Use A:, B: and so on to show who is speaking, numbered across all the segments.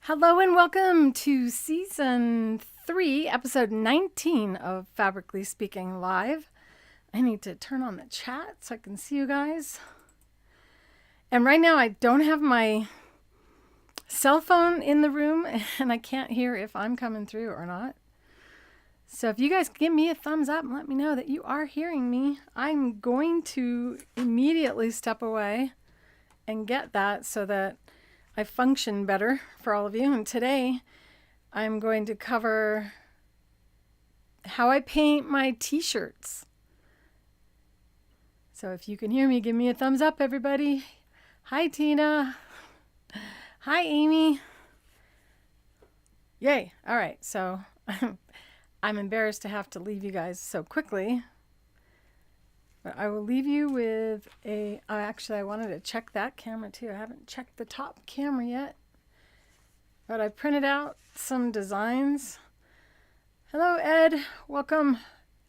A: Hello and welcome to Season 3, Episode 19 of Fabrically Speaking Live. I need to turn on the chat so I can see you guys. And right now I don't have my cell phone in the room and I can't hear if I'm coming through or not. So if you guys give me a thumbs up and let me know that you are hearing me, I'm going to immediately step away and get that so that I function better for all of you. And today I'm going to cover how I paint my t-shirts. So if you can hear me, give me a thumbs up, everybody. Hi, Tina. Hi, Amy. Yay. All right. So I'm embarrassed to have to leave you guys so quickly. But I will leave you with actually, I wanted to check that camera too. I haven't checked the top camera yet. But I printed out some designs. Hello, Ed. Welcome,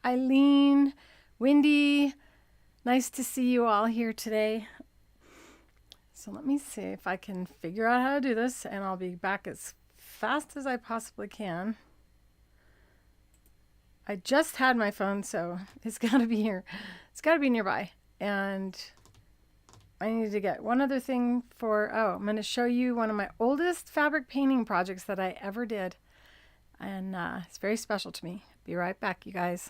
A: Eileen, Wendy. Nice to see you all here today. So let me see if I can figure out how to do this, and I'll be back as fast as I possibly can. I just had my phone, so it's got to be here. It's got to be nearby. And I need to get one other thing I'm going to show you one of my oldest fabric painting projects that I ever did. And it's very special to me. Be right back, you guys.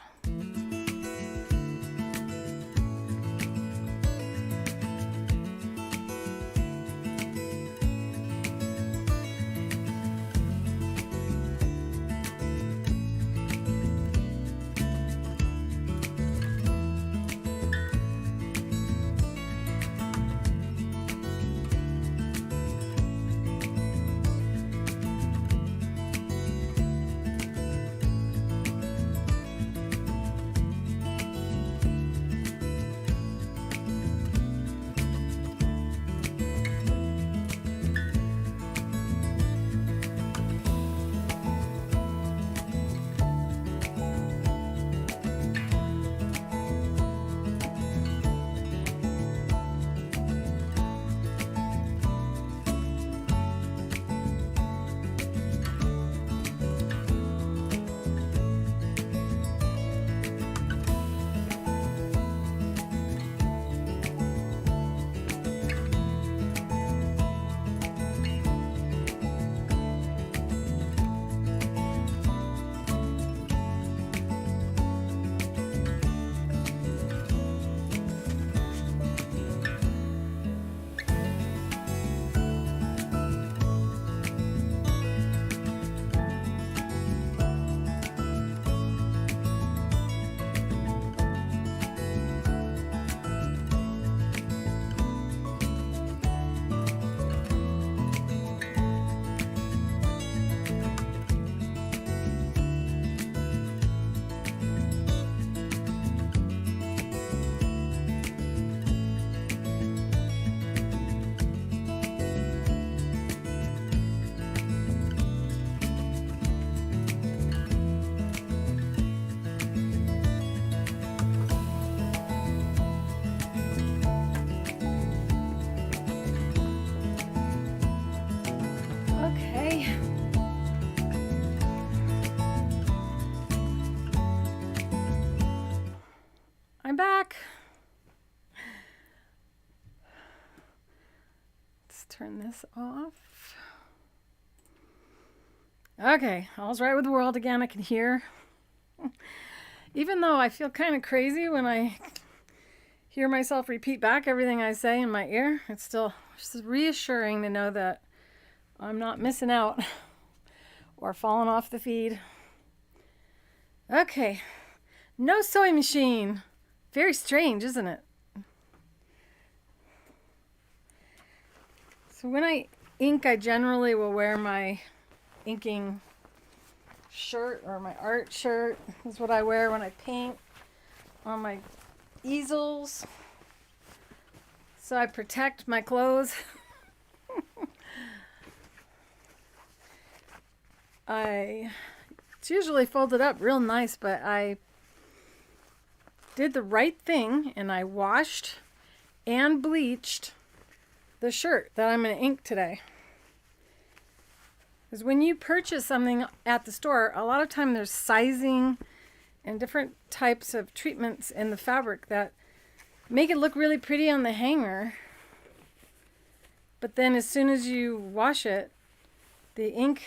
A: I'm back. Let's turn this off. Okay, all's right with the world again. I can hear. Even though I feel kind of crazy when I hear myself repeat back everything I say in my ear, it's still just reassuring to know that I'm not missing out or falling off the feed. Okay, no sewing machine. Very strange, isn't it? So when I ink, I generally will wear my inking shirt or my art shirt. That's what I wear when I paint on my easels. So I protect my clothes. It's usually folded up real nice, but I did the right thing and I washed and bleached the shirt that I'm going to ink today. Because when you purchase something at the store, a lot of time there's sizing and different types of treatments in the fabric that make it look really pretty on the hanger. But then as soon as you wash it, the ink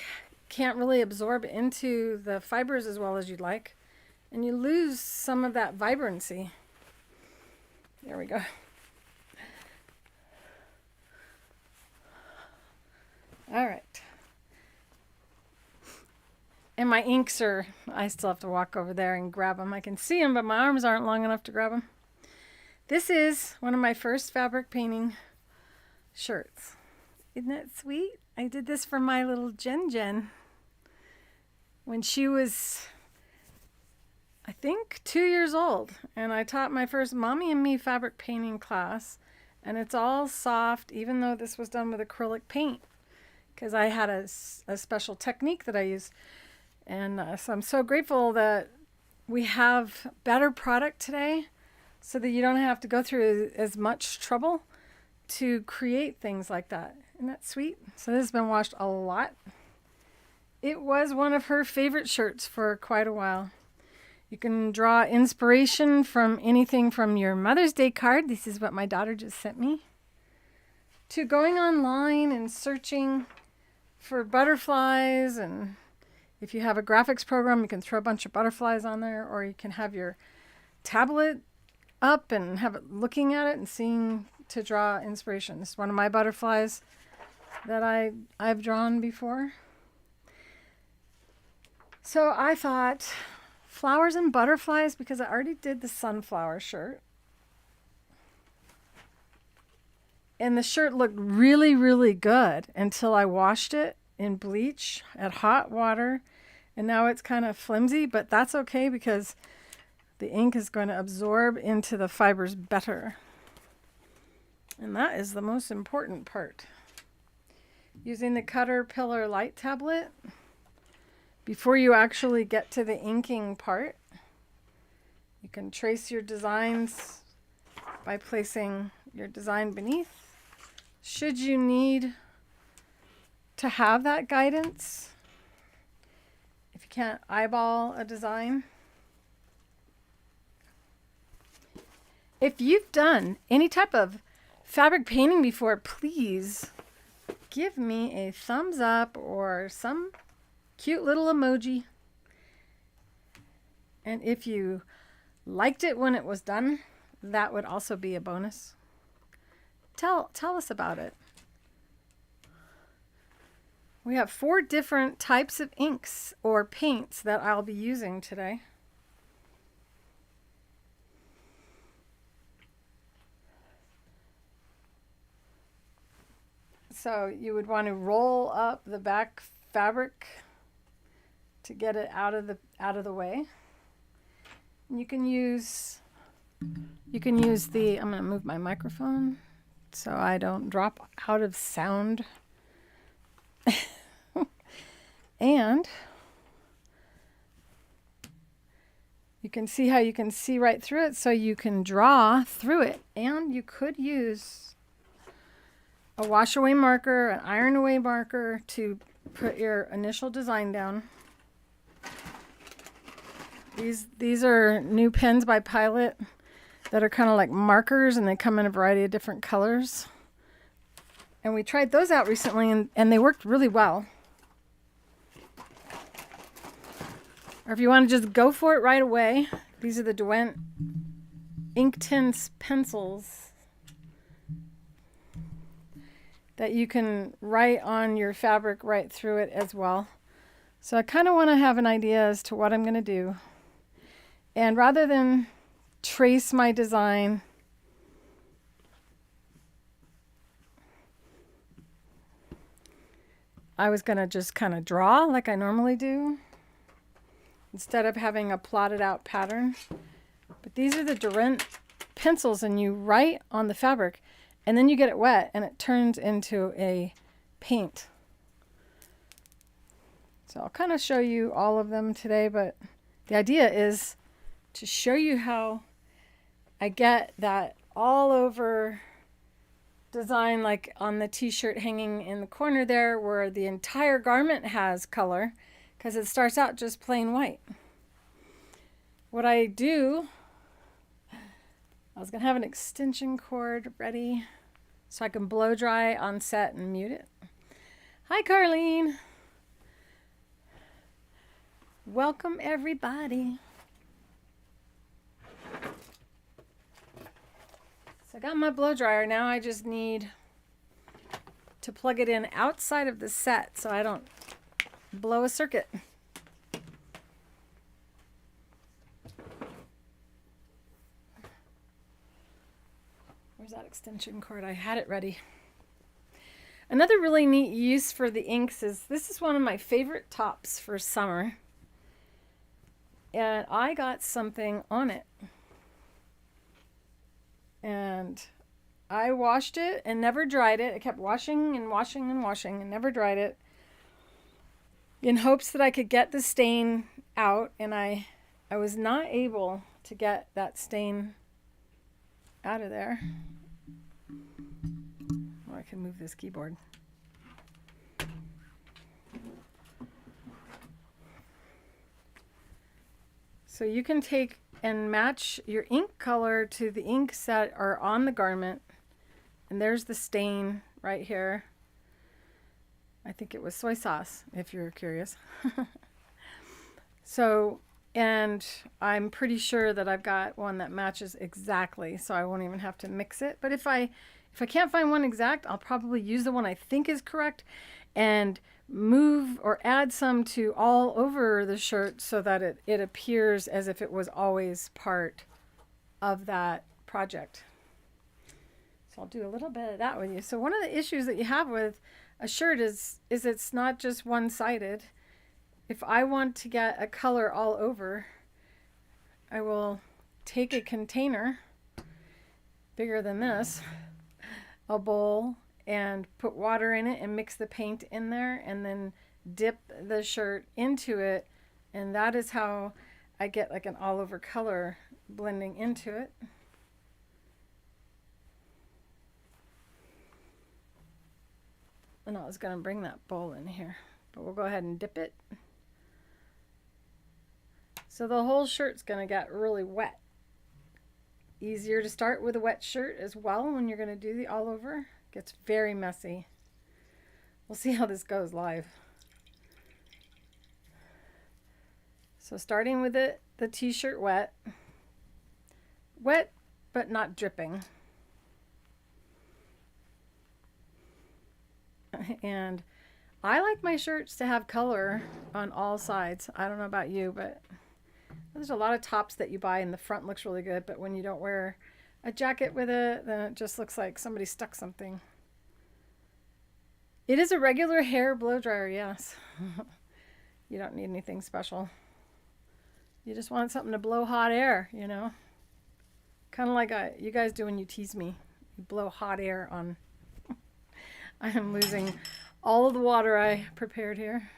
A: can't really absorb into the fibers as well as you'd like. And you lose some of that vibrancy. There we go. All right. And my inks are, I still have to walk over there and grab them. I can see them, but my arms aren't long enough to grab them. This is one of my first fabric painting shirts. Isn't that sweet? I did this for my little Jen when she was, I think, 2 years old. And I taught my first Mommy and Me fabric painting class. And it's all soft, even though this was done with acrylic paint, because I had a special technique that I use. And so I'm so grateful that we have better product today so that you don't have to go through as much trouble to create things like that. Isn't that sweet? So this has been washed a lot. It was one of her favorite shirts for quite a while. You can draw inspiration from anything from your Mother's Day card. This is what my daughter just sent me. To going online and searching for butterflies, and if you have a graphics program, you can throw a bunch of butterflies on there, or you can have your tablet up and have it looking at it and seeing to draw inspiration. This is one of my butterflies that I've drawn before. So I thought flowers and butterflies, because I already did the sunflower shirt. And the shirt looked really, really good until I washed it in bleach at hot water. And now it's kind of flimsy, but that's okay because the ink is going to absorb into the fibers better. And that is the most important part. Using the Caterpillar Light tablet, before you actually get to the inking part, you can trace your designs by placing your design beneath. Should you need to have that guidance, if you can't eyeball a design. If you've done any type of fabric painting before, please give me a thumbs up or some cute little emoji. And if you liked it when it was done, that would also be a bonus. Tell us about it. We have 4 different types of inks or paints that I'll be using today. So you would want to roll up the back fabric to get it out of the way. And you can use the, I'm going to move my microphone so I don't drop out of sound. And you can see how you can see right through it, so you can draw through it. And you could use a wash away marker, an iron away marker to put your initial design down. These are new pens by Pilot that are kind of like markers, and they come in a variety of different colors. And we tried those out recently, and they worked really well. Or if you want to just go for it right away, these are the Derwent Inktense pencils that you can write on your fabric right through it as well. So I kind of want to have an idea as to what I'm going to do. And rather than trace my design, I was going to just kind of draw like I normally do, instead of having a plotted out pattern. But these are the Derwent pencils, and you write on the fabric, and then you get it wet, and it turns into a paint. So I'll kind of show you all of them today, but the idea is to show you how I get that all over design like on the t-shirt hanging in the corner there where the entire garment has color because it starts out just plain white. What I do, I was going to have an extension cord ready so I can blow dry on set and mute it. Hi, Carlene. Welcome, everybody. So I got my blow dryer. Now I just need to plug it in outside of the set so I don't blow a circuit. Where's that extension cord? I had it ready. Another really neat use for the inks is this is one of my favorite tops for summer. And I got something on it. And I washed it and never dried it. I kept washing and washing and washing and never dried it in hopes that I could get the stain out. And I was not able to get that stain out of there. Or I can move this keyboard. So you can take and match your ink color to the inks that are on the garment. And there's the stain right here. I think it was soy sauce, if you're curious. So, and I'm pretty sure that I've got one that matches exactly, so I won't even have to mix it. But if I can't find one exact, I'll probably use the one I think is correct and move or add some to all over the shirt so that it appears as if it was always part of that project. So I'll do a little bit of that with you. So one of the issues that you have with a shirt is it's not just one-sided. If I want to get a color all over, I will take a container bigger than this, a bowl, and put water in it and mix the paint in there and then dip the shirt into it. And that is how I get like an all over color blending into it. And I was going to bring that bowl in here, but we'll go ahead and dip it. So the whole shirt's going to get really wet. Easier to start with a wet shirt as well when you're going to do the all over. Gets very messy. We'll see how this goes live. So starting with the t-shirt wet. Wet, but not dripping. And I like my shirts to have color on all sides. I don't know about you, but there's a lot of tops that you buy and the front looks really good, but when you don't wear a jacket with it, then it just looks like somebody stuck something. It is a regular hair blow dryer, yes. You don't need anything special. You just want something to blow hot air, you know. Kind of like you guys do when you tease me. You blow hot air on. I am losing all of the water I prepared here.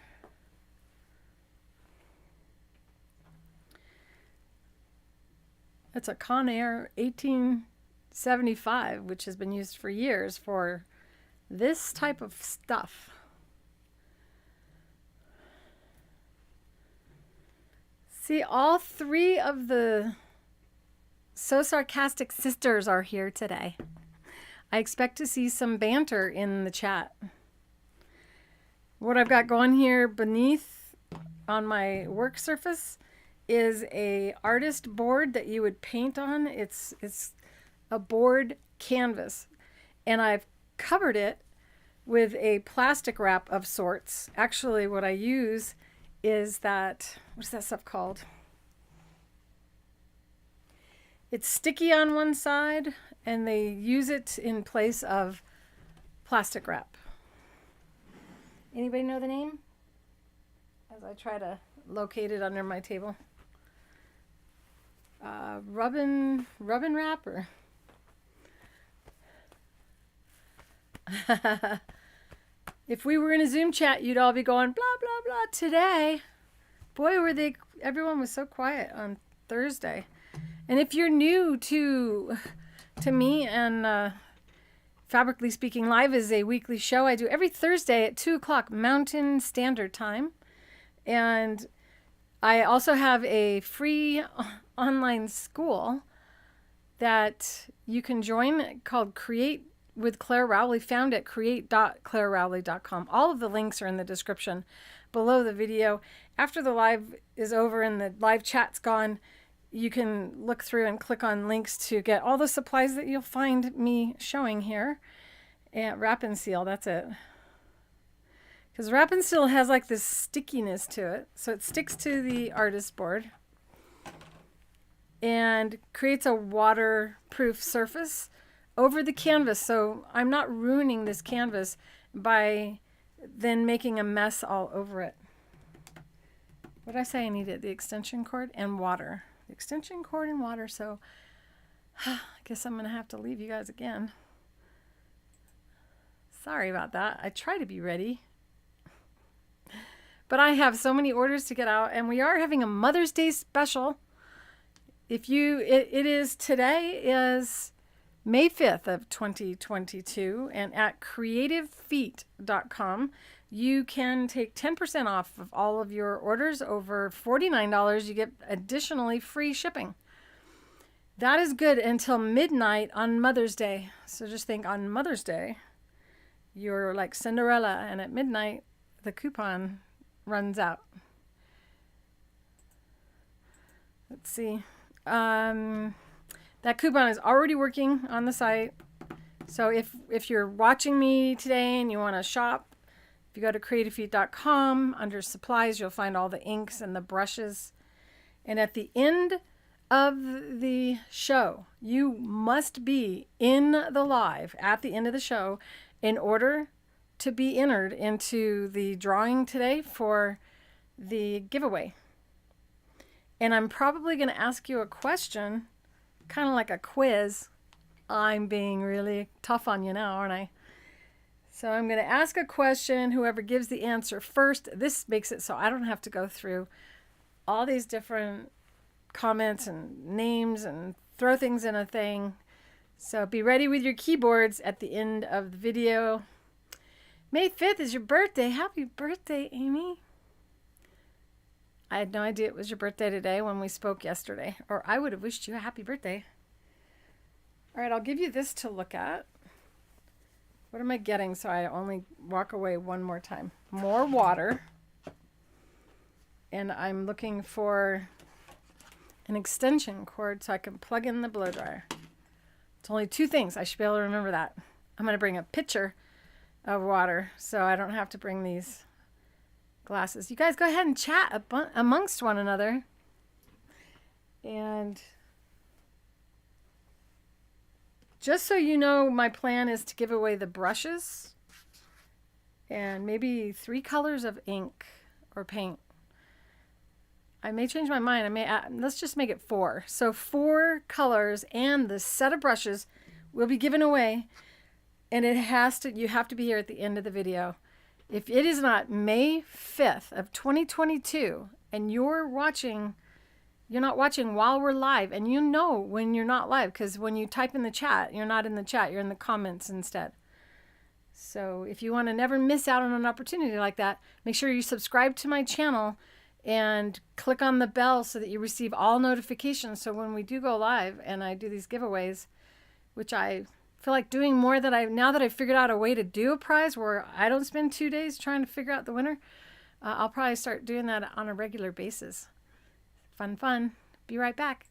A: It's a Conair 1875, which has been used for years for this type of stuff. See, all three of the So Sarcastic sisters are here today. I expect to see some banter in the chat. What I've got going here beneath on my work surface is a artist board that you would paint on. It's a board canvas, and I've covered it with a plastic wrap of sorts. Actually, what I use is that, what's that stuff called? It's sticky on one side, and they use it in place of plastic wrap. Anybody know the name? As I try to locate it under my table. Rubbin wrap, or if we were in a Zoom chat, you'd all be going blah blah blah today. Boy, everyone was so quiet on Thursday. And if you're new to me and Fabrically Speaking Live is a weekly show I do every Thursday at 2 o'clock Mountain Standard Time. And I also have a free online school that you can join called Create with Clare Rowley, found at create.clarerowley.com. All of the links are in the description below the video. After the live is over and the live chat's gone, you can look through and click on links to get all the supplies that you'll find me showing here. And Wrap and Seal, that's it. Because Wrap and Seal has like this stickiness to it. So it sticks to the artist board and creates a waterproof surface over the canvas. So I'm not ruining this canvas by then making a mess all over it. What did I say I needed? The extension cord and water. The extension cord and water. So I guess I'm going to have to leave you guys again. Sorry about that. I try to be ready. But I have so many orders to get out, and we are having a Mother's Day special. It is today is May 5th of 2022, and at creativefeet.com you can take 10% off of all of your orders over $49. You get additionally free shipping. That is good until midnight on Mother's Day. So just think, on Mother's Day, you're like Cinderella, and at midnight the coupon runs out. Let's see. That coupon is already working on the site. So if you're watching me today and you want to shop, if you go to creativefeet.com, under supplies, you'll find all the inks and the brushes. And at the end of the show, you must be in the live at the end of the show in order to be entered into the drawing today for the giveaway. And I'm probably going to ask you a question, kind of like a quiz. I'm being really tough on you now, aren't I? So I'm going to ask a question. Whoever gives the answer first, this makes it so I don't have to go through all these different comments and names and throw things in a thing. So be ready with your keyboards at the end of the video. May 5th is your birthday. Happy birthday, Amy. I had no idea it was your birthday today when we spoke yesterday, or I would have wished you a happy birthday. All right, I'll give you this to look at. What am I getting so I only walk away one more time? More water. And I'm looking for an extension cord so I can plug in the blow dryer. It's only two things. I should be able to remember that. I'm going to bring a pitcher of water so I don't have to bring these glasses. You guys go ahead and chat amongst one another. And just so you know, my plan is to give away the brushes and maybe 3 colors of ink or paint. I may change my mind. I may let's just make it 4. So 4 colors and the set of brushes will be given away, and you have to be here at the end of the video. If it is not May 5th of 2022 and you're not watching while we're live, and you know when you're not live, because when you type in the chat, you're not in the chat, you're in the comments instead. So if you want to never miss out on an opportunity like that, make sure you subscribe to my channel and click on the bell so that you receive all notifications. So when we do go live and I do these giveaways, which I feel like doing more now that I've figured out a way to do a prize where I don't spend 2 days trying to figure out the winner, I'll probably start doing that on a regular basis. Fun. Be right back.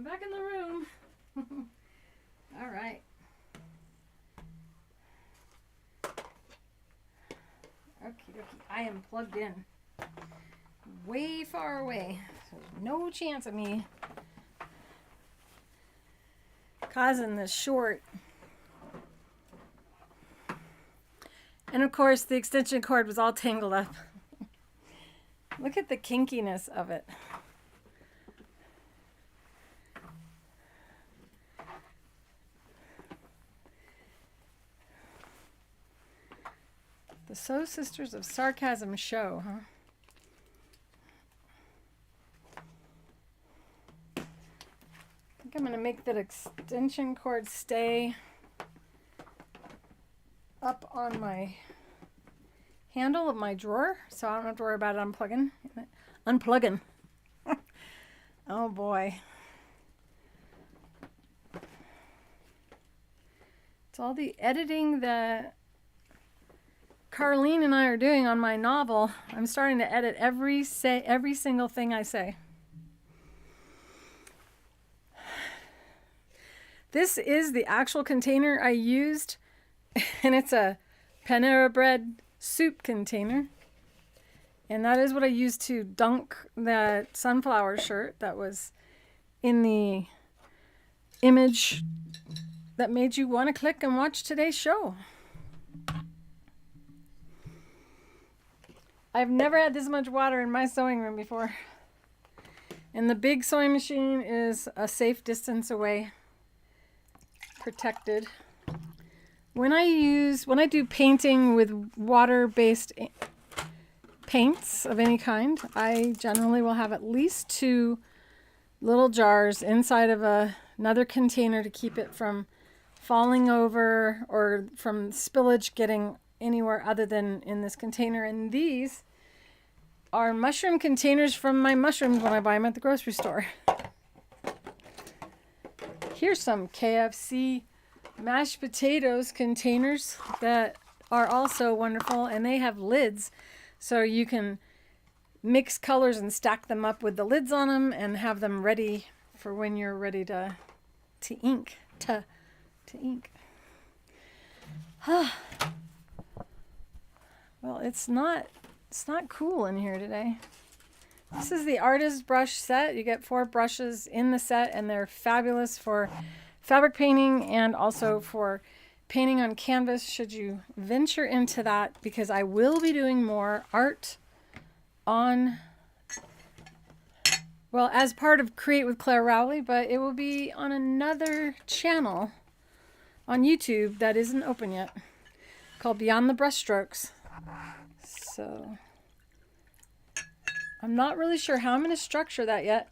A: I'm back in the room. All right. Okay, I am plugged in. Way far away. So no chance of me causing this short. And of course, the extension cord was all tangled up. Look at the kinkiness of it. The Sew Sisters of Sarcasm show, huh? I think I'm going to make that extension cord stay up on my handle of my drawer, so I don't have to worry about it unplugging. Oh boy. It's all the editing that Carlene and I are doing on my novel. I'm starting to edit every single thing I say. This is the actual container I used, and it's a Panera Bread soup container. And that is what I used to dunk that sunflower shirt that was in the image that made you want to click and watch today's show. I've never had this much water in my sewing room before. And the big sewing machine is a safe distance away, protected. When I do painting with water-based paints of any kind, I generally will have at least 2 little jars inside of another container to keep it from falling over or from spillage getting anywhere other than in this container. And these are mushroom containers from my mushrooms when I buy them at the grocery store. Here's some KFC mashed potatoes containers that are also wonderful, and they have lids so you can mix colors and stack them up with the lids on them and have them ready for when you're ready to ink. To ink. Well, it's not cool in here today. This is the artist brush set. You get 4 brushes in the set, and they're fabulous for fabric painting and also for painting on canvas should you venture into that, because I will be doing more art on, well, as part of Create with Clare Rowley, but it will be on another channel on YouTube that isn't open yet, called Beyond the Brushstrokes. So I'm not really sure how I'm going to structure that yet.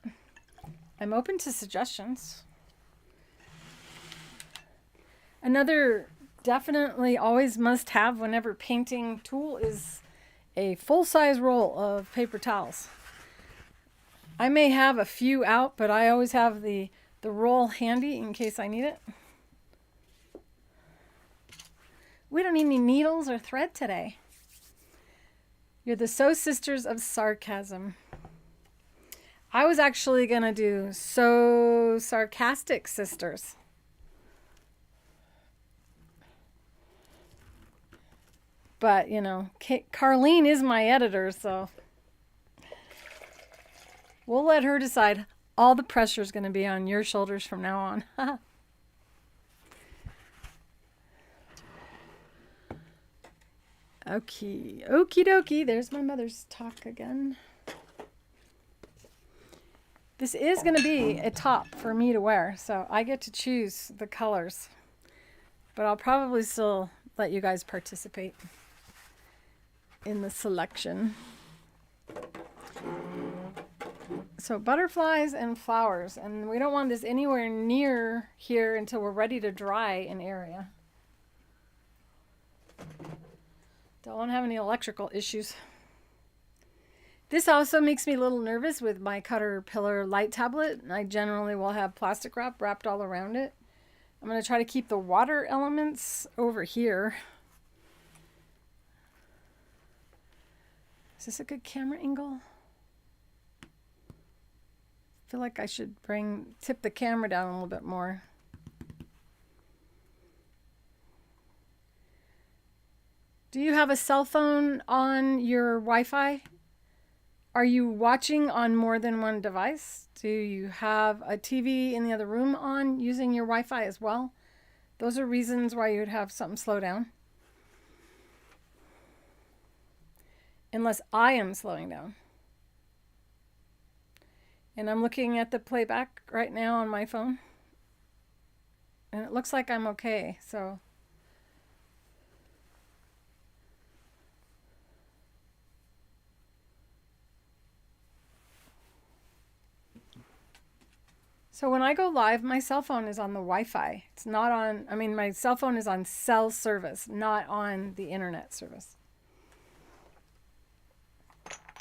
A: I'm open to suggestions. Another definitely always must have whenever painting tool is a full-size roll of paper towels. I may have a few out, but I always have the roll handy in case I need it. We don't need any needles or thread today. You're the Sew Sisters of Sarcasm. I was actually going to do Sew Sarcastic Sisters. But, you know, Carlene is my editor, so we'll let her decide. All the pressure is going to be on your shoulders from now on. Okay, okie dokie. There's my mother's talk again. This is going to be a top for me to wear, so I get to choose the colors. But I'll probably still let you guys participate in the selection. So butterflies and flowers, and we don't want this anywhere near here until we're ready to dry an area. Don't want to have any electrical issues. This also makes me a little nervous with my Caterpillar light tablet. I generally will have plastic wrap wrapped all around it. I'm going to try to keep the water elements over here. Is this a good camera angle? feel like I should tip the camera down a little bit more. Do you have a cell phone on your Wi-Fi? Are you watching on more than one device? Do you have a TV in the other room on using your Wi-Fi as well? Those are reasons why you'd have something slow down. Unless I am slowing down. And I'm looking at the playback right now on my phone. And it looks like I'm okay, so. So when I go live, my cell phone is on the Wi-Fi. It's not on, my cell phone is on cell service, not on the internet service.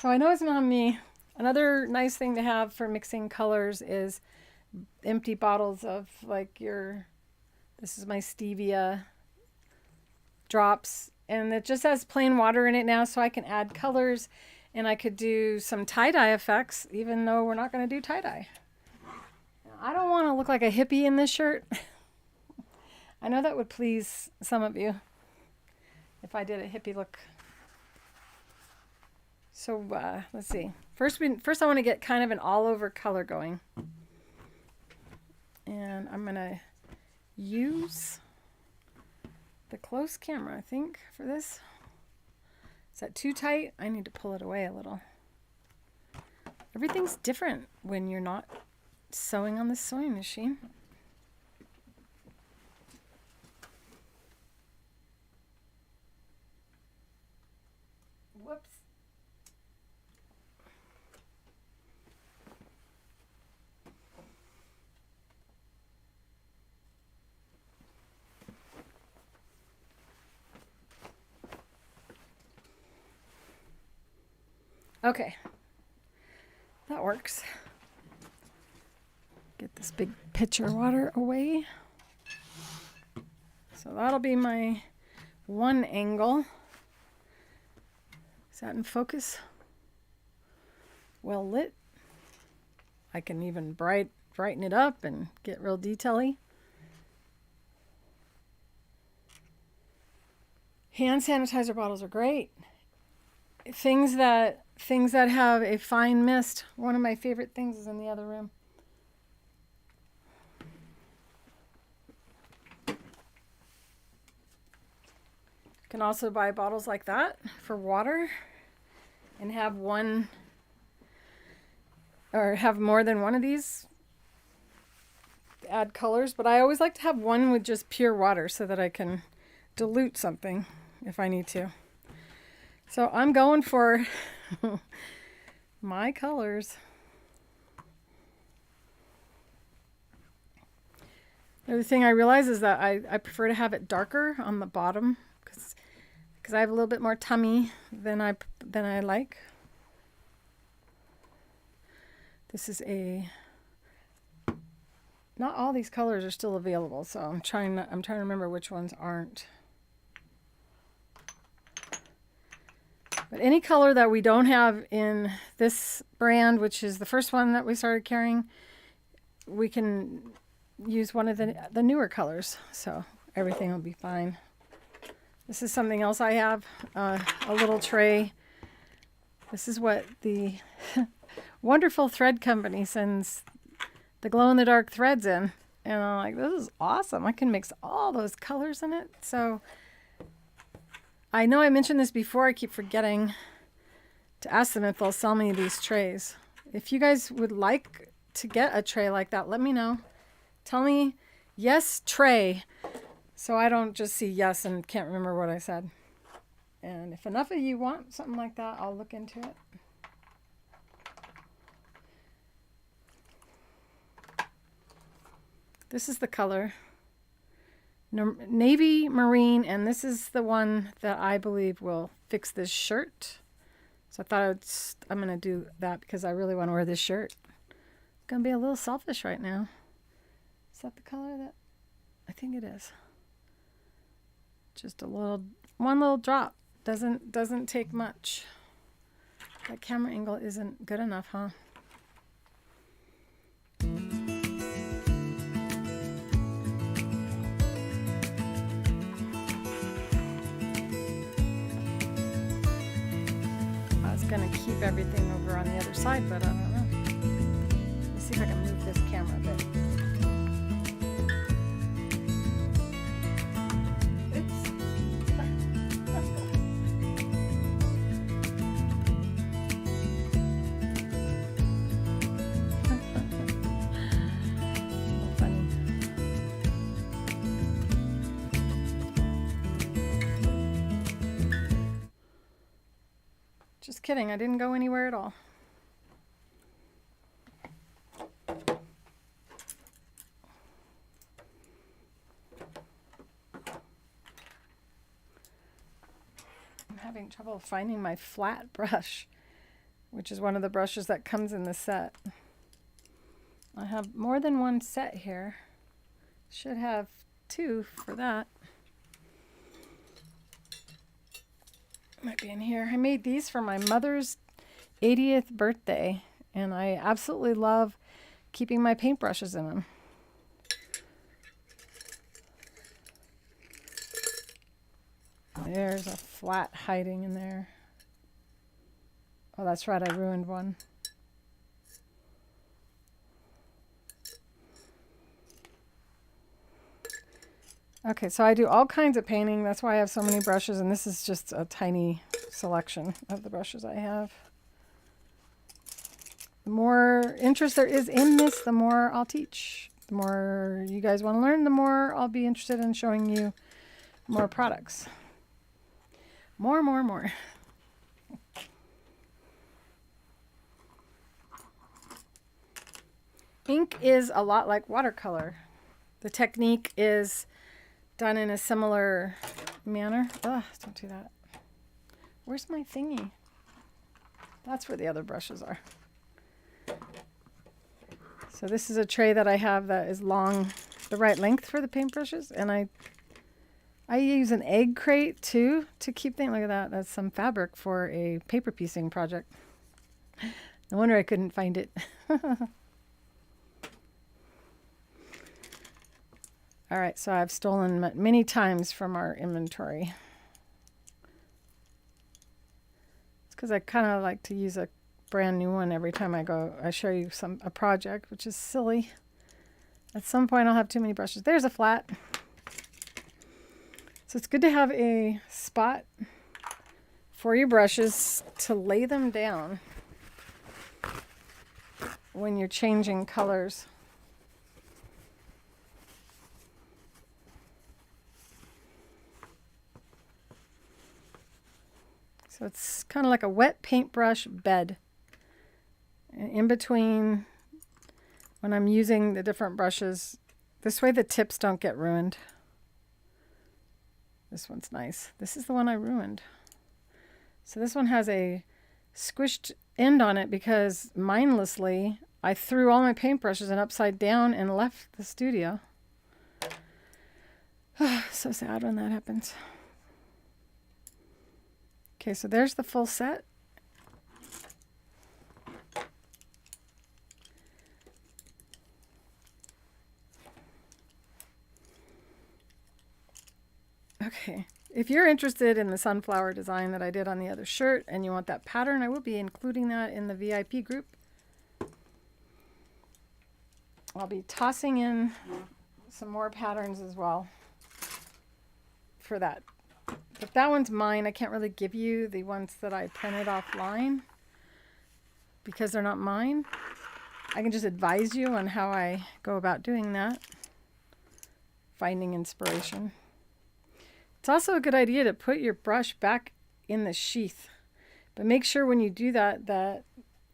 A: So I know it's not on me. Another nice thing to have for mixing colors is empty bottles of this is my stevia drops. And it just has plain water in it now, so I can add colors. And I could do some tie-dye effects, even though we're not going to do tie-dye. I don't want to look like a hippie in this shirt. I know that would please some of you if I did a hippie look. So let's see. First I want to get kind of an all-over color going. And I'm going to use the close camera, I think, for this. Is that too tight? I need to pull it away a little. Everything's different when you're not sewing on the sewing machine. Whoops. Okay. That works. Get this big pitcher of water away. So that'll be my one angle. Is that in focus? Well lit. I can even brighten it up and get real detail-y. Hand sanitizer bottles are great. Things that have a fine mist. One of my favorite things is in the other room. You can also buy bottles like that for water and have one or have more than one of these. Add colors, but I always like to have one with just pure water so that I can dilute something if I need to. So I'm going for my colors. The other thing I realize is that I prefer to have it darker on the bottom because I have a little bit more tummy than I like. This is not all these colors are still available, so I'm trying to remember which ones aren't. But any color that we don't have in this brand, which is the first one that we started carrying, we can use one of the newer colors, so everything will be fine. This is something else I have, a little tray. This is what the wonderful thread company sends the glow-in-the-dark threads in. And I'm like, this is awesome. I can mix all those colors in it. So I know I mentioned this before. I keep forgetting to ask them if they'll sell me these trays. If you guys would like to get a tray like that, let me know. Tell me, yes, tray, so I don't just see yes and can't remember what I said. And if enough of you want something like that, I'll look into it. This is the color, navy marine, and this is the one that I believe will fix this shirt. So I thought I'm going to do that because I really want to wear this shirt. It's going to be a little selfish right now. Is that the color that? I think it is. Just one little drop. Doesn't take much. That camera angle isn't good enough, huh? gonna keep everything over on the other side, but I don't know. Let me see if I can move this camera a bit. Just kidding, I didn't go anywhere at all. I'm having trouble finding my flat brush, which is one of the brushes that comes in the set. I have more than one set here. Should have two for that. Might be in here. I made these for my mother's 80th birthday, and I absolutely love keeping my paintbrushes in them. There's a flat hiding in there. Oh, that's right, I ruined one. Okay, so I do all kinds of painting. That's why I have so many brushes, and this is just a tiny selection of the brushes I have. The more interest there is in this, the more I'll teach. The more you guys want to learn, the more I'll be interested in showing you more products. More. Ink is a lot like watercolor. The technique is done in a similar manner. Ugh, don't do that. Where's my thingy? That's where the other brushes are. So this is a tray that I have that is long, the right length for the paintbrushes, and I use an egg crate too to keep things. Look at that. That's some fabric for a paper piecing project. No wonder I couldn't find it. All right, so I've stolen many times from our inventory. It's because I kind of like to use a brand new one every time I show you a project, which is silly. At some point I'll have too many brushes. There's a flat. So it's good to have a spot for your brushes to lay them down when you're changing colors. So it's kind of like a wet paintbrush bed. And in between, when I'm using the different brushes, this way the tips don't get ruined. This one's nice. This is the one I ruined. So this one has a squished end on it because mindlessly I threw all my paintbrushes in upside down and left the studio. So sad when that happens. Okay, so there's the full set. Okay, if you're interested in the sunflower design that I did on the other shirt and you want that pattern, I will be including that in the VIP group. I'll be tossing in some more patterns as well for that. But that one's mine. I can't really give you the ones that I printed offline because they're not mine. I can just advise you on how I go about doing that, finding inspiration. It's also a good idea to put your brush back in the sheath, but make sure when you do that that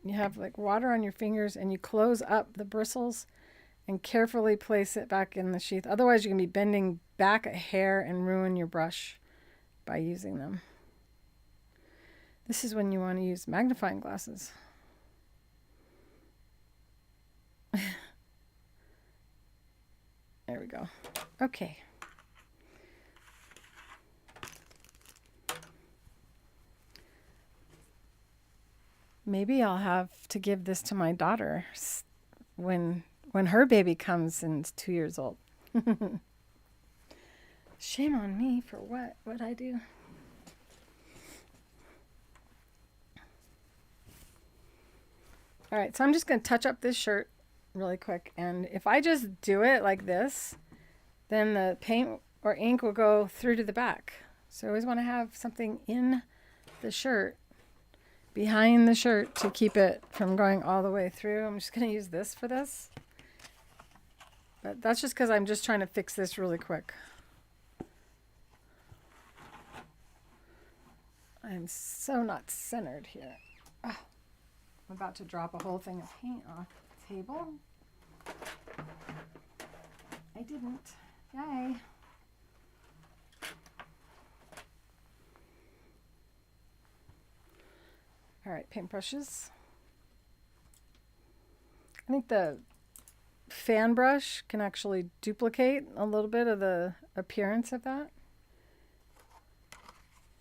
A: you have like water on your fingers and you close up the bristles and carefully place it back in the sheath. Otherwise you can be bending back a hair and ruin your brush by using them. This is when you want to use magnifying glasses. There we go. Okay. Maybe I'll have to give this to my daughter when her baby comes and is 2 years old. Shame on me for what I do. All right, so I'm just going to touch up this shirt really quick. And if I just do it like this, then the paint or ink will go through to the back. So I always want to have something in the shirt, behind the shirt, to keep it from going all the way through. I'm just going to use this for this. But that's just because I'm just trying to fix this really quick. I'm so not centered here. Oh, I'm about to drop a whole thing of paint off the table. I didn't. Yay. All right, paintbrushes. I think the fan brush can actually duplicate a little bit of the appearance of that.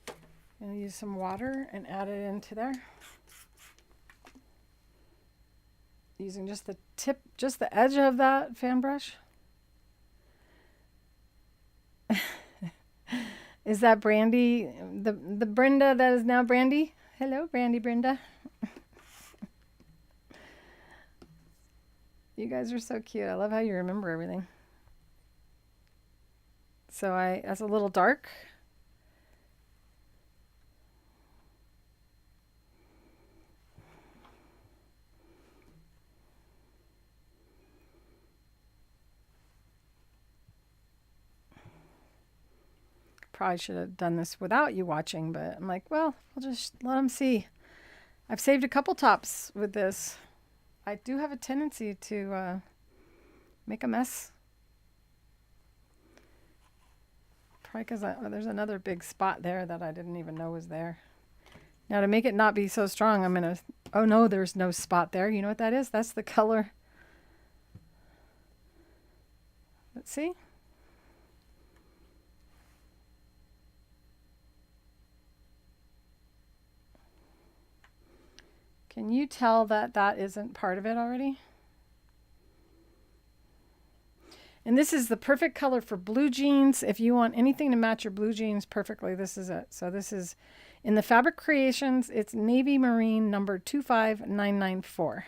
A: I'm going to use some water and add it into there. Using just the tip, just the edge of that fan brush. Is that Brandy? The Brenda that is now Brandy? Hello, Brandy Brenda. You guys are so cute. I love how you remember everything. So that's a little dark. Probably should have done this without you watching, but I'm like, well, I'll just let them see. I've saved a couple tops with this. I do have a tendency to make a mess. Probably because there's another big spot there that I didn't even know was there. Now to make it not be so strong, I'm going to, oh no, there's no spot there. You know what that is? That's the color. Let's see. Can you tell that that isn't part of it already? And this is the perfect color for blue jeans. If you want anything to match your blue jeans perfectly, this is it. So this is in the Fabric Creations. It's Navy Marine number 25994.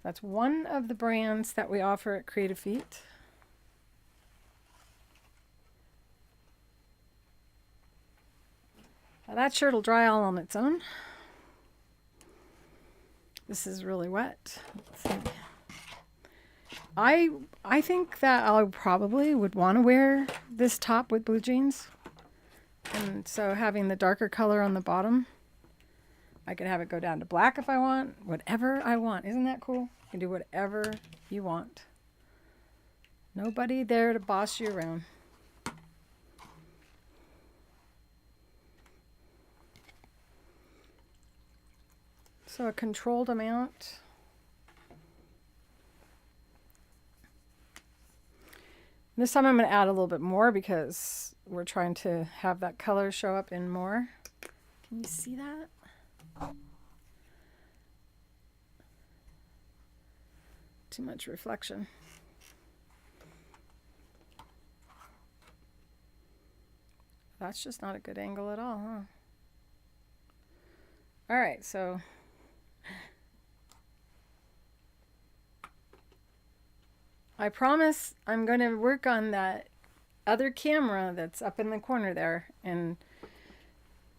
A: That's one of the brands that we offer at Creative Feet. Now that shirt will dry all on its own. This is really wet. Let's see. I think that I probably would want to wear this top with blue jeans. And so having the darker color on the bottom, I could have it go down to black if I want, whatever I want. Isn't that cool? You can do whatever you want. Nobody there to boss you around. So a controlled amount. This time I'm going to add a little bit more because we're trying to have that color show up in more. Can you see that? Too much reflection. That's just not a good angle at all, huh? All right, so I promise I'm going to work on that other camera that's up in the corner there and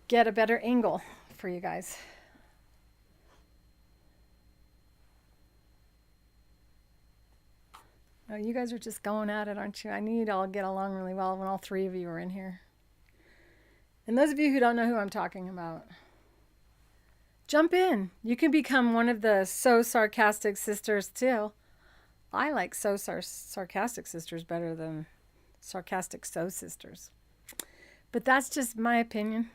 A: get a better angle for you guys. Oh, you guys are just going at it, aren't you? I knew you'd all get along really well when all three of you were in here. And those of you who don't know who I'm talking about, jump in. You can become one of the So Sarcastic Sisters too. I like So Sarcastic Sisters better than Sarcastic So Sisters. But that's just my opinion.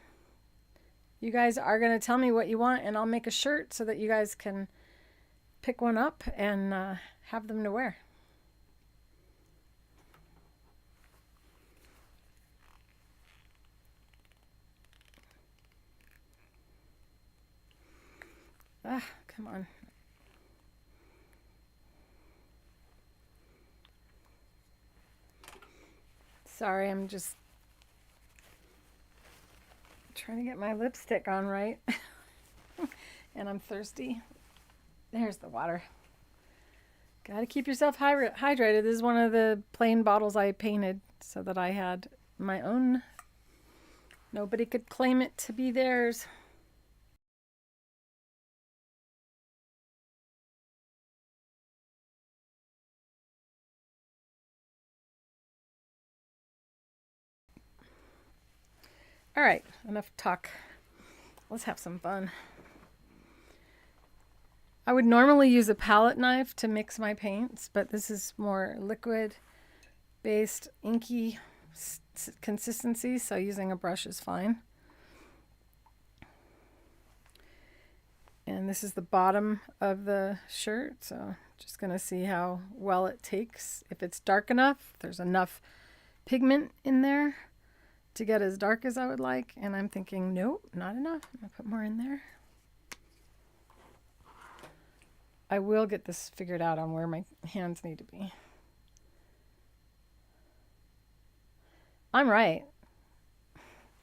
A: You guys are going to tell me what you want, and I'll make a shirt so that you guys can pick one up and have them to wear. Ah, come on. Sorry, I'm just trying to get my lipstick on right. and I'm thirsty. There's the water. Gotta keep yourself hydrated. This is one of the plain bottles I painted so that I had my own. Nobody could claim it to be theirs. All right, enough talk. Let's have some fun. I would normally use a palette knife to mix my paints, but this is more liquid-based, inky consistency, so using a brush is fine. And this is the bottom of the shirt, so just going to see how well it takes. If it's dark enough, there's enough pigment in there to get as dark as I would like, and I'm thinking, nope, not enough. I'm gonna put more in there. I will get this figured out on where my hands need to be. I'm right.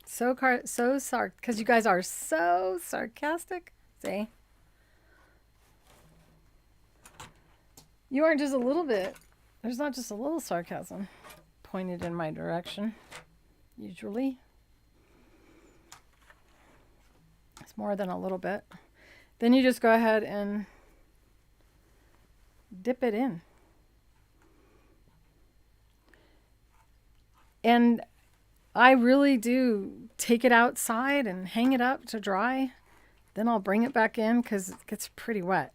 A: Because you guys are so sarcastic. See? You aren't just a little bit. There's not just a little sarcasm pointed in my direction. Usually. It's more than a little bit. Then you just go ahead and dip it in. And I really do take it outside and hang it up to dry. Then I'll bring it back in because it gets pretty wet.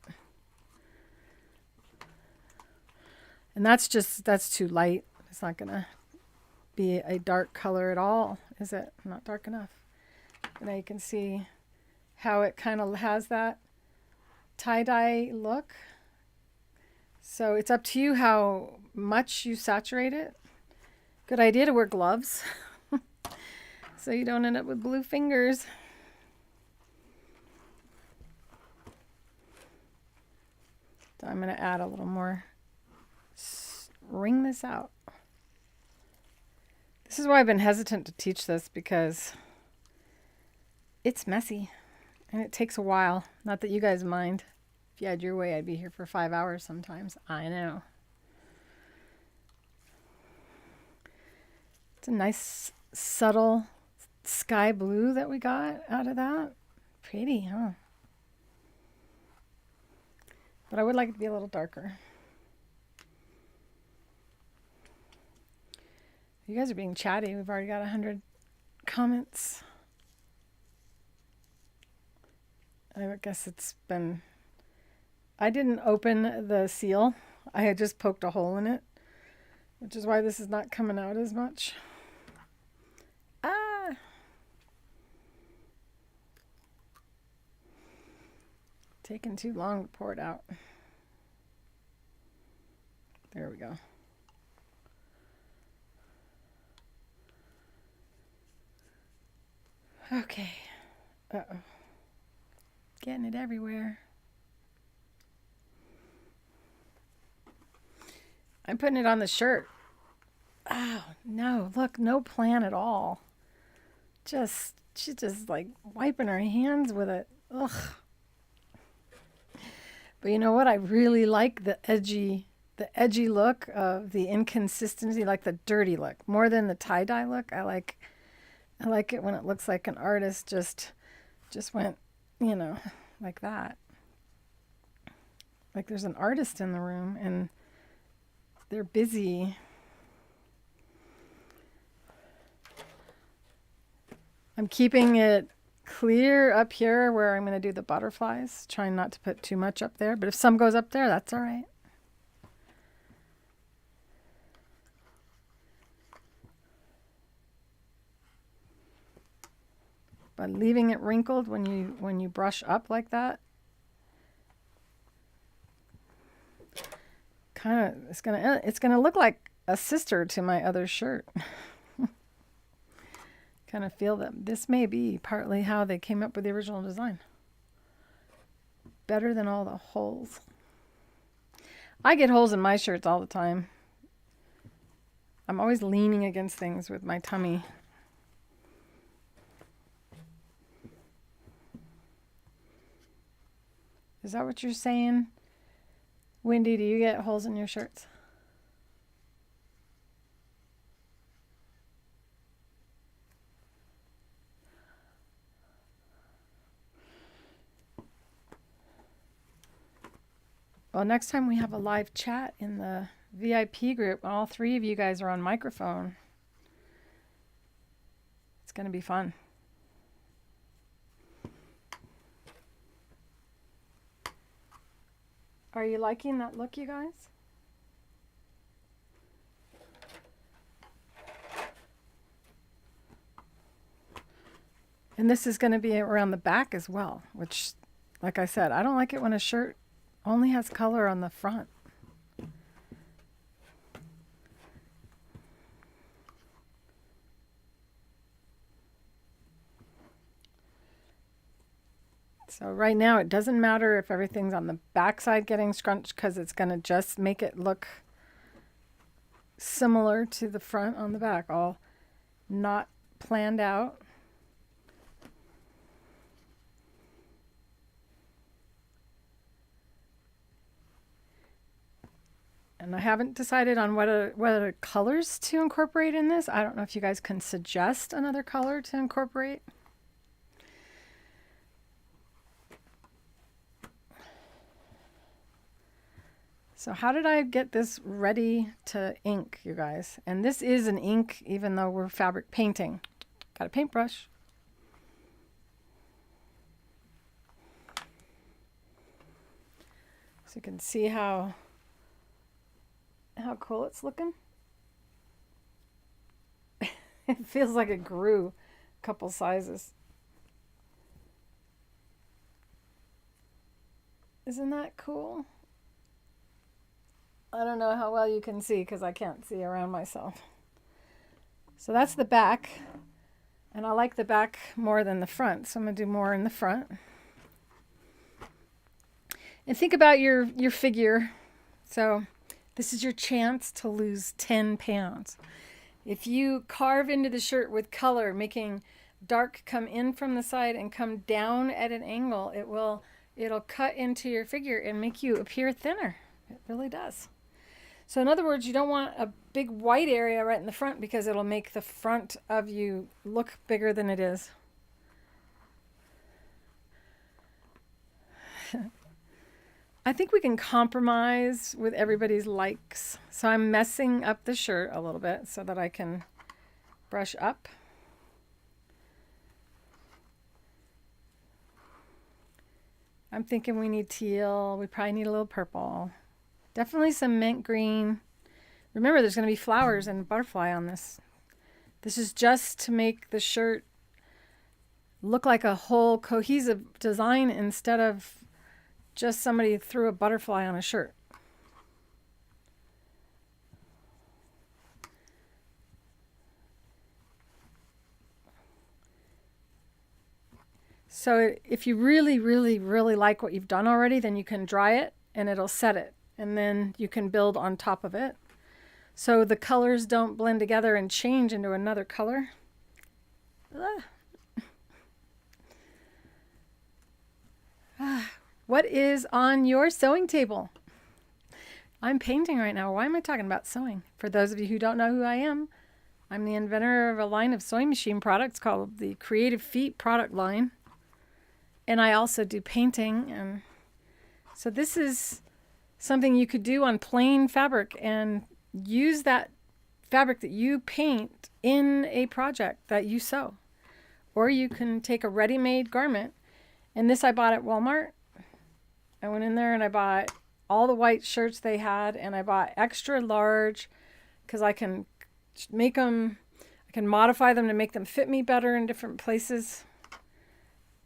A: And that's too light. It's not going to be a dark color at all, is it? Not dark enough. And now you can see how it kind of has that tie-dye look. So it's up to you how much you saturate it. Good idea to wear gloves so you don't end up with blue fingers. So I'm going to add a little more. Wring this out. This is why I've been hesitant to teach this, because it's messy and it takes a while. Not that you guys mind. If you had your way, I'd be here for 5 hours sometimes. I know. It's a nice, subtle sky blue that we got out of that. Pretty, huh? But I would like it to be a little darker. You guys are being chatty. We've already got 100 comments. I guess it's been... I didn't open the seal. I had just poked a hole in it, which is why this is not coming out as much. Ah! Taking too long to pour it out. There we go. Okay. Uh-oh. Getting it everywhere. I'm putting it on the shirt. Oh, no. Look, no plan at all. She's just like wiping her hands with it. Ugh. But you know what? I really like the edgy look of the inconsistency, like the dirty look, more than the tie-dye look. I like it when it looks like an artist just went, you know, like that. Like there's an artist in the room and they're busy. I'm keeping it clear up here where I'm going to do the butterflies, trying not to put too much up there. But if some goes up there, that's all right. But leaving it wrinkled when you brush up like that, it's gonna look like a sister to my other shirt. Kind of feel that this may be partly how they came up with the original design. Better than all the holes. I get holes in my shirts all the time. I'm always leaning against things with my tummy. Is that what you're saying? Wendy, do you get holes in your shirts? Well, next time we have a live chat in the VIP group, and all three of you guys are on microphone. It's going to be fun. Are you liking that look, you guys? And this is going to be around the back as well, which, like I said, I don't like it when a shirt only has color on the front. So right now it doesn't matter if everything's on the backside getting scrunched because it's going to just make it look similar to the front on the back, all not planned out. And I haven't decided on what other colors to incorporate in this. I don't know if you guys can suggest another color to incorporate. So how did I get this ready to ink, you guys? And this is an ink, even though we're fabric painting. Got a paintbrush. So you can see how cool it's looking. It feels like it grew a couple sizes. Isn't that cool? I don't know how well you can see because I can't see around myself. So that's the back. And I like the back more than the front, so I'm going to do more in the front. And think about your figure. So this is your chance to lose 10 pounds. If you carve into the shirt with color, making dark come in from the side and come down at an angle, it'll cut into your figure and make you appear thinner. It really does. So in other words, you don't want a big white area right in the front because it'll make the front of you look bigger than it is. I think we can compromise with everybody's likes. So I'm messing up the shirt a little bit so that I can brush up. I'm thinking we need teal. We probably need a little purple. Definitely some mint green. Remember, there's going to be flowers and butterfly on this. This is just to make the shirt look like a whole cohesive design instead of just somebody threw a butterfly on a shirt. So if you really, really, really like what you've done already, then you can dry it and it'll set it. And then you can build on top of it. So the colors don't blend together and change into another color. What is on your sewing table? I'm painting right now. Why am I talking about sewing? For those of you who don't know who I am, I'm the inventor of a line of sewing machine products called the Creative Feet product line. And I also do painting. And so this is something you could do on plain fabric and use that fabric that you paint in a project that you sew. Or you can take a ready-made garment. And this I bought at Walmart. I went in there and I bought all the white shirts they had, and I bought extra large because I can make them, I can modify them to make them fit me better in different places.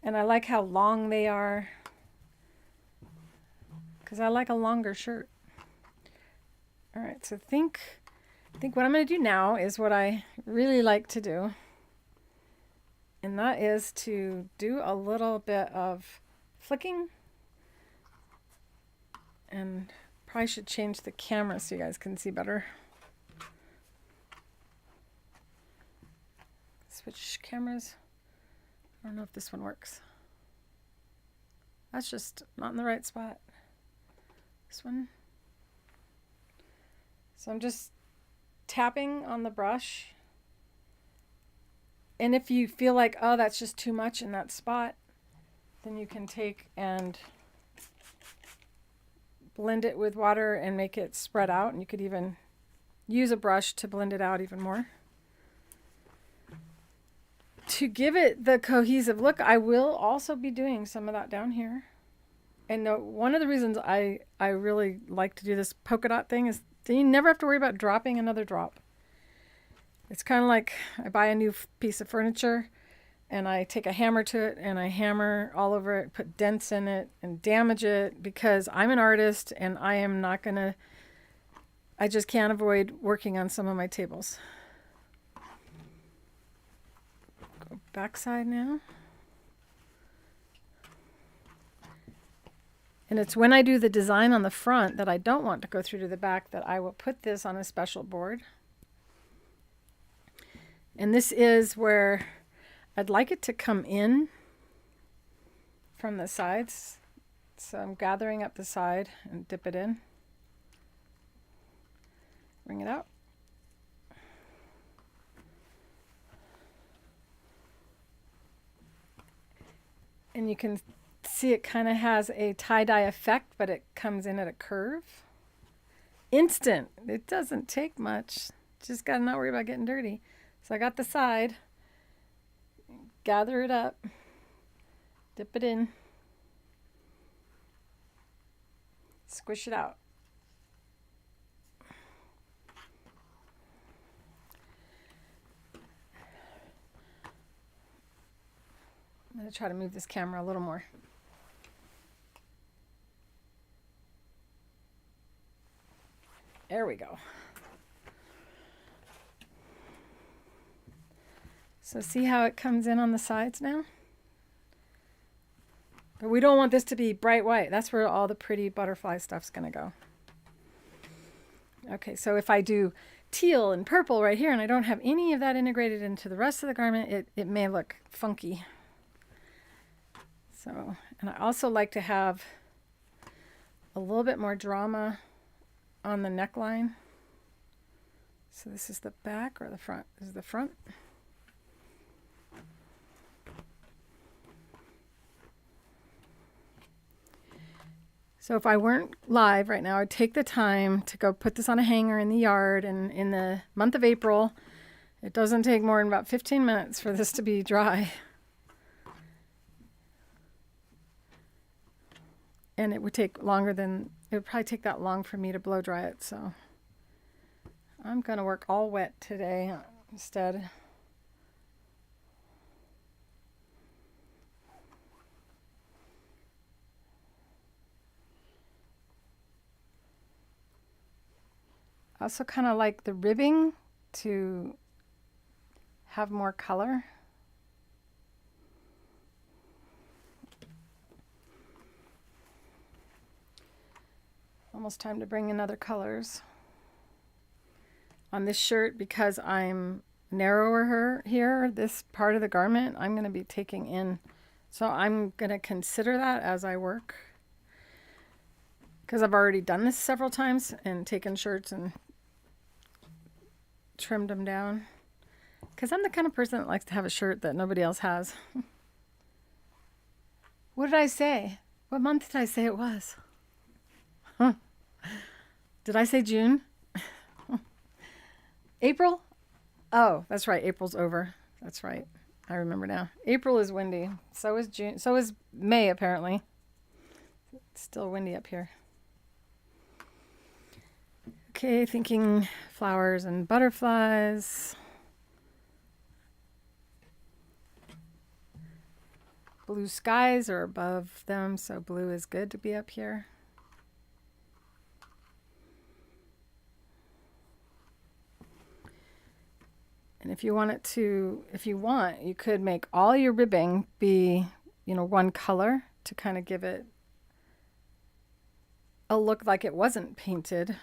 A: And I like how long they are because I like a longer shirt. All right, so I think what I'm going to do now is what I really like to do. And that is to do a little bit of flicking. And probably should change the camera so you guys can see better. Switch cameras. I don't know if this one works. That's just not in the right spot. This one. So I'm just tapping on the brush. And if you feel like, oh, that's just too much in that spot, then you can take and blend it with water and make it spread out. And you could even use a brush to blend it out even more. To give it the cohesive look, I will also be doing some of that down here. And one of the reasons I really like to do this polka dot thing is that you never have to worry about dropping another drop. It's kind of like I buy a new piece of furniture and I take a hammer to it and I hammer all over it, put dents in it and damage it because I'm an artist and I am not going to, I just can't avoid working on some of my tables. Go backside now. And it's when I do the design on the front that I don't want to go through to the back that I will put this on a special board. And this is where I'd like it to come in from the sides. So I'm gathering up the side and dip it in. Bring it out. And you can see it kind of has a tie-dye effect, but it comes in at a curve. Instant. It doesn't take much. Just got to not worry about getting dirty. So I got the side, gather it up, dip it in, squish it out. I'm going to try to move this camera a little more. There we go. So see how it comes in on the sides now? But we don't want this to be bright white. That's where all the pretty butterfly stuff's going to go. Okay, so if I do teal and purple right here and I don't have any of that integrated into the rest of the garment, it may look funky. So, and I also like to have a little bit more drama on the neckline. So this is the back or the front? This is the front. So if I weren't live right now, I'd take the time to go put this on a hanger in the yard. And in the month of April, it doesn't take more than about 15 minutes for this to be dry. And it would take longer than, it would probably take that long for me to blow dry it. So I'm going to work all wet today instead. I also kind of like the ribbing to have more color. Almost time to bring in other colors. On this shirt, because I'm narrower here, this part of the garment, I'm going to be taking in. So I'm going to consider that as I work. Because I've already done this several times and taken shirts and trimmed them down. Because I'm the kind of person that likes to have a shirt that nobody else has. What did I say? What month did I say it was? Huh. Did I say June? April? Oh, that's right. April's over. That's right. I remember now. April is windy. So is June. So is May, apparently. It's still windy up here. Okay, thinking flowers and butterflies. Blue skies are above them, so blue is good to be up here. And if you want it to, you could make all your ribbing be, one color to kind of give it a look like it wasn't painted.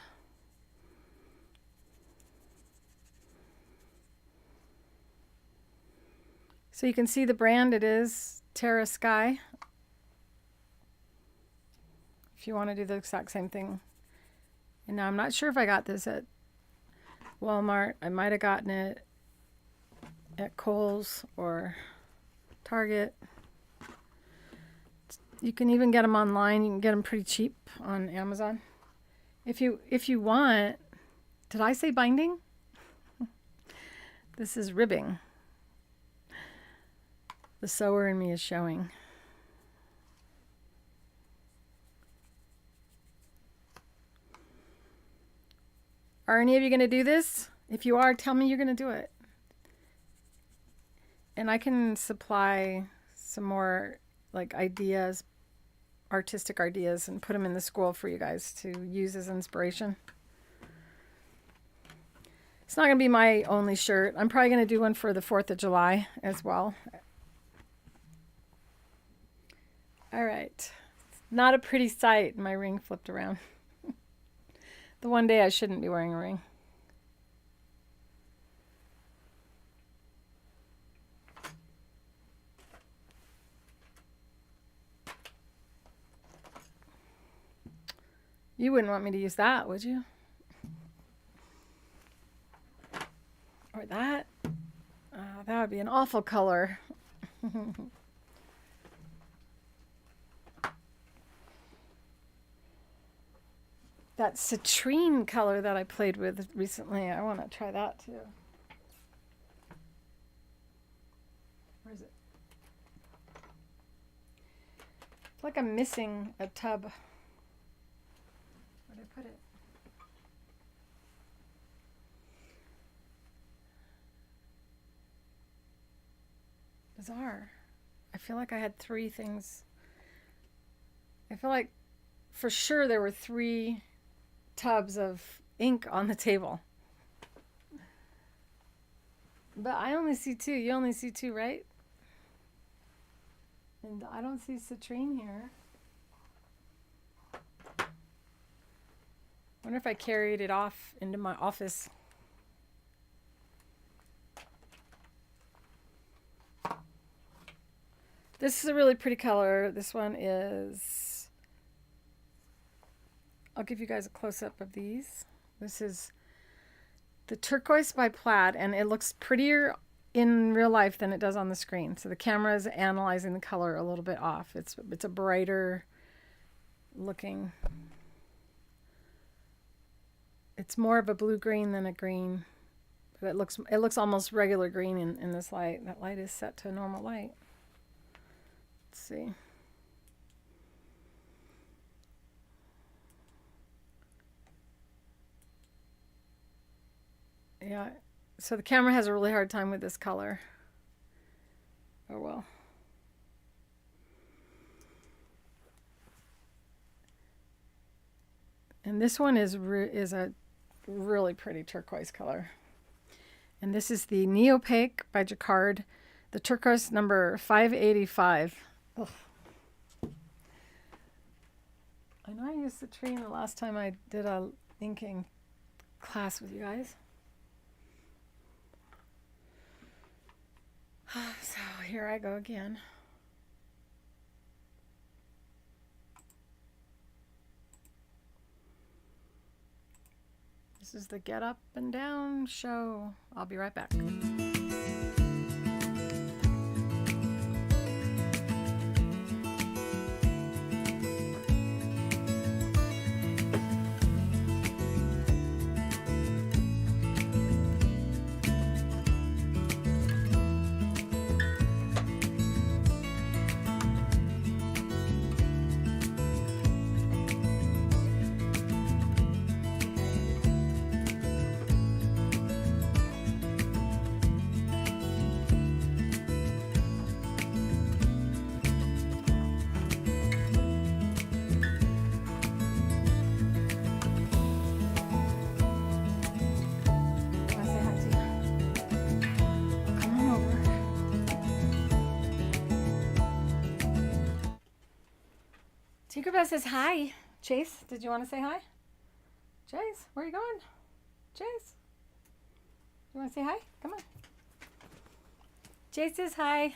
A: So you can see the brand, it is Terra Sky. if you want to do the exact same thing. And now I'm not sure if I got this at Walmart. I might have gotten it at Kohl's or Target. You can even get them online. You can get them pretty cheap on Amazon. If you want, did I say binding? This is ribbing. The sewer in me is showing. Are any of you going to do this? If you are, tell me you're going to do it. And I can supply some more like ideas, artistic ideas, and put them in the school for you guys to use as inspiration. It's not going to be my only shirt. I'm probably going to do one for the 4th of July as well. All right. Not a pretty sight. My ring flipped around. The one day I shouldn't be wearing a ring. You wouldn't want me to use that, would you? Or that? That would be an awful color. That citrine color that I played with recently, I want to try that too. Where is it? It's like I'm missing a tub. Where did I put it? Bizarre. I feel like I had 3 things. I feel like for sure there were 3 tubs of ink on the table. But I only see 2. You only see 2, right? And I don't see citrine here. Wonder if I carried it off into my office. This is a really pretty color. This one is... I'll give you guys a close-up of these. This is the Turquoise by Plaid, and it looks prettier in real life than it does on the screen. So the camera is analyzing the color a little bit off. It's a brighter looking. It's more of a blue-green than a green, but it looks almost regular green in this light. That light is set to a normal light. Let's see. Yeah, so the camera has a really hard time with this color. Oh well. And this one is a really pretty turquoise color. And this is the Neopaque by Jacquard, the turquoise number 585. Ugh. I know I used citrine the last time I did a inking class with you guys. So here I go again. This is the Get Up and Down show. I'll be right back. Tinkerbell says hi. Chase, did you want to say hi? Chase, where are you going? Chase, you want to say hi? Come on. Chase says hi.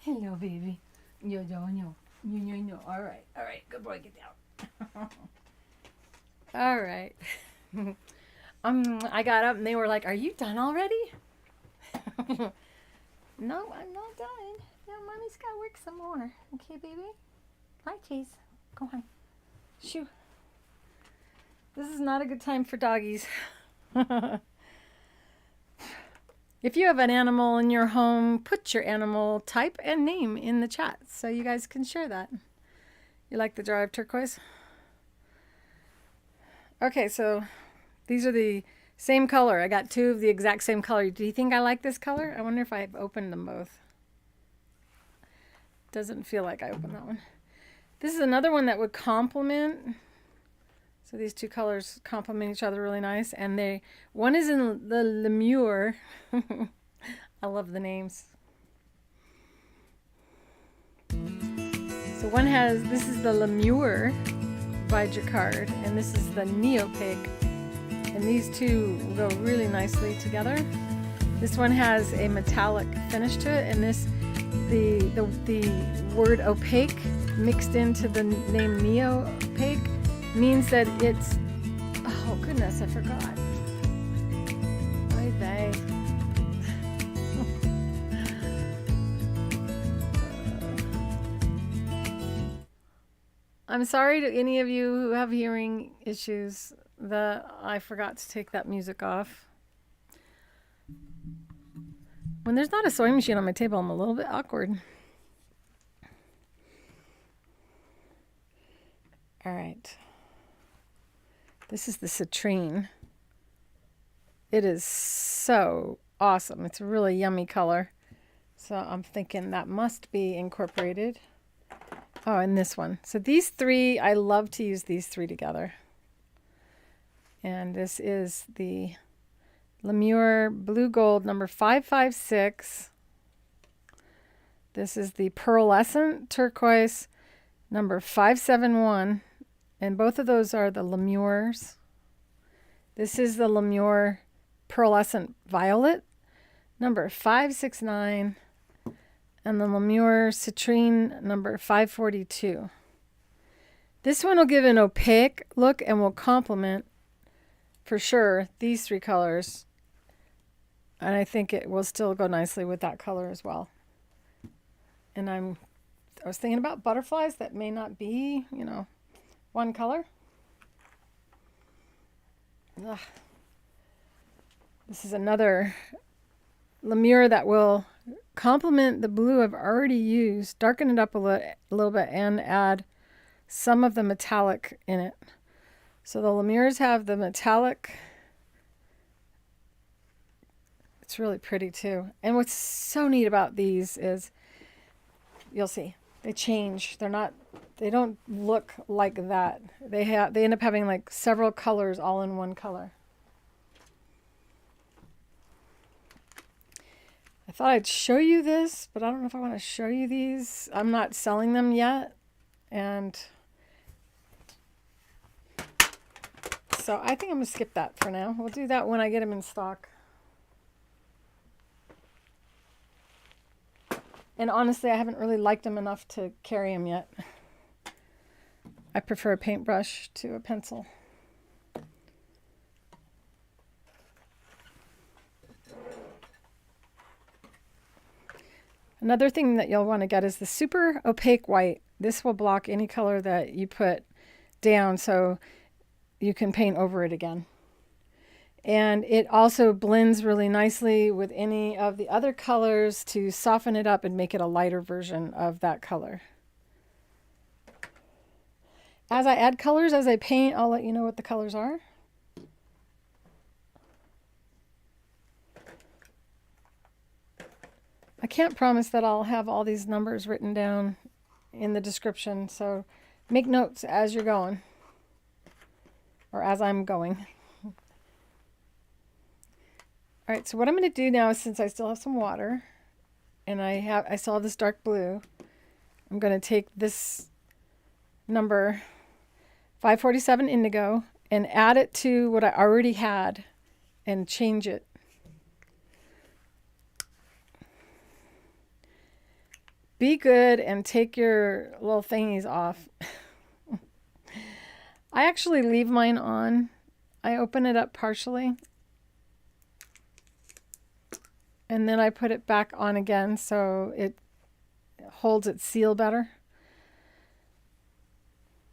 A: Hello, baby. Yo. No. All right. Good boy, get down. All right. I got up and they were like, "Are you done already?" No, I'm not done. Yeah, mommy's got to work some more. Okay, baby. Hi, Chase. Go on. Shoo. This is not a good time for doggies. If you have an animal in your home, put your animal type and name in the chat so you guys can share that. You like the jar of turquoise? Okay, so these are the same color. I got two of the exact same color. Do you think I like this color? I wonder if I've opened them both. Doesn't feel like I opened that one. This is another one that would complement. So these two colors complement each other really nice. And one is in the Lemiere. I love the names. So one this is the Lemiere by Jacquard, and this is the Neopaque. And these two go really nicely together. This one has a metallic finish to it, and the word opaque mixed into the name Neopaque means that it's, oh goodness, I forgot. Oy vey. I'm sorry to any of you who have hearing issues that I forgot to take that music off. When there's not a sewing machine on my table, I'm a little bit awkward. All right. This is the citrine. It is so awesome. It's a really yummy color. So I'm thinking that must be incorporated. Oh, and this one. So these three, I love to use these three together. And this is the Lemiere Blue Gold number 556. This is the Pearlescent Turquoise number 571. And both of those are the Lemures. This is the Lemiere Pearlescent Violet number 569. And the Lemiere Citrine number 542. This one will give an opaque look and will complement, for sure, these three colors. And I think it will still go nicely with that color as well. And I was thinking about butterflies that may not be, one color. Ugh. This is another Lemiere that will complement the blue I've already used, darken it up a little bit, and add some of the metallic in it. So the Lemures have the metallic. It's really pretty too. And what's so neat about these is, you'll see, they change. They don't look like that. They end up having like several colors all in one color. I thought I'd show you this, but I don't know if I want to show you these. I'm not selling them yet. And so I think I'm going to skip that for now. We'll do that when I get them in stock. And honestly, I haven't really liked them enough to carry them yet. I prefer a paintbrush to a pencil. Another thing that you'll want to get is the super opaque white. This will block any color that you put down so you can paint over it again. And it also blends really nicely with any of the other colors to soften it up and make it a lighter version of that color. As I add colors, as I paint, I'll let you know what the colors are. I can't promise that I'll have all these numbers written down in the description, so make notes as you're going, or as I'm going. All right, so what I'm going to do now is, since I still have some water and I still have this dark blue, I'm going to take this number 547 indigo and add it to what I already had and change it. be good and take your little thingies off. I actually leave mine on. I open it up partially. And then I put it back on again so it holds its seal better.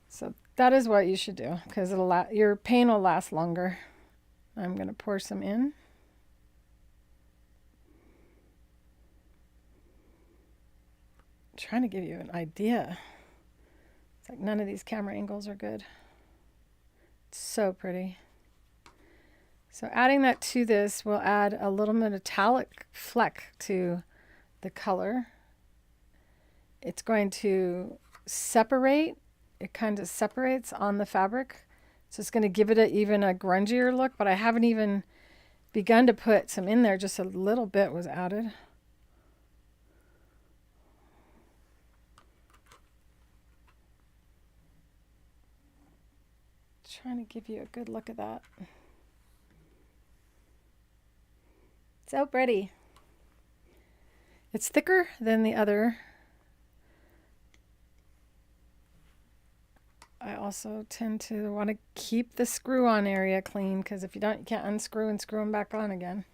A: So that is what you should do, because your paint will last longer. I'm going to pour some in. I'm trying to give you an idea. It's like none of these camera angles are good. It's so pretty. So adding that to this will add a little metallic fleck to the color. It's going to separate. It kind of separates on the fabric. So it's going to give it even a grungier look, but I haven't even begun to put some in there. Just a little bit was added. Trying to give you a good look at that. So pretty. It's thicker than the other. I also tend to want to keep the screw-on area clean, because if you don't, you can't unscrew and screw them back on again.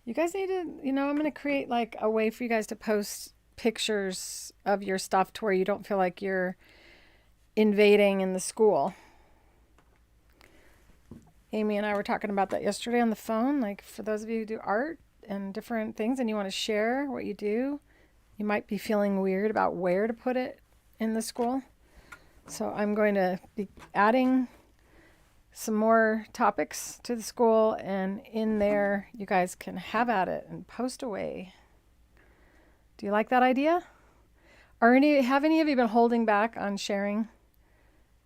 A: You guys need to, I'm going to create like a way for you guys to post pictures of your stuff to where you don't feel like you're invading in the school. Amy and I were talking about that yesterday on the phone. Like, for those of you who do art and different things and you want to share what you do, you might be feeling weird about where to put it in the school. So I'm going to be adding some more topics to the school, and in there you guys can have at it and post away. Do you like that idea? Have any of you been holding back on sharing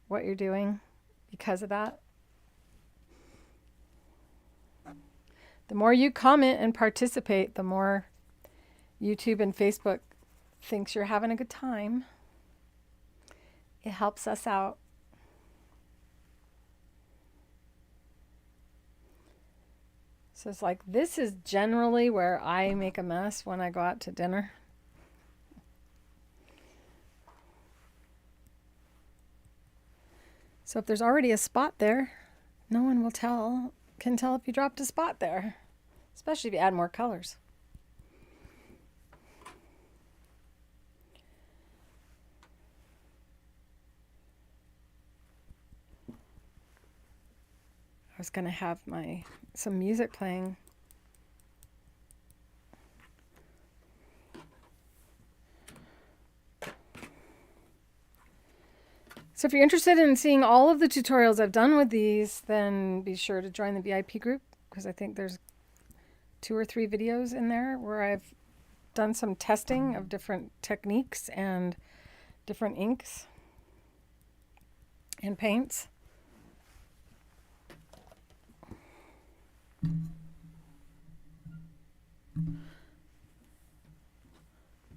A: what you're doing because of that? The more you comment and participate, the more YouTube and Facebook thinks you're having a good time. It helps us out. So it's like, this is generally where I make a mess when I go out to dinner. So if there's already a spot there, no one can tell if you dropped a spot there, especially if you add more colors. I was going to have some music playing. So if you're interested in seeing all of the tutorials I've done with these, then be sure to join the VIP group, because I think there's 2 or 3 videos in there where I've done some testing of different techniques and different inks and paints.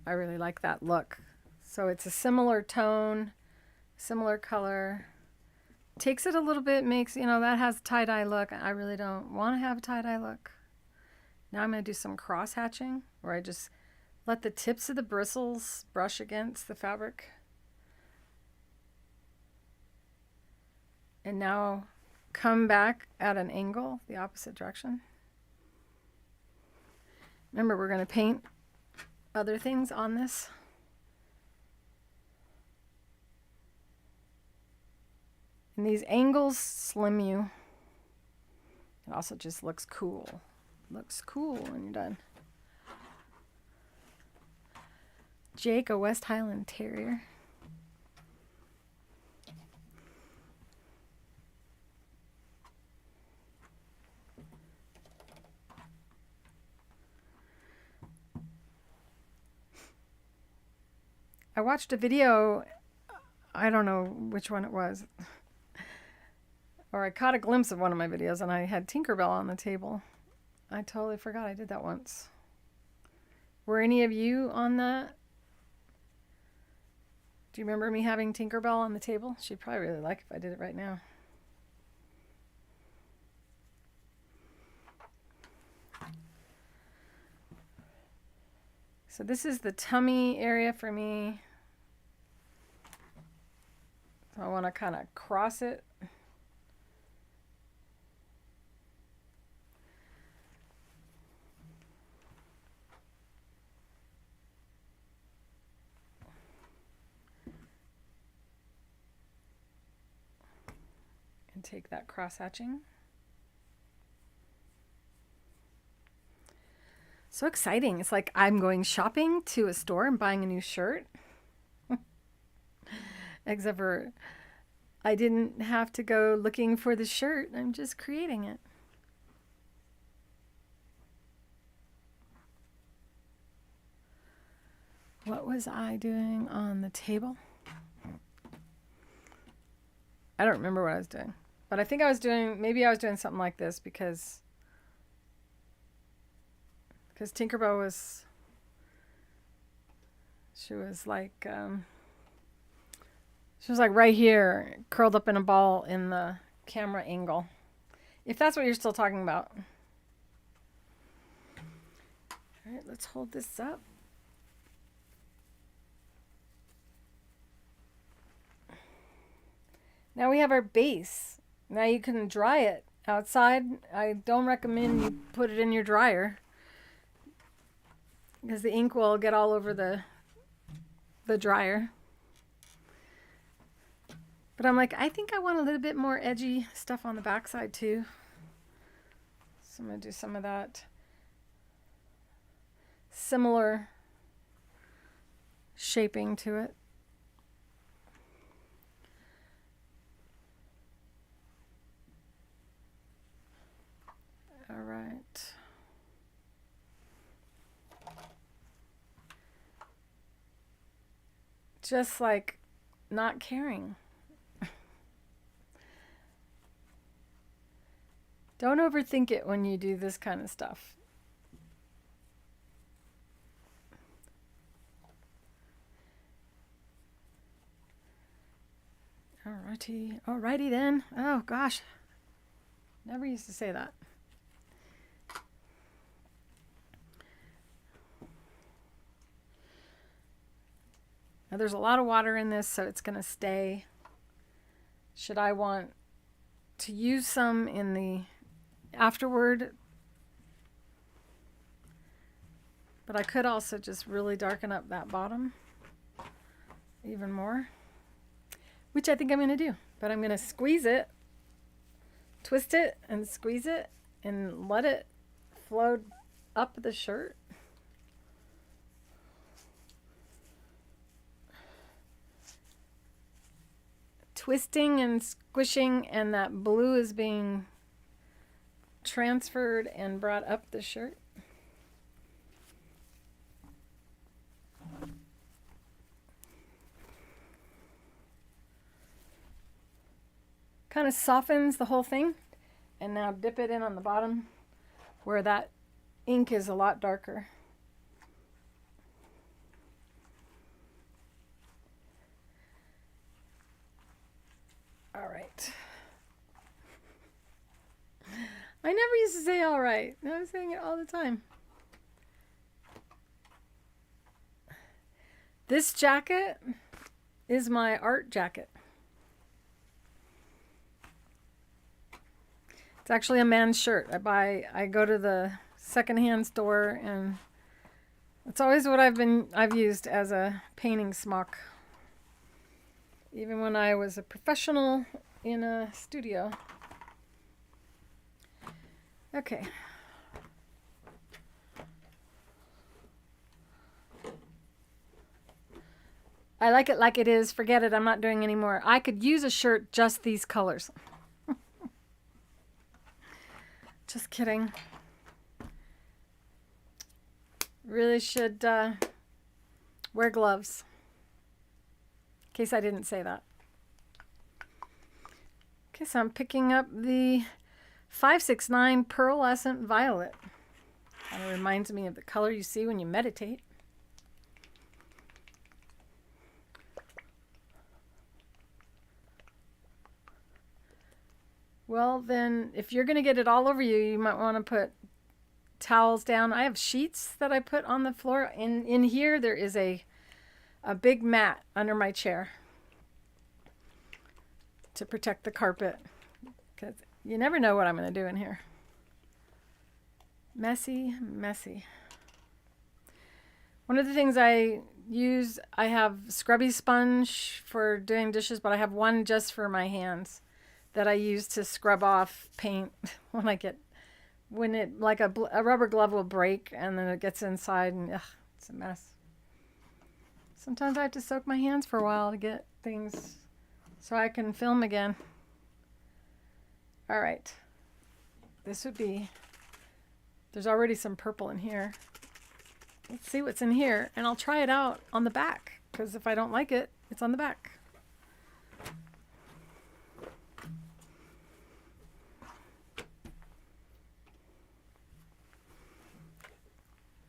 A: I really like that look. So it's a similar tone, similar color. Takes it a little bit, makes, that has a tie-dye look. I really don't want to have a tie-dye look. Now I'm going to do some cross hatching, where I just let the tips of the bristles brush against the fabric. And now come back at an angle, the opposite direction. Remember, we're going to paint other things on this. And these angles slim you. It also just looks cool. Looks cool when you're done. Jake, a West Highland Terrier. I watched a video, I don't know which one it was, or I caught a glimpse of one of my videos, and I had Tinkerbell on the table. I totally forgot I did that once. Were any of you on that? Do you remember me having Tinkerbell on the table? She'd probably really like if I did it right now. So this is the tummy area for me. So I want to kind of cross it. And take that cross hatching. So exciting. It's like I'm going shopping to a store and buying a new shirt. Except for I didn't have to go looking for the shirt. I'm just creating it. What was I doing on the table? I don't remember what I was doing. But I think I was doing, maybe I was doing something like this because Tinkerbell was, she was like right here, curled up in a ball in the camera angle. If that's what you're still talking about. All right, let's hold this up. Now we have our base. Now you can dry it outside. I don't recommend you put it in your dryer because the ink will get all over the dryer. But I'm like, I think I want a little bit more edgy stuff on the backside too. So I'm going to do some of that similar shaping to it. All right. Just like not caring. Don't overthink it when you do this kind of stuff. Alrighty then. Oh gosh. Never used to say that. Now there's a lot of water in this, so it's going to stay. Should I want to use some in the afterward? But I could also just really darken up that bottom even more, which I think I'm going to do. But I'm going to squeeze it, twist it and squeeze it and let it flow up the shirt. Twisting and squishing, and that blue is being transferred and brought up the shirt. Kind of softens the whole thing. And now dip it in on the bottom where that ink is a lot darker. All right. I never used to say all right. Now I'm saying it all the time. This jacket is my art jacket. It's actually a man's shirt. I go to the secondhand store, and it's always what I've used as a painting smock. Even when I was a professional in a studio. Okay. I like it like it is. Forget it. I'm not doing any more. I could use a shirt just these colors. Just kidding. Really should wear gloves. In case I didn't say that. Okay, so I'm picking up the 569 Pearlescent Violet. Kind of reminds me of the color you see when you meditate. Well, then, if you're going to get it all over you, you might want to put towels down. I have sheets that I put on the floor. In here, there is a big mat under my chair to protect the carpet, because you never know what I'm going to do in here. Messy, messy. One of the things I use, I have scrubby sponge for doing dishes, but I have one just for my hands that I use to scrub off paint when it like a rubber glove will break and then it gets inside and it's a mess. Sometimes I have to soak my hands for a while to get things so I can film again. All right. This would be, there's already some purple in here. Let's see what's in here, and I'll try it out on the back, because if I don't like it, it's on the back.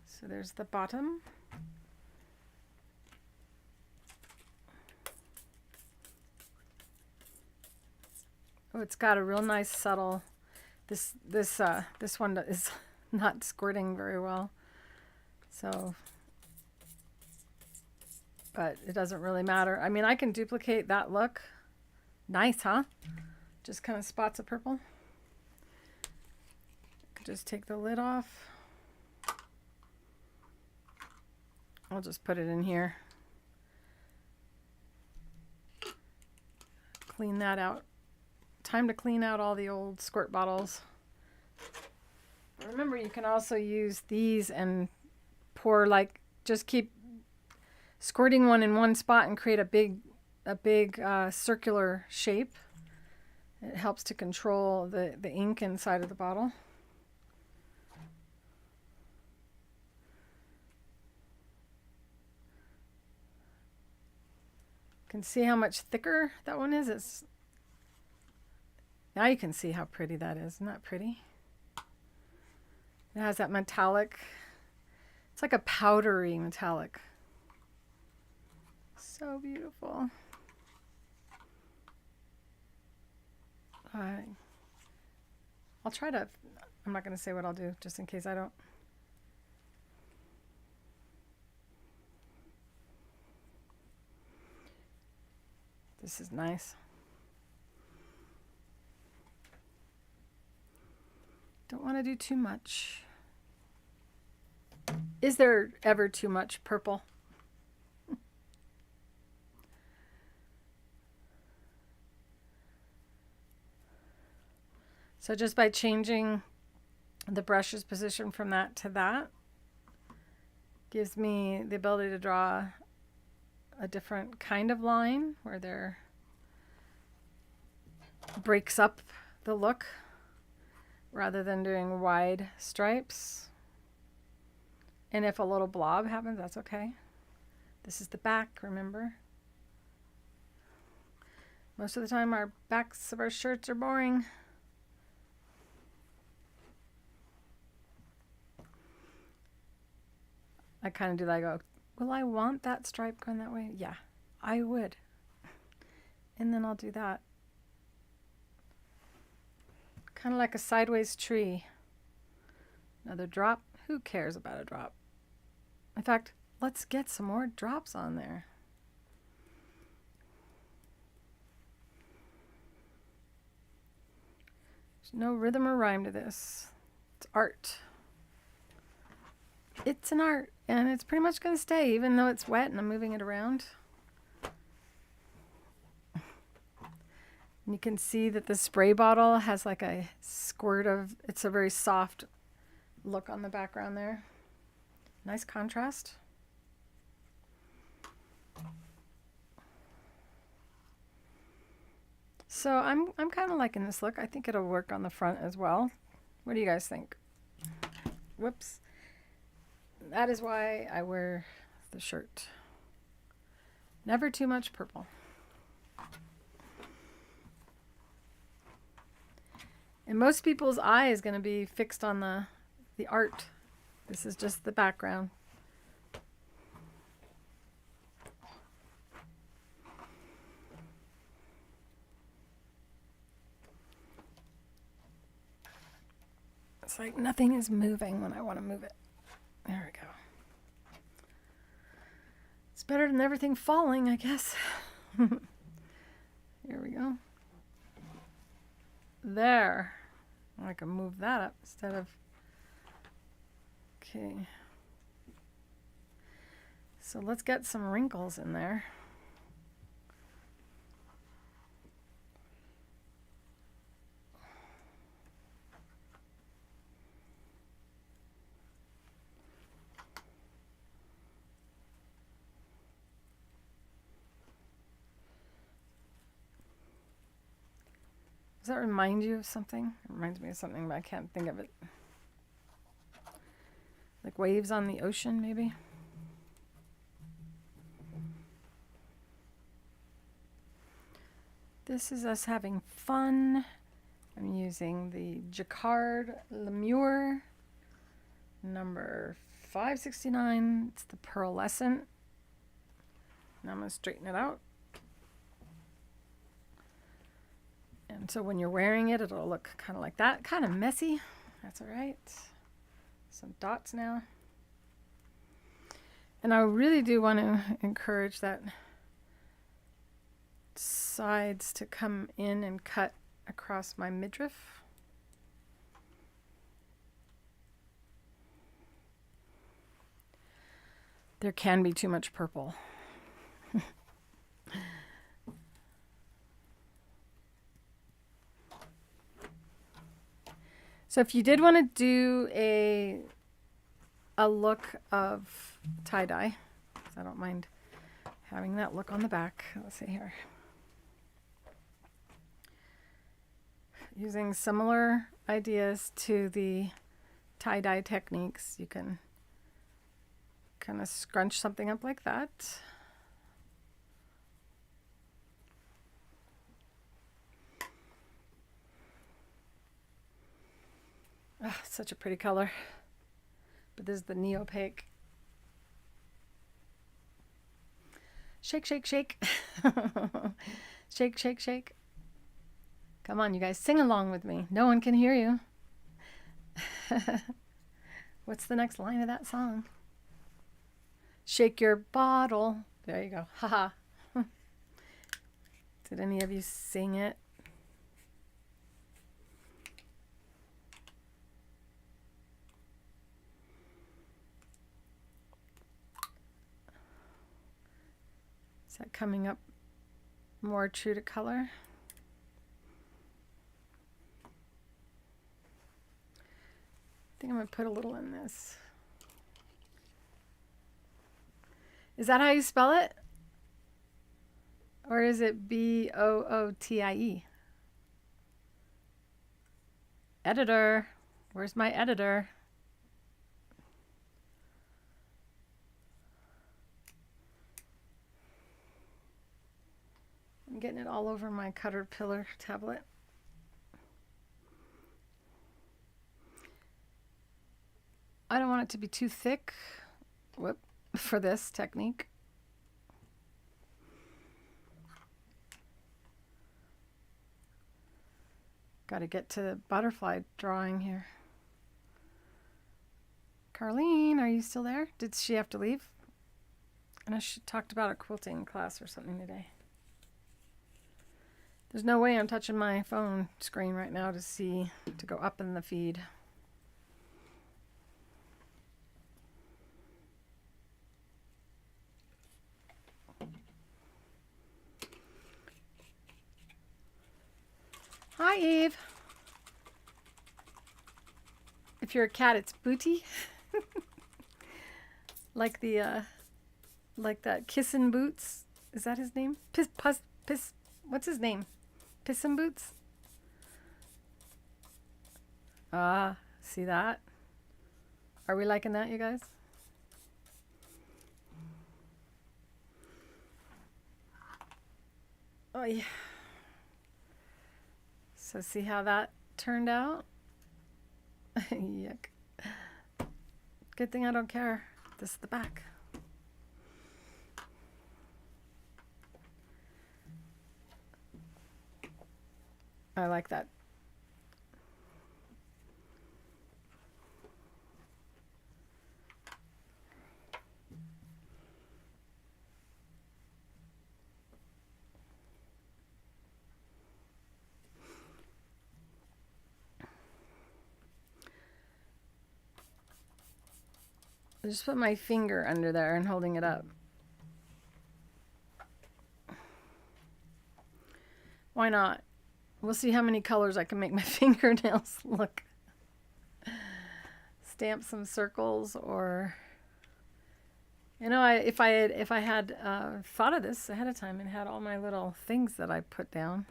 A: So there's the bottom. Oh, it's got a real nice subtle, this one is not squirting very well. So, but it doesn't really matter. I mean, I can duplicate that look. Nice, huh? Just kind of spots of purple. Just take the lid off. I'll just put it in here. Clean that out. Time to clean out all the old squirt bottles. Remember, you can also use these and pour, like, just keep squirting one in one spot and create a big circular shape. It helps to control the ink inside of the bottle. You can see how much thicker that one is. Now you can see how pretty that is. Isn't that pretty? It has that metallic. It's like a powdery metallic. So beautiful. I'll try to, I'm not going to say what I'll do just in case I don't. This is nice. Don't want to do too much. Is there ever too much purple? So just by changing the brush's position from that to that gives me the ability to draw a different kind of line where there breaks up the look rather than doing wide stripes. And if a little blob happens, that's okay. This is the back, remember? Most of the time our backs of our shirts are boring. I kind of do that. I go, will I want that stripe going that way? Yeah, I would. And then I'll do that. Kind of like a sideways tree. Another drop. Who cares about a drop? In fact, let's get some more drops on there. There's no rhythm or rhyme to this. It's art. It's an art, and it's pretty much going to stay, even though it's wet and I'm moving it around. And you can see that the spray bottle has like a squirt of, it's a very soft look on the background there. Nice contrast. So I'm kind of liking this look. I think it'll work on the front as well. What do you guys think? Whoops. That is why I wear the shirt. Never too much purple. And most people's eye is going to be fixed on the art. This is just the background. It's like nothing is moving when I want to move it. There we go. It's better than everything falling, I guess. Here we go. There. I can move that up instead of... Okay. So let's get some wrinkles in there. Does that remind you of something? It reminds me of something, but I can't think of it. Like waves on the ocean, maybe? This is us having fun. I'm using the Jacquard Lemiere number 569. It's the pearlescent. Now I'm going to straighten it out. And so when you're wearing it, it'll look kind of like that. Kind of messy. That's all right. Some dots now. And I really do want to encourage that sides to come in and cut across my midriff. There can be too much purple. So if you did want to do a look of tie-dye, I don't mind having that look on the back. Let's see here. Using similar ideas to the tie-dye techniques, you can kind of scrunch something up like that. Oh, such a pretty color. But this is the Neopaque. Shake, shake, shake. Shake, shake, shake. Come on, you guys, sing along with me. No one can hear you. What's the next line of that song? Shake your bottle. There you go. Haha. Did any of you sing it? Is that coming up more true to color? I think I'm going to put a little in this. Is that how you spell it? Or is it B-O-O-T-I-E? Editor. Where's my editor? I'm getting it all over my Caterpillar tablet. I don't want it to be too thick. Whoop, for this technique. Got to get to the butterfly drawing here. Carlene, are you still there? Did she have to leave? I know she talked about a quilting class or something today. There's no way I'm touching my phone screen right now to go up in the feed. Hi, Eve. If you're a cat, it's Booty. Like that Kissin' Boots. Is that his name? What's his name? Pissin' Boots? Ah, see that? Are we liking that, you guys? Oh, yeah. So see how that turned out? Yuck. Good thing I don't care. This is the back. I like that. I just put my finger under there and holding it up. Why not? We'll see how many colors I can make my fingernails look. Stamp some circles, or you know, if I had thought of this ahead of time and had all my little things that I put down.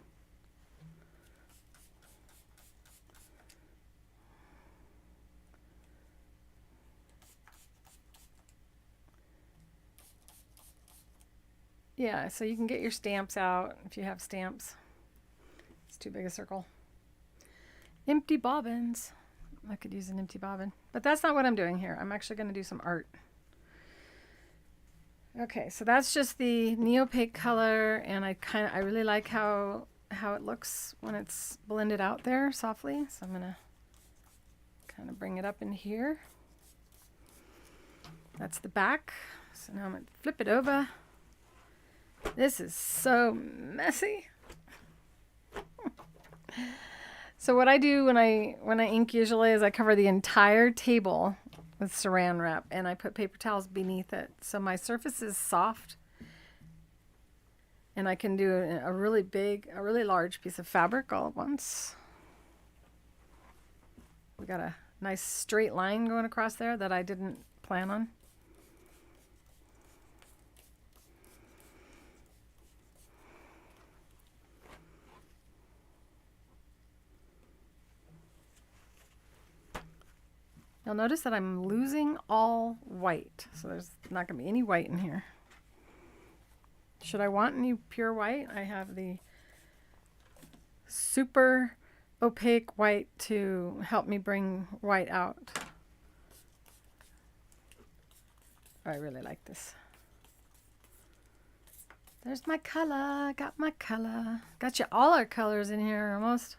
A: Yeah, so you can get your stamps out if you have stamps. It's too big a circle. Empty bobbins. I could use an empty bobbin, but that's not what I'm doing here. I'm actually going to do some art. Okay, so that's just the Neopaque color, and I really like how it looks when it's blended out there softly. So I'm going to kind of bring it up in here. That's the back. So now I'm going to flip it over. This is so messy. So what I do when I ink usually is I cover the entire table with saran wrap, and I put paper towels beneath it so my surface is soft, and I can do a really large piece of fabric all at once. We got a nice straight line going across there that I didn't plan on. You'll notice that I'm losing all white, so there's not going to be any white in here. Should I want any pure white, I have the super opaque white to help me bring white out. I really like this. There's my color. Got my color. Got you all our colors in here almost.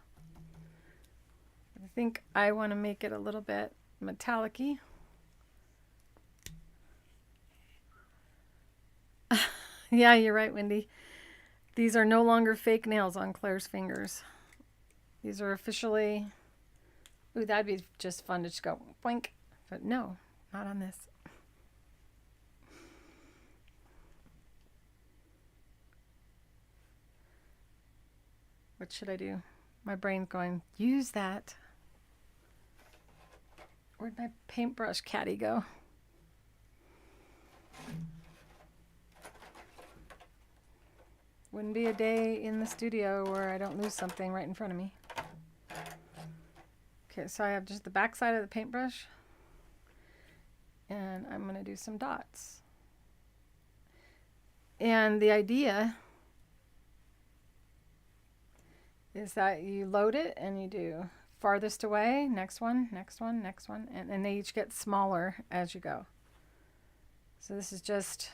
A: I think I want to make it a little bit metallic-y. Yeah, you're right, Wendy. These are no longer fake nails on Claire's fingers. These are officially... Ooh, that'd be just fun to just go boink. But no, not on this. What should I do? My brain's going, use that. Where'd my paintbrush caddy go? Wouldn't be a day in the studio where I don't lose something right in front of me. Okay, so I have just the back side of the paintbrush, and I'm going to do some dots. And the idea is that you load it and you do farthest away, next one, next one, next one, and they each get smaller as you go. So this is just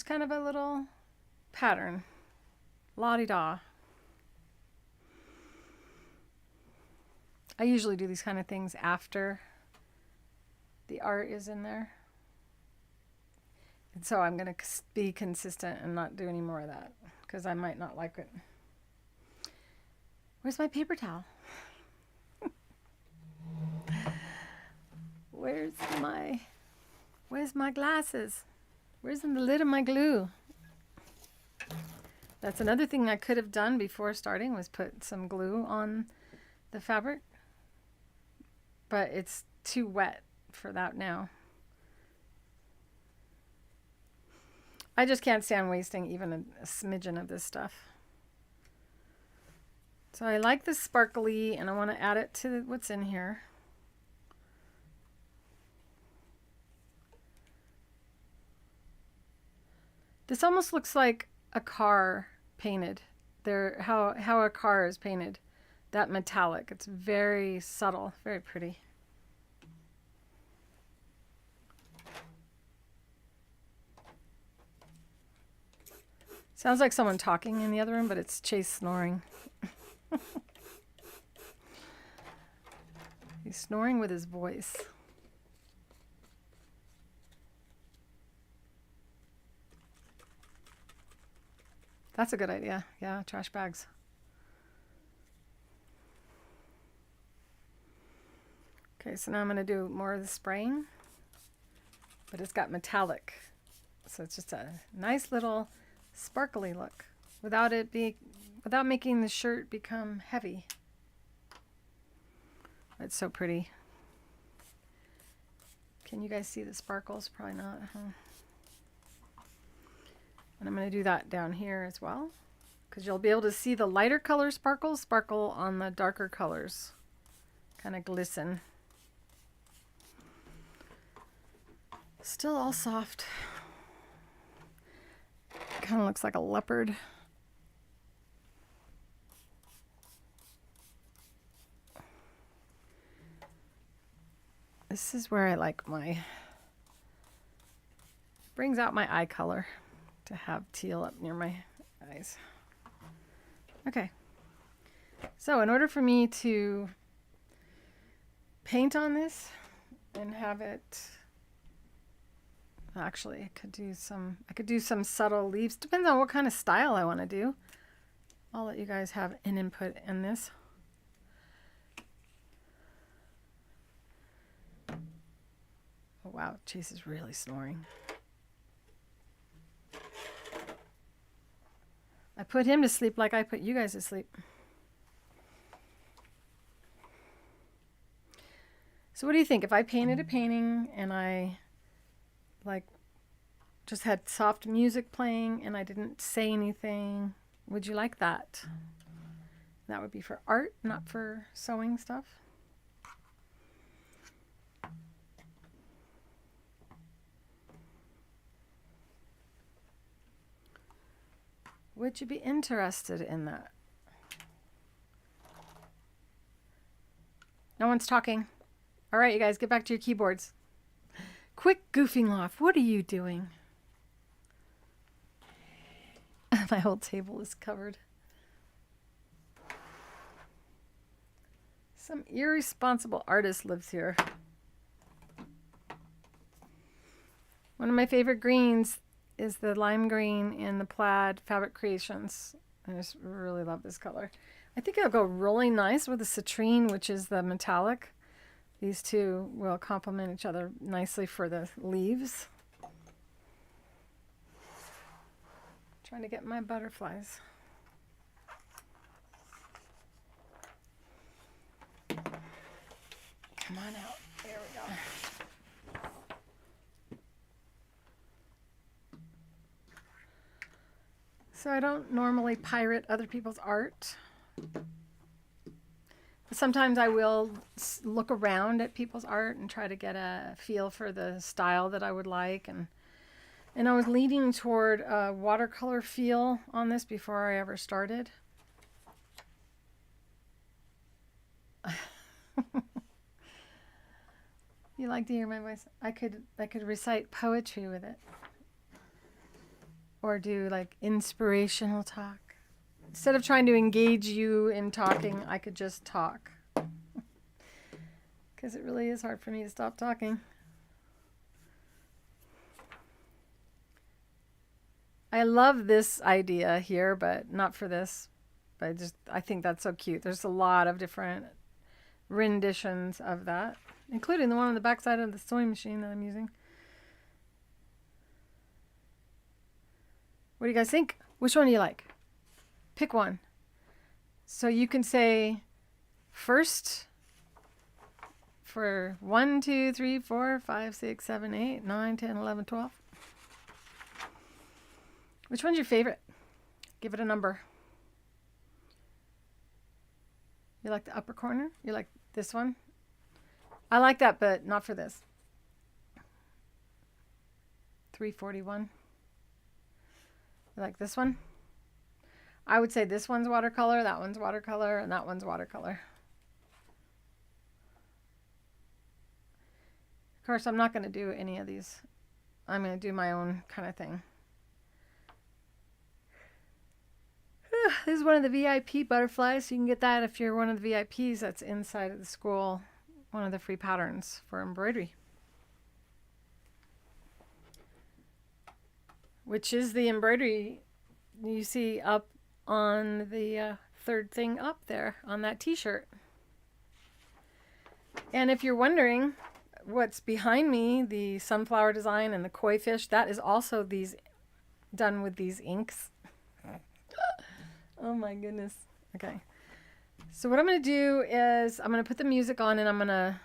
A: kind of a little pattern. La-di-da. I usually do these kind of things after the art is in there. And so I'm going to be consistent and not do any more of that because I might not like it. Where's my paper towel? Where's my glasses? Where's in the lid of my glue? That's another thing I could have done before starting, was put some glue on the fabric. But it's too wet for that now. I just can't stand wasting even a smidgen of this stuff. So I like the sparkly, and I want to add it to what's in here. This almost looks like a car painted. How a car is painted. That metallic. It's very subtle, very pretty. Sounds like someone talking in the other room, but it's Chase snoring. He's snoring with his voice. That's a good idea. Yeah, trash bags. Okay, so now I'm going to do more of the spraying. but it's got metallic. So it's just a nice little sparkly look without making the shirt become heavy. It's so pretty. Can you guys see the sparkles? Probably not, huh? And I'm going to do that down here as well, because you'll be able to see the lighter color sparkles sparkle on the darker colors. Kind of glisten. Still all soft. Kind of looks like a leopard. This is where I like brings out my eye color to have teal up near my eyes. Okay. So in order for me to paint on this and have it, actually I could do some subtle leaves. Depends on what kind of style I want to do. I'll let you guys have an input in this. Oh wow, Chase is really snoring. I put him to sleep like I put you guys to sleep. So what do you think if I painted a painting and I just had soft music playing and I didn't say anything? Would you like that? That would be for art, not for sewing stuff. Would you be interested in that? No one's talking. All right, you guys, get back to your keyboards. Quit goofing off. What are you doing? My whole table is covered. Some irresponsible artist lives here. One of my favorite greens is the lime green in the Plaid Fabric Creations. I just really love this color. I think it'll go really nice with the citrine, which is the metallic. These two will complement each other nicely for the leaves. Trying to get my butterflies. Come on out. There we go. So I don't normally pirate other people's art. But sometimes I will look around at people's art and try to get a feel for the style that I would like. And I was leaning toward a watercolor feel on this before I ever started. You like to hear my voice? I could recite poetry with it. Or do like inspirational talk. Instead of trying to engage you in talking, I could just talk. Because it really is hard for me to stop talking. I love this idea here, but not for this. But I think that's so cute. There's a lot of different renditions of that, including the one on the back side of the sewing machine that I'm using. What do you guys think? Which one do you like? Pick one. So you can say first for 1, 2, 3, 4, 5, 6, 7, 8, 9, 10, 11, 12. Which one's your favorite? Give it a number. You like the upper corner? You like this one? I like that, but not for this. 341. You like this one? I would say this one's watercolor, that one's watercolor, and that one's watercolor. Of course, I'm not going to do any of these. I'm going to do my own kind of thing. This is one of the VIP butterflies. You can get that if you're one of the VIPs that's inside of the school. One of the free patterns for embroidery. Which is the embroidery you see up on the third thing up there on that t-shirt. And if you're wondering, what's behind me, the sunflower design and the koi fish, that is also these done with these inks. Oh my goodness. Okay. So what I'm going to do is I'm going to put the music on, and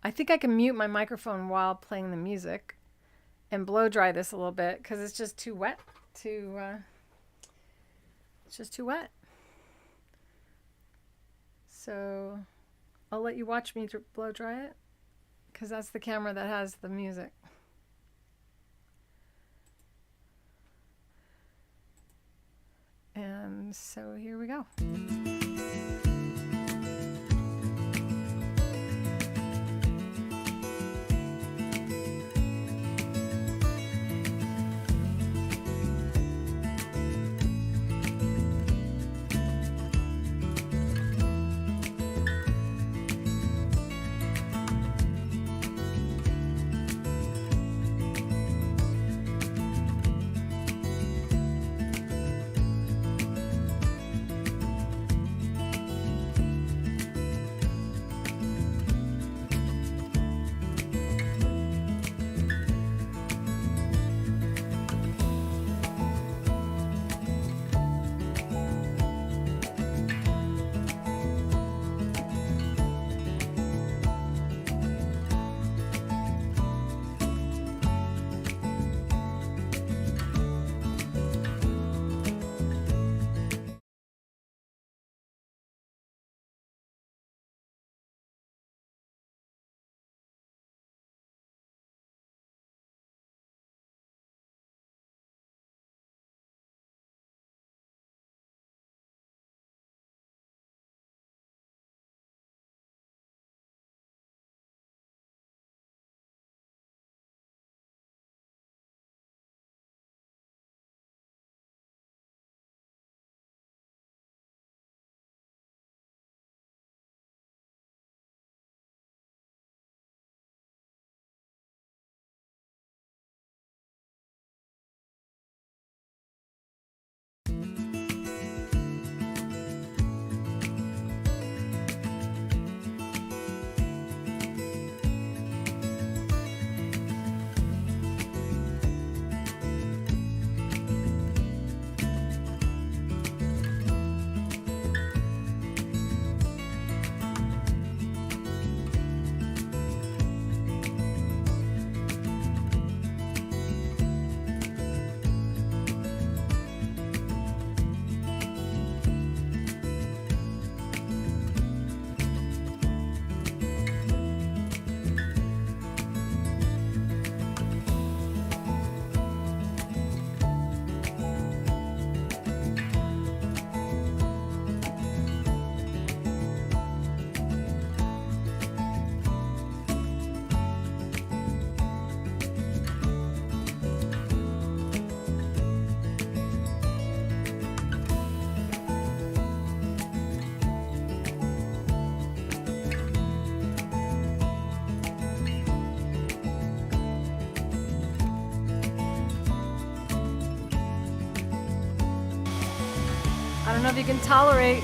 A: I think I can mute my microphone while playing the music and blow dry this a little bit because it's just too wet it's just too wet. So I'll let you watch me blow dry it because that's the camera that has the music. And so here we go. I don't know if you can tolerate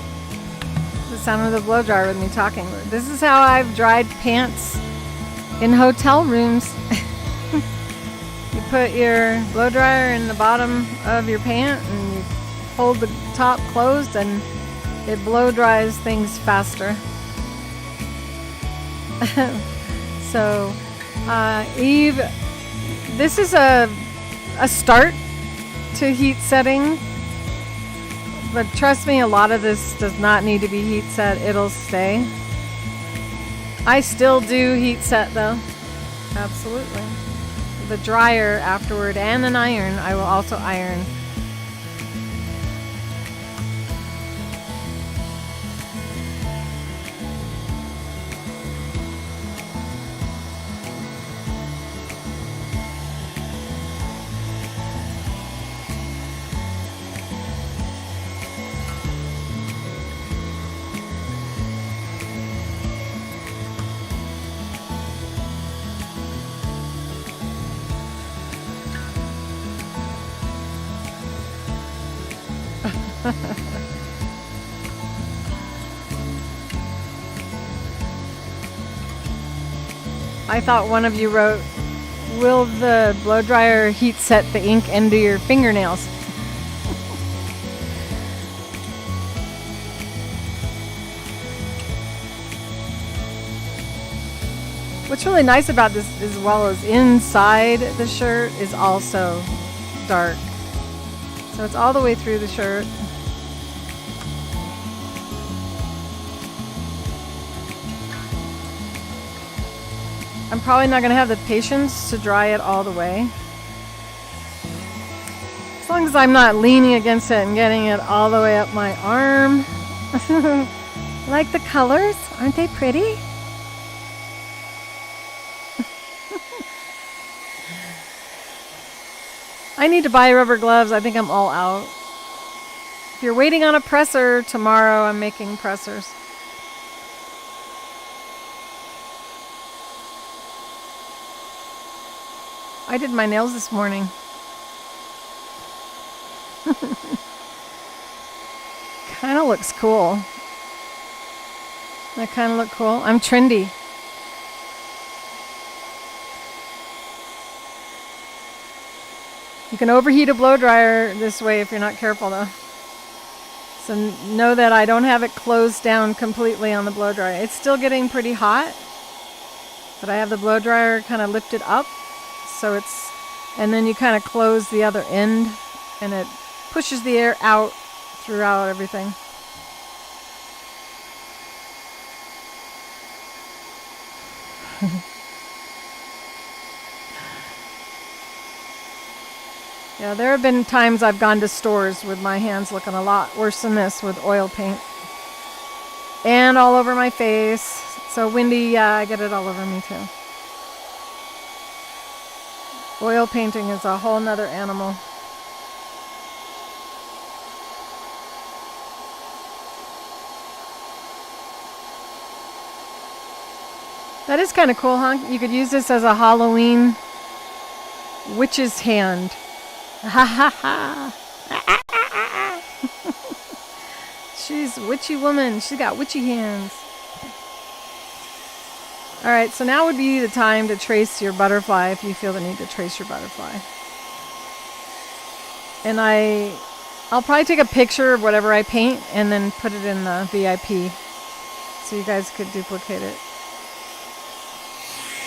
A: the sound of the blow dryer with me talking. This is how I've dried pants in hotel rooms. You put your blow dryer in the bottom of your pant and you hold the top closed and it blow dries things faster. So, Eve, this is a start to heat setting. But trust me, a lot of this does not need to be heat set. It'll stay. I still do heat set though. Absolutely. The dryer afterward and an iron. I will also iron. I thought one of you wrote, will the blow dryer heat set the ink into your fingernails? What's really nice about this, as well as inside the shirt, is also dark. So it's all the way through the shirt. I'm probably not going to have the patience to dry it all the way. As long as I'm not leaning against it and getting it all the way up my arm. Like the colors? Aren't they pretty? I need to buy rubber gloves. I think I'm all out. If you're waiting on a presser, tomorrow I'm making pressers. I did my nails this morning. Kind of looks cool. That kind of look cool. I'm trendy. You can overheat a blow dryer this way if you're not careful though. So know that I don't have it closed down completely on the blow dryer. It's still getting pretty hot, but I have the blow dryer kind of lifted up. So it's, and then you kind of close the other end and it pushes the air out throughout everything. Yeah, there have been times I've gone to stores with my hands looking a lot worse than this with oil paint. And all over my face. So windy, yeah, I get it all over me too. Oil painting is a whole nother animal. That is kind of cool, huh? You could use this as a Halloween witch's hand. Ha ha ha. She's a witchy woman. She's got witchy hands. Alright, so now would be the time to trace your butterfly if you feel the need to trace your butterfly. And I'll probably take a picture of whatever I paint and then put it in the VIP so you guys could duplicate it.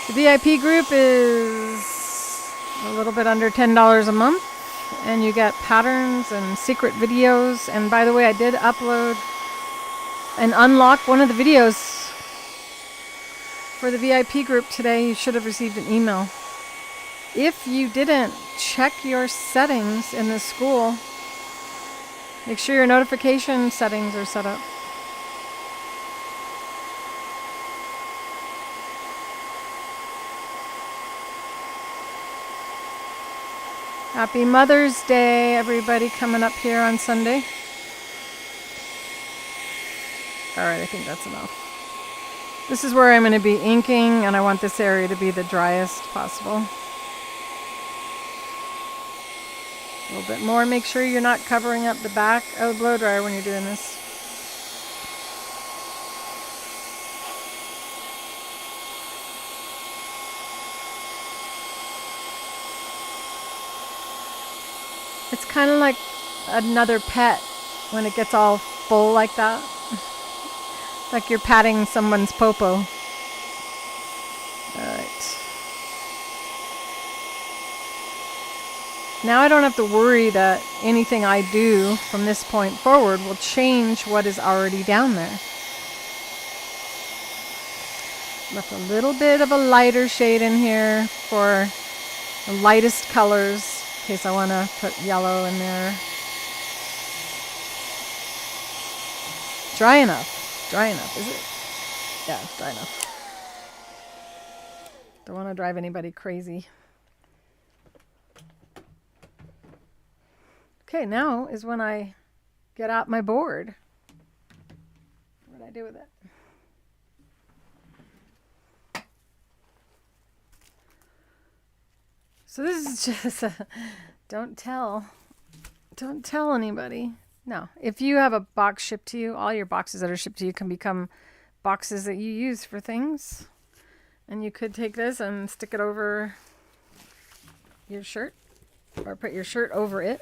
A: The VIP group is a little bit under $10 a month. And you get patterns and secret videos. And by the way, I did upload and unlock one of the videos for the VIP group today. You should have received an email. If you didn't, check your settings in the school. Make sure your notification settings are set up. Happy Mother's Day, everybody coming up here on Sunday. Alright, I think that's enough. This is where I'm going to be inking, and I want this area to be the driest possible. A little bit more. Make sure you're not covering up the back of the blow dryer when you're doing this. It's kind of like another pet when it gets all full like that. Like you're patting someone's popo. Alright. Now I don't have to worry that anything I do from this point forward will change what is already down there. Left a little bit of a lighter shade in here for the lightest colors. In case I want to put yellow in there. Dry enough. Dry enough, is it? Yeah, dry enough. Don't want to drive anybody crazy. Okay, now is when I get out my board. What did I do with it? So this is just a don't tell anybody. No, if you have a box shipped to you, all your boxes that are shipped to you can become boxes that you use for things. And you could take this and stick it over your shirt, or put your shirt over it.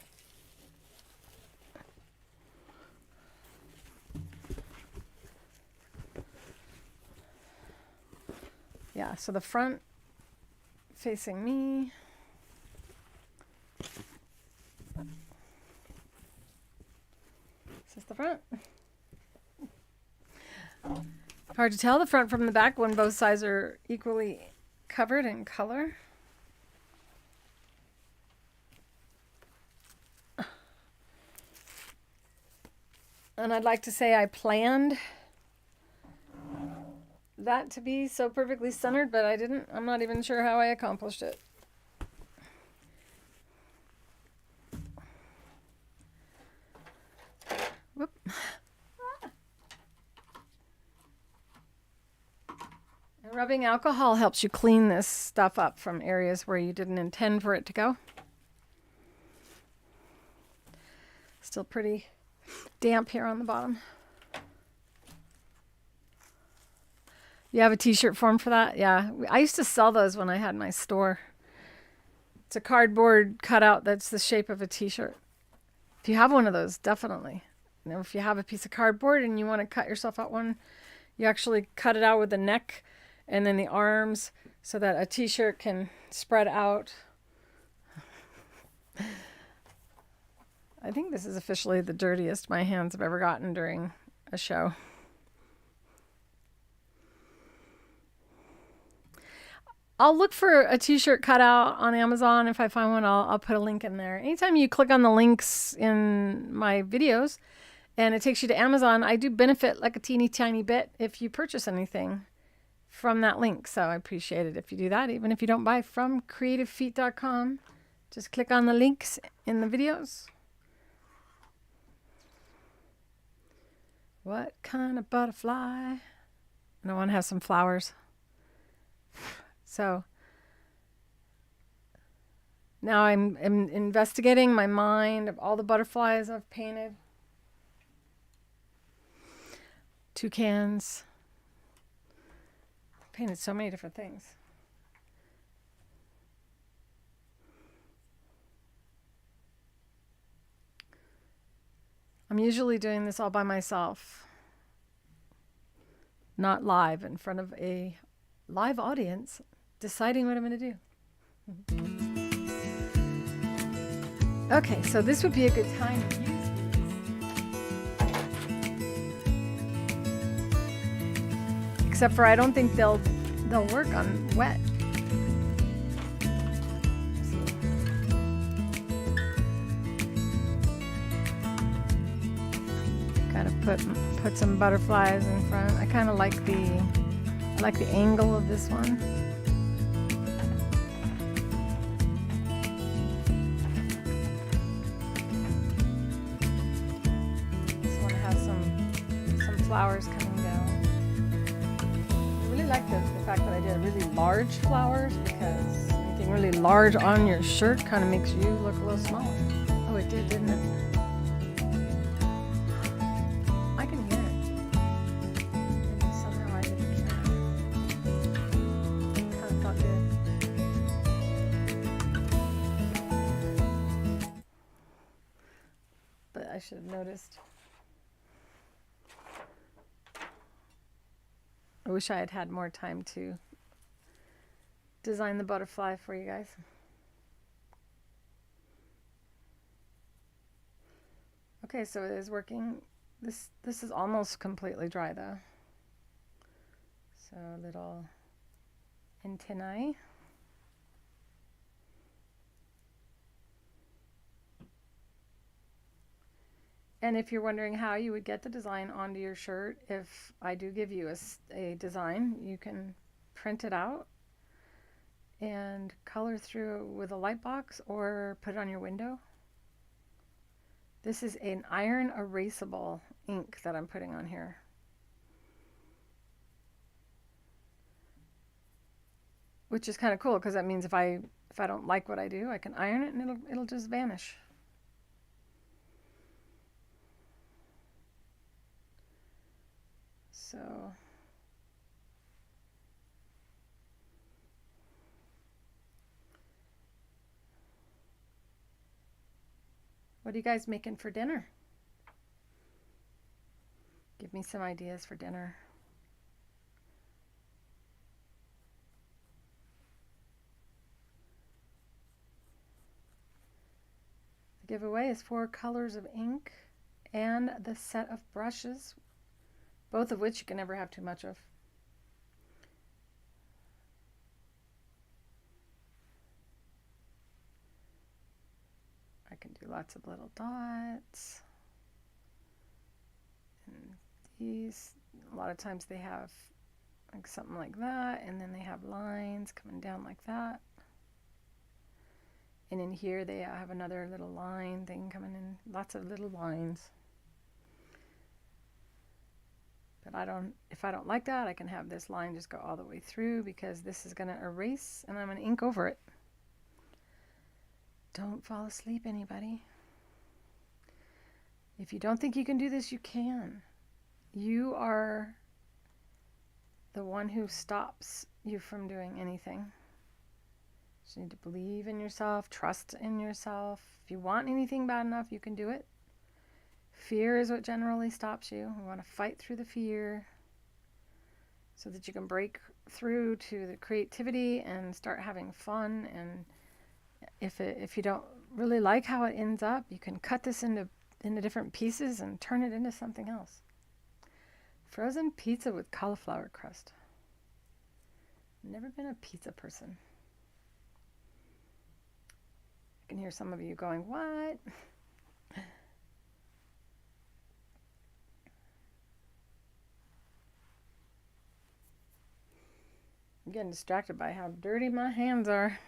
A: Yeah, so the front facing me. This is the front. Hard to tell the front from the back when both sides are equally covered in color. And I'd like to say I planned that to be so perfectly centered, but I didn't. I'm not even sure how I accomplished it. Whoop. And rubbing alcohol helps you clean this stuff up from areas where you didn't intend for it to go. Still pretty damp here on the bottom. You have a t-shirt form for that? Yeah, I used to sell those when I had my store. It's a cardboard cutout that's the shape of a t-shirt. If you have one of those, definitely. You know, if you have a piece of cardboard and you want to cut yourself out one, you actually cut it out with the neck and then the arms so that a t-shirt can spread out. I think this is officially the dirtiest my hands have ever gotten during a show. I'll look for a t-shirt cutout on Amazon. If I find one, I'll put a link in there. Anytime you click on the links in my videos and it takes you to Amazon, I do benefit like a teeny tiny bit if you purchase anything from that link. So I appreciate it if you do that, even if you don't buy from creativefeet.com. Just click on the links in the videos. What kind of butterfly? And I want to have some flowers. So now I'm investigating my mind of all the butterflies I've painted. Toucans. I've painted so many different things. I'm usually doing this all by myself, not live in front of a live audience, deciding what I'm going to do. Okay, so this would be a good time to use these. Except for I don't think they'll work on wet. Kind of put some butterflies in front. I kind of like the angle of this one. This one has some flowers coming down. I really like the fact that I did really large flowers, because anything really large on your shirt kind of makes you look a little smaller. Oh, it did, didn't it? I should have noticed. I wish I had had more time to design the butterfly for you guys. Okay, so it is working. This is almost completely dry though. So little antennae. And if you're wondering how you would get the design onto your shirt, if I do give you a design, you can print it out and color through with a light box or put it on your window. This is an iron erasable ink that I'm putting on here. Which is kind of cool, because that means if I don't like what I do, I can iron it and it'll just vanish. So What are you guys making for dinner? Give me some ideas for dinner. The giveaway is 4 colors of ink and the set of brushes, both of which you can never have too much of. I can do lots of little dots. And these, a lot of times they have like something like that, and then they have lines coming down like that. And in here they have another little line thing coming in, lots of little lines. But if I don't like that, I can have this line just go all the way through, because this is going to erase and I'm going to ink over it. Don't fall asleep, anybody. If you don't think you can do this, you can. You are the one who stops you from doing anything. You need to believe in yourself, trust in yourself. If you want anything bad enough, you can do it. Fear is what generally stops you. You want to fight through the fear so that you can break through to the creativity and start having fun. And if you don't really like how it ends up, you can cut this into different pieces and turn it into something else. Frozen pizza with cauliflower crust. Never been a pizza person. I can hear some of you going, what? I'm getting distracted by how dirty my hands are.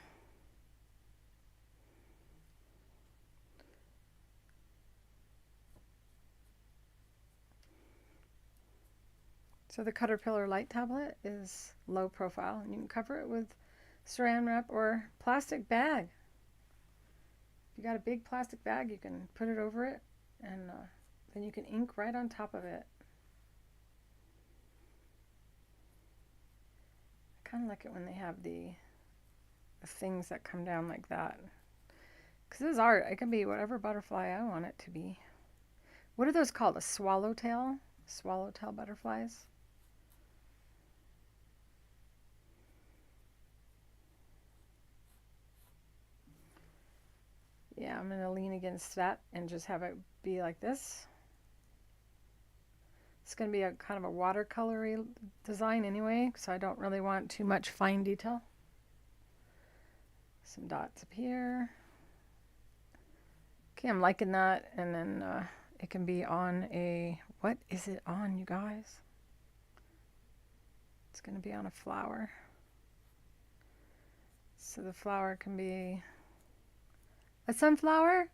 A: So the Caterpillar light tablet is low profile, and you can cover it with saran wrap or plastic bag. If you got a big plastic bag, you can put it over it, and then you can ink right on top of it. I kind of like it when they have the things that come down like that. Because this is art. It can be whatever butterfly I want it to be. What are those called? A swallowtail? Swallowtail butterflies? Yeah, I'm going to lean against that and just have it be like this. It's going to be a kind of a watercolory design anyway, so I don't really want too much fine detail. Some dots up here. Okay, I'm liking that, and then it can be on a, what is it on, you guys? It's going to be on a flower. So the flower can be a sunflower.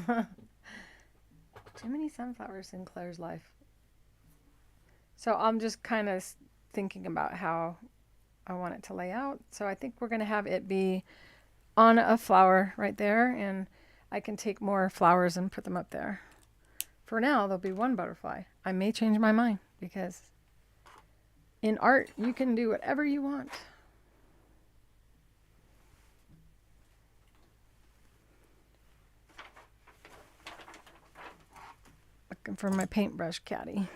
A: Too many sunflowers in Claire's life. So I'm just kind of thinking about how I want it to lay out. So I think we're going to have it be on a flower right there, and I can take more flowers and put them up there. For now, there'll be one butterfly. I may change my mind, because in art, you can do whatever you want. Looking for my paintbrush caddy.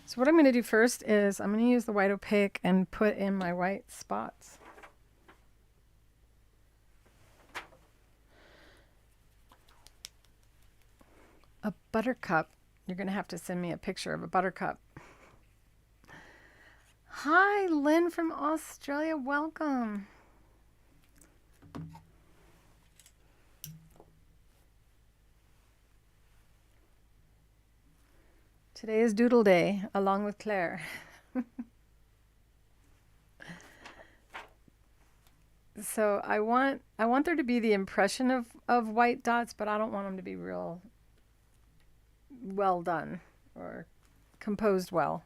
A: So what I'm going to do first is I'm going to use the white opaque and put in my white spots. A buttercup. You're going to have to send me a picture of a buttercup. Hi, Lynn from Australia. Welcome. Today is Doodle Day, along with Claire. So I want there to be the impression of white dots, but I don't want them to be real well done or composed well.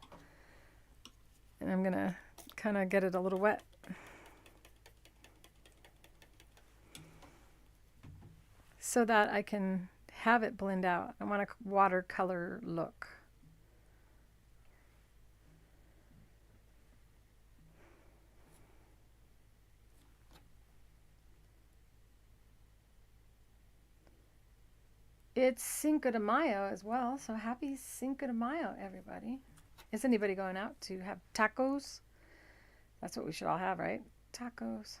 A: And I'm gonna kind of get it a little wet. So that I can have it blend out. I want a watercolor look. It's Cinco de Mayo as well, so happy Cinco de Mayo, everybody. Is anybody going out to have tacos? That's what we should all have, right? Tacos.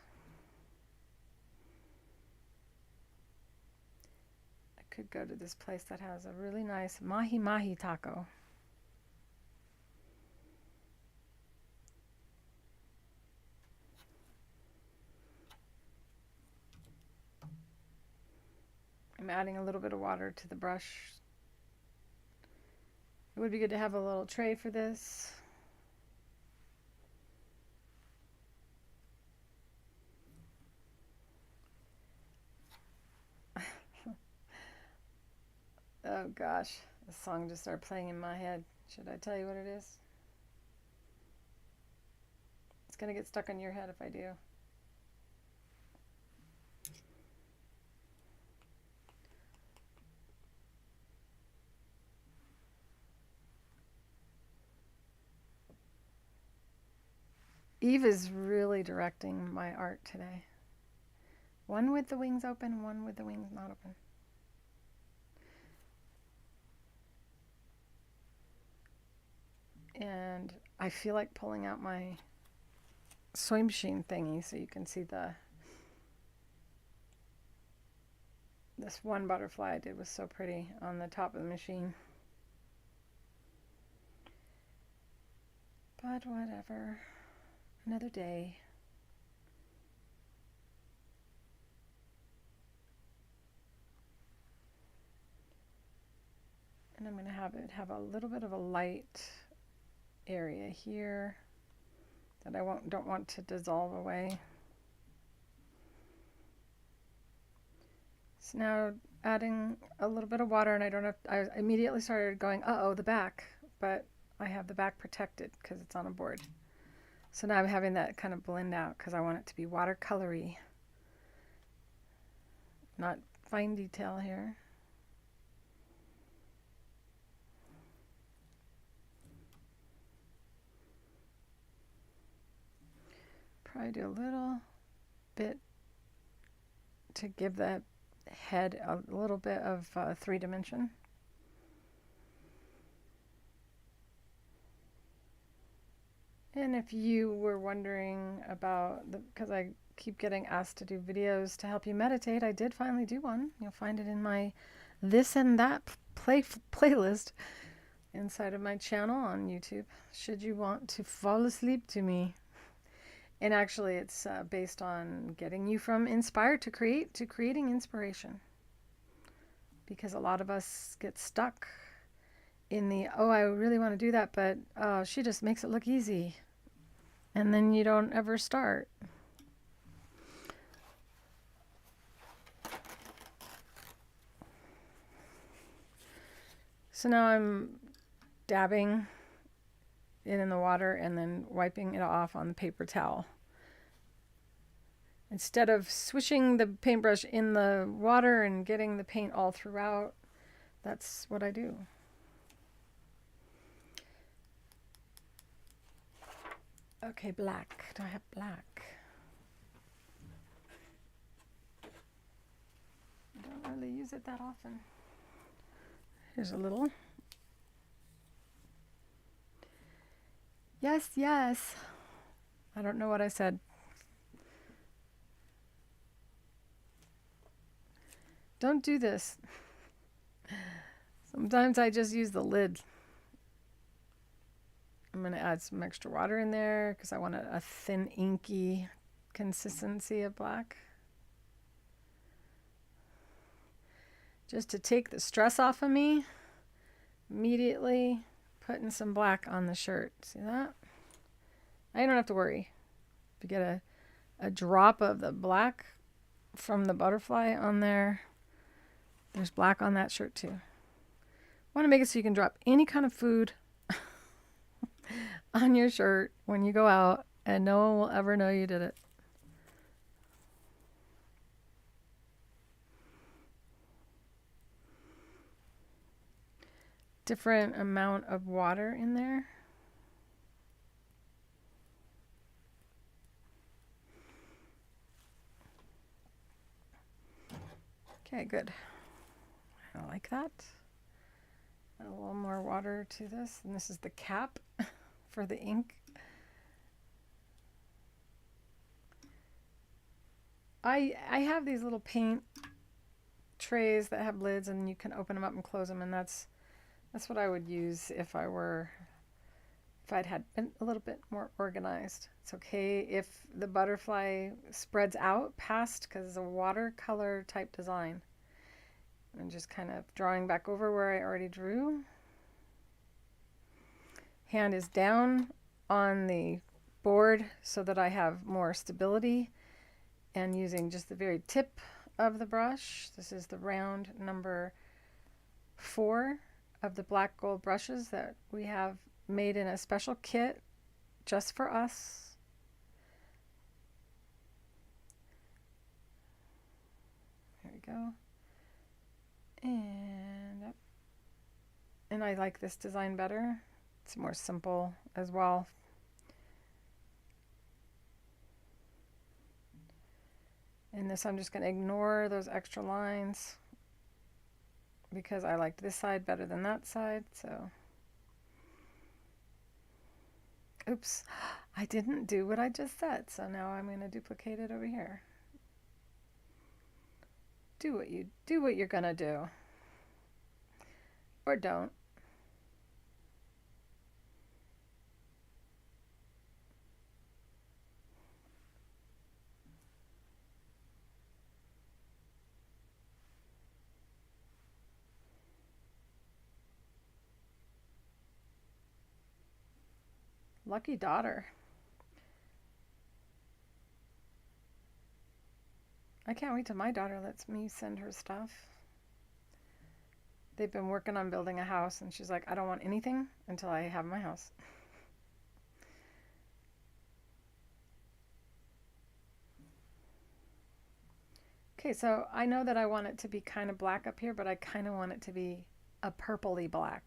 A: I could go to this place that has a really nice mahi-mahi taco. I'm adding a little bit of water to the brush. It would be good to have a little tray for this. Oh gosh, the song just started playing in my head. Should I tell you what it is? It's gonna get stuck in your head if I do. Eve is really directing my art today. One with the wings open, one with the wings not open. And I feel like pulling out my sewing machine thingy so you can see this one butterfly I did was so pretty on the top of the machine. But whatever. Another day. And I'm going to have it have a little bit of a light area here that I don't want to dissolve away. So now adding a little bit of water, and I immediately started going, uh-oh, the back, but I have the back protected because it's on a board. So now I'm having that kind of blend out because I want it to be watercolory, not fine detail here. Probably do a little bit to give that head a little bit of 3-dimension. And if you were wondering about because I keep getting asked to do videos to help you meditate, I did finally do one. You'll find it in my this and that playlist inside of my channel on YouTube, should you want to fall asleep to me. And actually it's based on getting you from inspired to create to creating inspiration. Because a lot of us get stuck in the, oh, I really want to do that, but she just makes it look easy. And then you don't ever start. So now I'm dabbing it in the water and then wiping it off on the paper towel. Instead of swishing the paintbrush in the water and getting the paint all throughout, that's what I do. Okay, black. Do I have black? I don't really use it that often. Here's a little. Yes, yes. I don't know what I said. Don't do this. Sometimes I just use the lid. I'm going to add some extra water in there because I want a thin, inky consistency of black. Just to take the stress off of me, immediately putting some black on the shirt. See that? I don't have to worry. If you get a drop of the black from the butterfly on there, there's black on that shirt too. I want to make it so you can drop any kind of food on your shirt when you go out and no one will ever know you did it. Different amount of water in there. Okay, good. I like that. Add a little more water to this, and this is the cap for the ink. I have these little paint trays that have lids, and you can open them up and close them, and that's what I would use if I'd had been a little bit more organized. It's okay if the butterfly spreads out past, because it's a watercolor type design. And just kind of drawing back over where I already drew. Hand is down on the board so that I have more stability, and using just the very tip of the brush. This is the round number 4 of the black gold brushes that we have made in a special kit just for us. There we go. And I like this design better. It's more simple as well. And this, I'm just going to ignore those extra lines because I liked this side better than that side. So, oops, I didn't do what I just said. So now I'm going to duplicate it over here. Do what you're going to do. Or don't. Lucky daughter. I can't wait till my daughter lets me send her stuff. They've been working on building a house, and she's like, I don't want anything until I have my house. Okay, so I know that I want it to be kind of black up here, but I kind of want it to be a purpley black.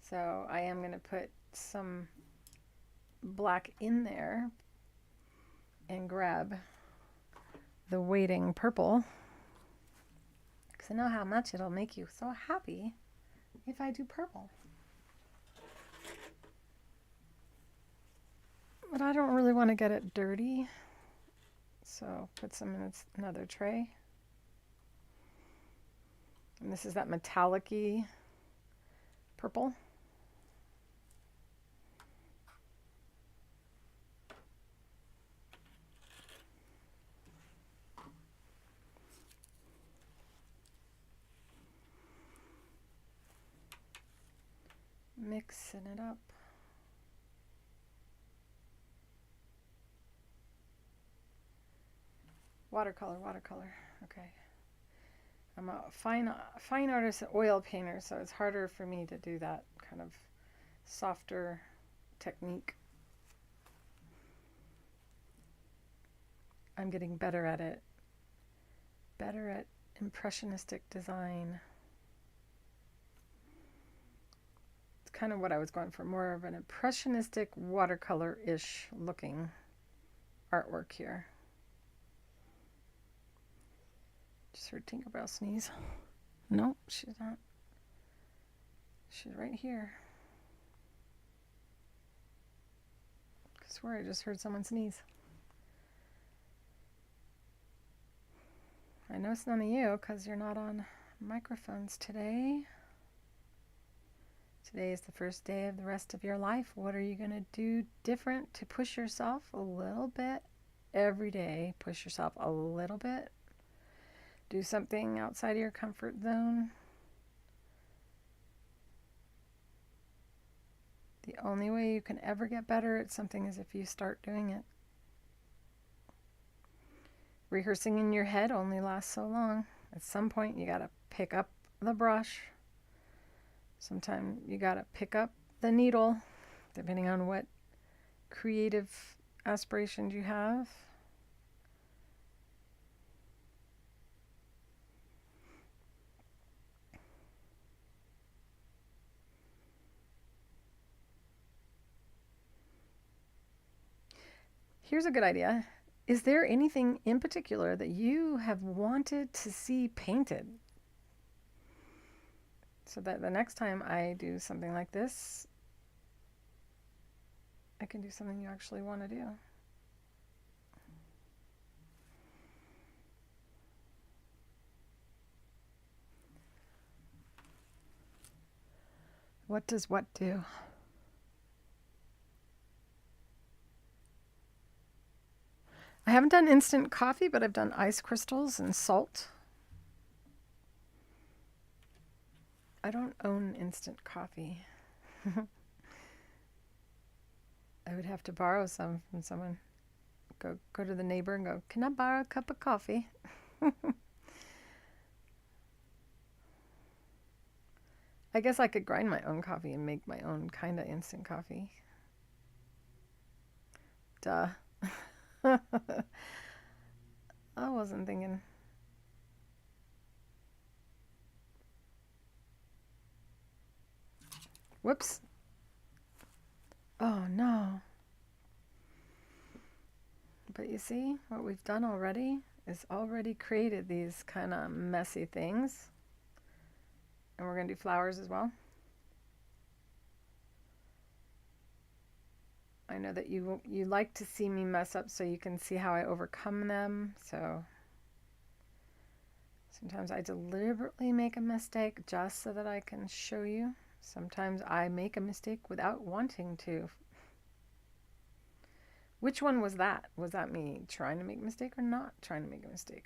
A: So I am going to put some black in there and grab the waiting purple, because I know how much it'll make you so happy if I do purple. But I don't really want to get it dirty, so put some in another tray. And this is that metallic-y purple. Mixing it up. Watercolor. Okay. I'm a fine artist, oil painter, so it's harder for me to do that kind of softer technique. I'm getting better at it. Better at impressionistic design. It's kind of what I was going for, more of an impressionistic watercolor-ish looking artwork here. Just heard Tinkerbell sneeze. No, she's not. She's right here. I swear I just heard someone sneeze. I know it's none of you because you're not on microphones today. Today is the first day of the rest of your life. What are you going to do different to push yourself a little bit every day? Push yourself a little bit. Do something outside of your comfort zone. The only way you can ever get better at something is if you start doing it. Rehearsing in your head only lasts so long. At some point, you got to pick up the brush. Sometimes you got to pick up the needle, depending on what creative aspirations you have. Here's a good idea. Is there anything in particular that you have wanted to see painted? so that the next time I do something like this, I can do something you actually want to do. What does what do? I haven't done instant coffee, but I've done ice crystals and salt. I don't own instant coffee. I would have to borrow some from someone. Go to the neighbor and go, "Can I borrow a cup of coffee?" I guess I could grind my own coffee and make my own kind of instant coffee. Duh. I wasn't thinking. Whoops. Oh no. But you see, what we've done already is already created these kind of messy things. And we're going to do flowers as well. I know that you like to see me mess up so you can see how I overcome them. So sometimes I deliberately make a mistake just so that I can show you. Sometimes I make a mistake without wanting to. Which one was that? Was that me trying to make a mistake or not trying to make a mistake?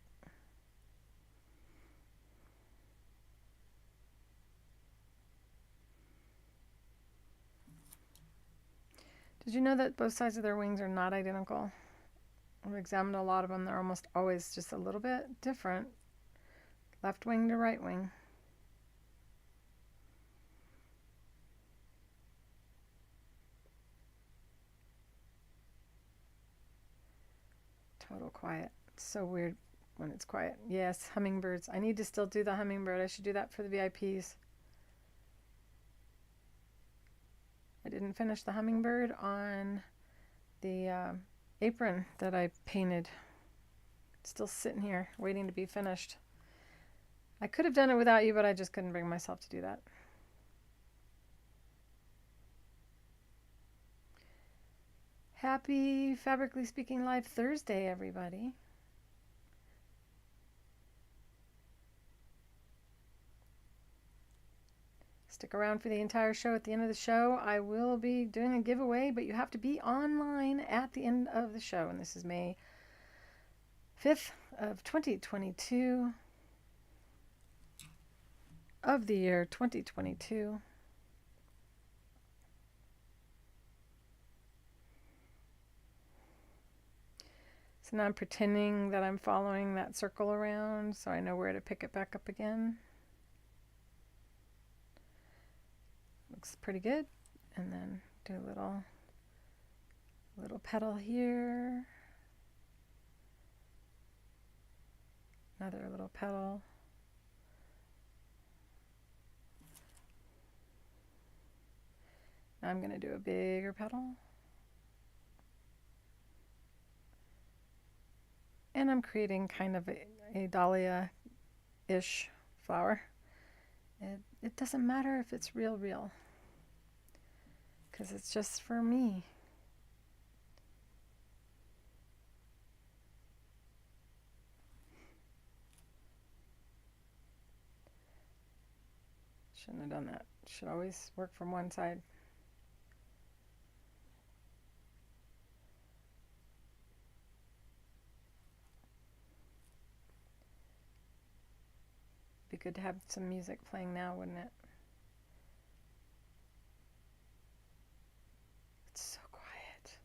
A: Did you know that both sides of their wings are not identical? I've examined a lot of them. They're almost always just a little bit different. Left wing to right wing. Total quiet. It's so weird when it's quiet. Yes, hummingbirds. I need to still do the hummingbird. I should do that for the VIPs. I didn't finish the hummingbird on the apron that I painted. It's still sitting here waiting to be finished. I could have done it without you, but I just couldn't bring myself to do that. Happy Fabrically Speaking Live Thursday, everybody. Stick around for the entire show. At the end of the show, I will be doing a giveaway, but you have to be online at the end of the show. And this is May 5th of 2022 of the year 2022. So now I'm pretending that I'm following that circle around so I know where to pick it back up again. Looks pretty good. And then do a little petal here. Another little petal. Now I'm going to do a bigger petal. And I'm creating kind of a dahlia-ish flower. It doesn't matter if it's real, because it's just for me. Shouldn't have done that. Should always work from one side. Be good to have some music playing now, wouldn't it? It's so quiet.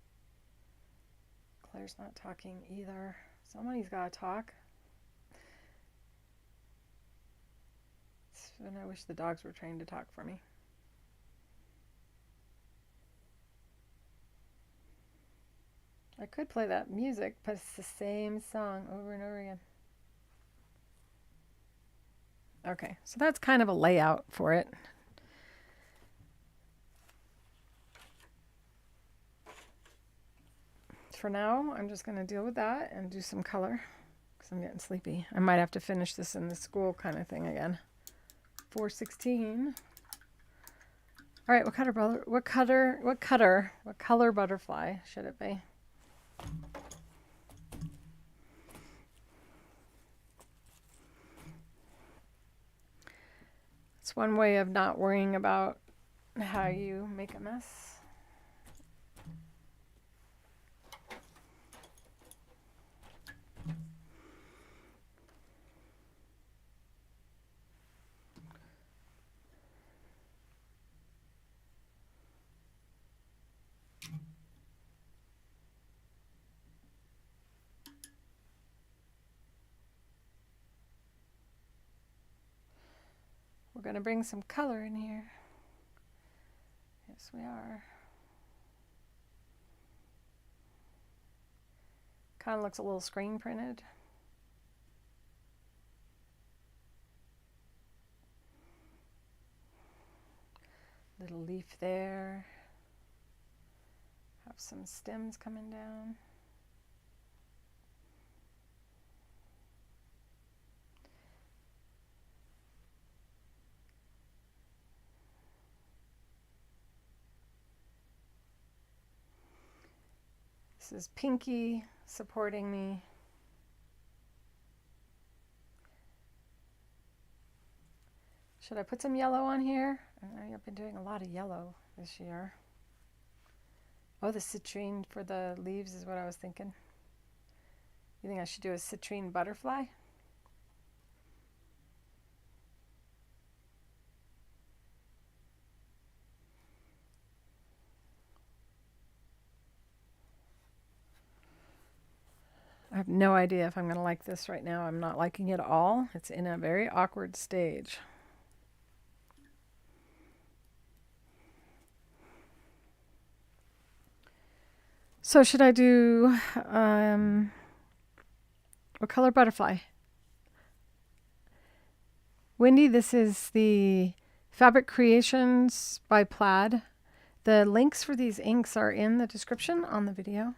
A: Claire's not talking either. Somebody's got to talk. And I wish the dogs were trained to talk for me. I could play that music, but it's the same song over and over again. Okay, so that's kind of a layout for it. For now, I'm just going to deal with that and do some color because I'm getting sleepy. I might have to finish this in the school kind of thing again. 416. All right, what color butterfly should it be? It's one way of not worrying about how you make a mess. We're going to bring some color in here. Yes, we are. Kind of looks a little screen printed. Little leaf there. Have some stems coming down. This is Pinky supporting me. Should I put some yellow on here? I've been doing a lot of yellow this year. Oh, the citrine for the leaves is what I was thinking. You think I should do a citrine butterfly? I have no idea if I'm going to like this right now. I'm not liking it at all. It's in a very awkward stage. So should I do what color butterfly? Wendy, this is the Fabric Creations by Plaid. The links for these inks are in the description on the video.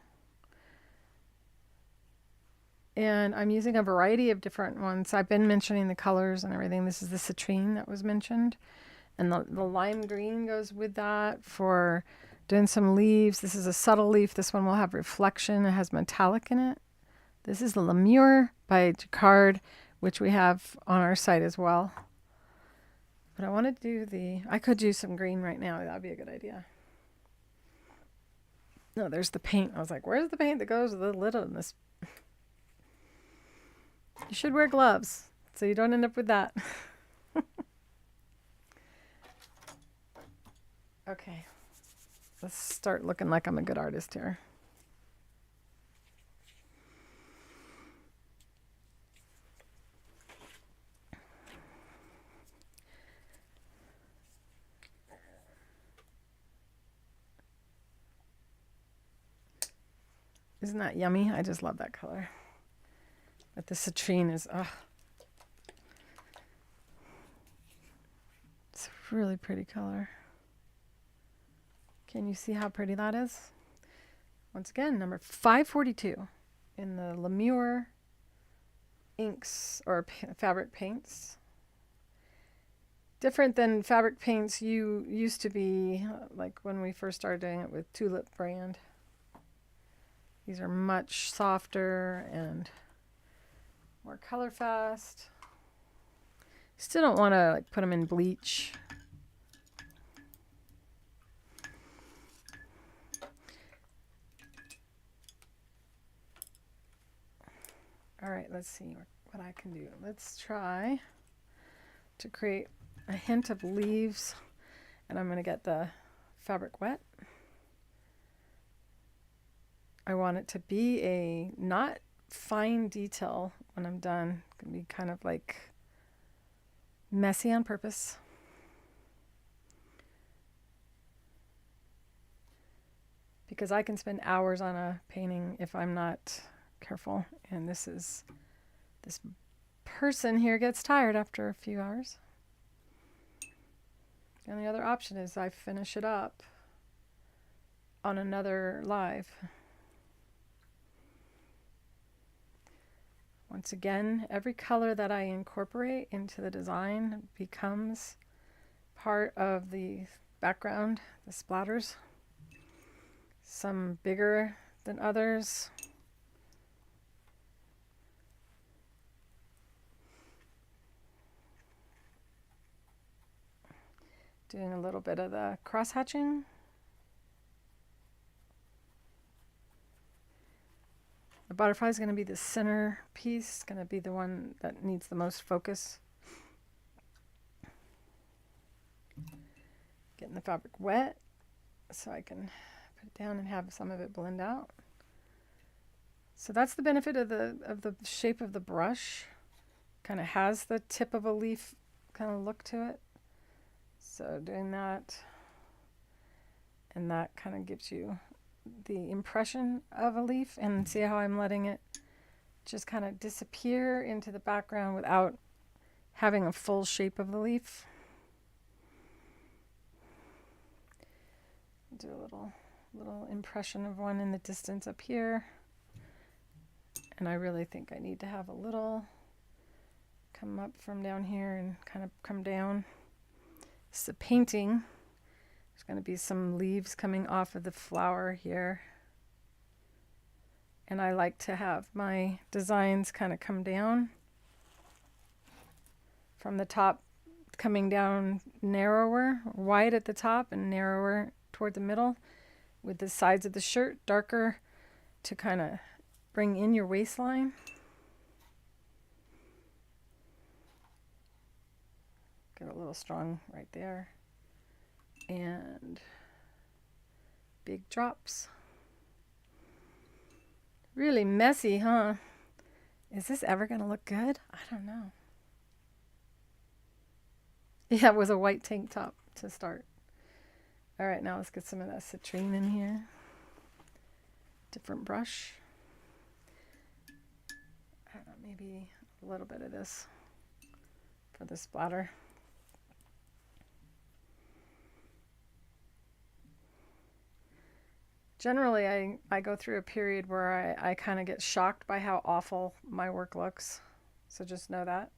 A: And I'm using a variety of different ones. I've been mentioning the colors and everything. This is the citrine that was mentioned. And the lime green goes with that for doing some leaves. This is a subtle leaf. This one will have reflection. It has metallic in it. This is the Lemiere by Jacquard, which we have on our site as well. But I want to do I could do some green right now. That'd be a good idea. No, there's the paint. I was like, where's the paint that goes with the lid on this? You should wear gloves so you don't end up with that. Okay, let's start looking like I'm a good artist here. Isn't that yummy? I just love that color. But the citrine is, it's a really pretty color. Can you see how pretty that is? Once again, number 542 in the Lemiere inks or fabric paints. Different than fabric paints you used to be, like when we first started doing it with Tulip brand. These are much softer and more color fast. Still don't want to put them in bleach. All right, let's see what I can do. Let's try to create a hint of leaves, and I'm going to get the fabric wet. I want it to be a not fine detail when I'm done. It's going to be kind of like messy on purpose. Because I can spend hours on a painting if I'm not careful. And this person here gets tired after a few hours. The only other option is I finish it up on another live. Once again, every color that I incorporate into the design becomes part of the background, the splatters. Some bigger than others. Doing a little bit of the cross hatching. The butterfly is going to be the center piece, going to be the one that needs the most focus. Getting the fabric wet so I can put it down and have some of it blend out. So that's the benefit of the shape of the brush. Kind of has the tip of a leaf kind of look to it. So doing that, and that kind of gives you the impression of a leaf, and see how I'm letting it just kind of disappear into the background without having a full shape of the leaf. Do a little impression of one in the distance up here. And I really think I need to have a little come up from down here and kind of come down. This is a painting. There's going to be some leaves coming off of the flower here. And I like to have my designs kind of come down from the top, coming down narrower, wide at the top and narrower toward the middle, with the sides of the shirt darker to kind of bring in your waistline. Get a little strong right there. And big drops. Really messy, huh? Is this ever going to look good? I don't know. Yeah, it was a white tank top to start. All right, now let's get some of that citrine in here. Different brush. I don't know, maybe a little bit of this for the splatter. Generally, I go through a period where I kind of get shocked by how awful my work looks. So just know that.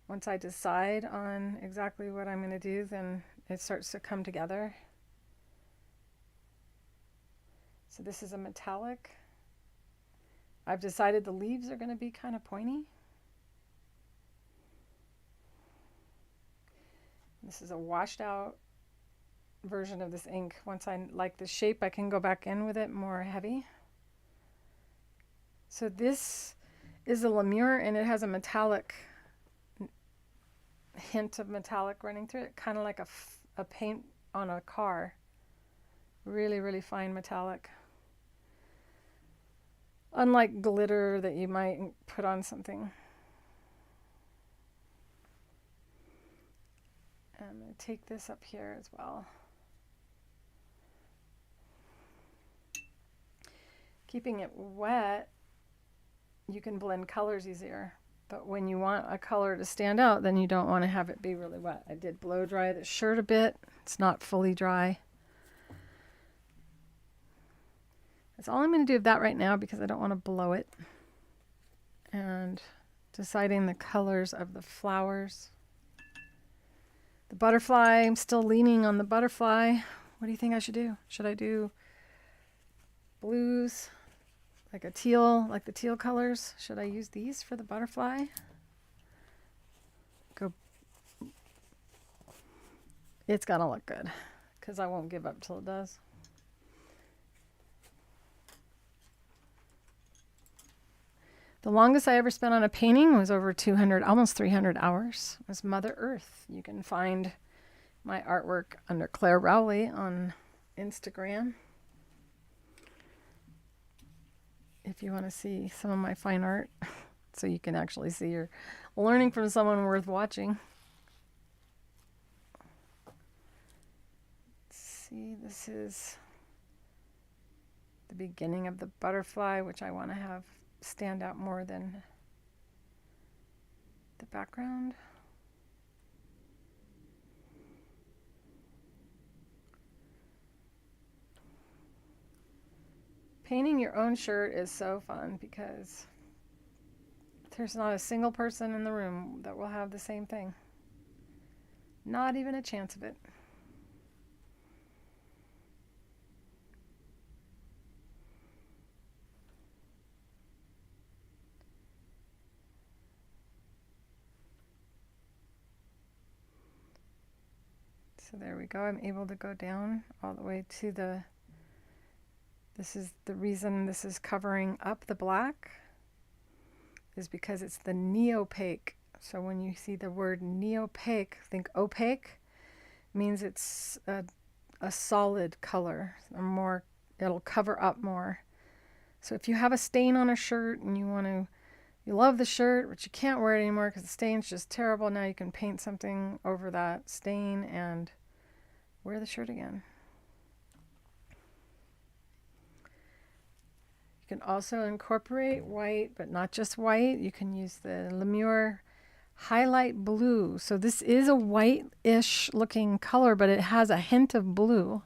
A: Once I decide on exactly what I'm going to do, then it starts to come together. So this is a metallic. I've decided the leaves are going to be kind of pointy. This is a washed out version of this ink. Once I like the shape, I can go back in with it more heavy. So this is a Lemiere, and it has a metallic hint of metallic running through it, kind of like a paint on a car. Really, really fine metallic. Unlike glitter that you might put on something. I'm going to take this up here as well. Keeping it wet, you can blend colors easier. But when you want a color to stand out, then you don't want to have it be really wet. I did blow dry the shirt a bit. It's not fully dry. That's all I'm going to do with that right now because I don't want to blow it. And deciding the colors of the flowers. The butterfly, I'm still leaning on the butterfly. What do you think I should do? Should I do blues, like a teal, like the teal colors? Should I use these for the butterfly? Go. It's gonna look good because I won't give up till it does. The longest I ever spent on a painting was over 200, almost 300 hours. It was Mother Earth. You can find my artwork under Clare Rowley on Instagram. If you want to see some of my fine art, so you can actually see you're learning from someone worth watching. Let's see, this is the beginning of the butterfly, which I want to have stand out more than the background. Painting your own shirt is so fun because there's not a single person in the room that will have the same thing. Not even a chance of it. So there we go. I'm able to go down all the way to the, this is the reason this is covering up the black, is because it's the Neopaque. So when you see the word Neopaque, think opaque, means it's a solid color, or more, it'll cover up more. So if you have a stain on a shirt and you love the shirt, but you can't wear it anymore because the stain's just terrible, now you can paint something over that stain and wear the shirt again. You can also incorporate white, but not just white. You can use the Lemiere highlight blue. So this is a white-ish looking color, but it has a hint of blue.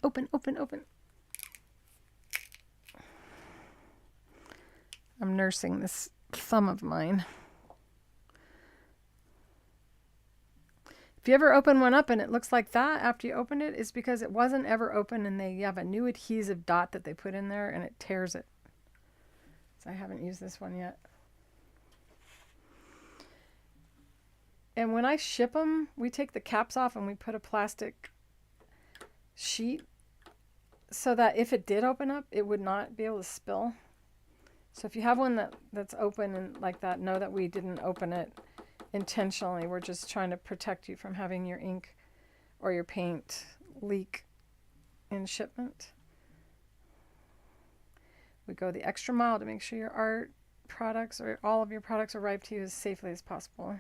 A: Open, open, open. I'm nursing this thumb of mine. If you ever open one up and it looks like that after you open it, it's because it wasn't ever open and they have a new adhesive dot that they put in there and it tears it. So I haven't used this one yet. And when I ship them, we take the caps off and we put a plastic sheet so that if it did open up, it would not be able to spill. So if you have one that's open and like that, know that we didn't open it intentionally. We're just trying to protect you from having your ink or your paint leak in shipment. We go the extra mile to make sure your art products or all of your products arrive to you as safely as possible.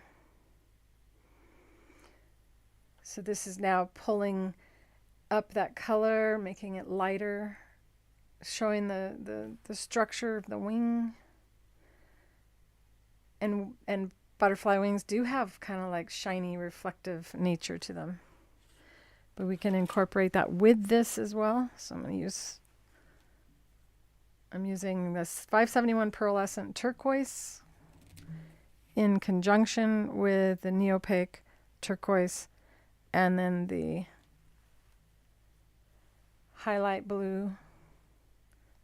A: So this is now pulling up that color, making it lighter, showing the structure of the wing. And butterfly wings do have kind of like shiny, reflective nature to them. But we can incorporate that with this as well. So I'm using this 571 pearlescent turquoise in conjunction with the Neopaque turquoise and then the highlight blue.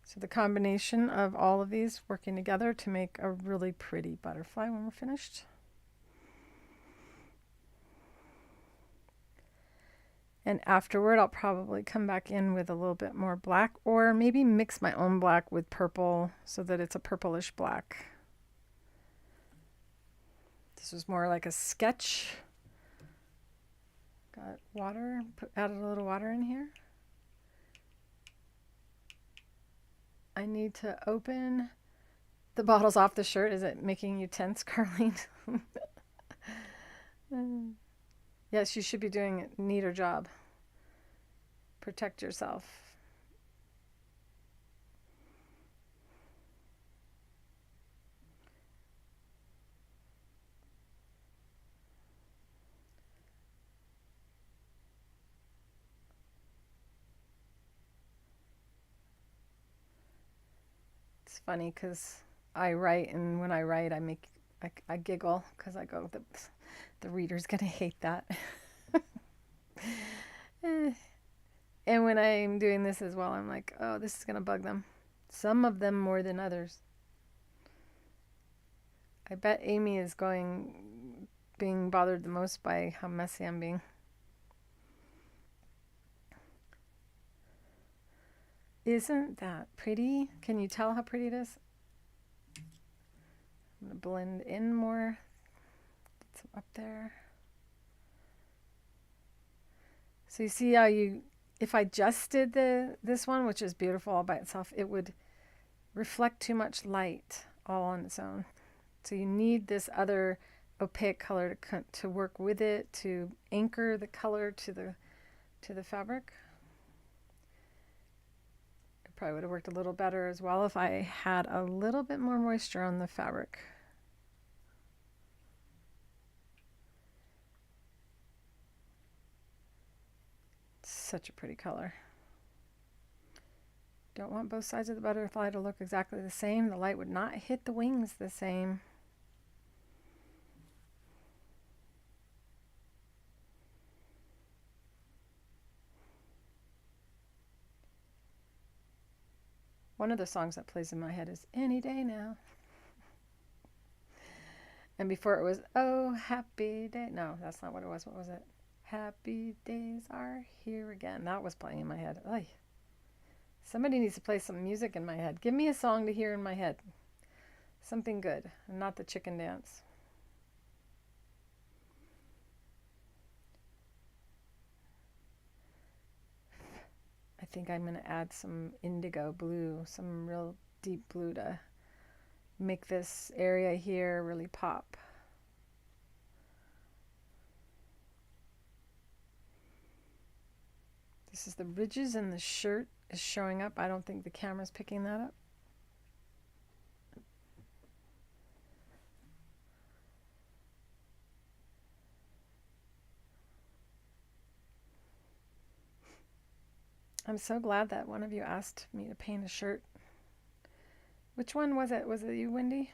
A: So the combination of all of these working together to make a really pretty butterfly when we're finished. And afterward, I'll probably come back in with a little bit more black or maybe mix my own black with purple so that it's a purplish black. This was more like a sketch. Got water, added a little water in here. I need to open the bottles off the shirt. Is it making you tense, Carlene? Yes, you should be doing a neater job. Protect yourself. It's funny because I write, and when I write, I giggle because I go, the reader's gonna hate that. And when I'm doing this as well, I'm like, oh, this is gonna bug them. Some of them more than others. I bet Amy is being bothered the most by how messy I'm being. Isn't that pretty? Can you tell how pretty it is? I'm going to blend in more. Get some up there. So you see how if I just did this one, which is beautiful all by itself, it would reflect too much light all on its own. So you need this other opaque color to work with it, to anchor the color to the fabric. It probably would have worked a little better as well if I had a little bit more moisture on the fabric. Such a pretty color. Don't want both sides of the butterfly to look exactly the same. The light would not hit the wings the same. One of the songs that plays in my head is Any Day Now. And before it was Oh Happy Day. No, that's not what it was. What was it? Happy days are here again. That was playing in my head. Oy. Somebody needs to play some music in my head. Give me a song to hear in my head. Something good, and not the chicken dance. I think I'm going to add some indigo blue, some real deep blue to make this area here really pop. This is the ridges and the shirt is showing up. I don't think the camera's picking that up. I'm so glad that one of you asked me to paint a shirt. Which one was it? Was it you, Wendy?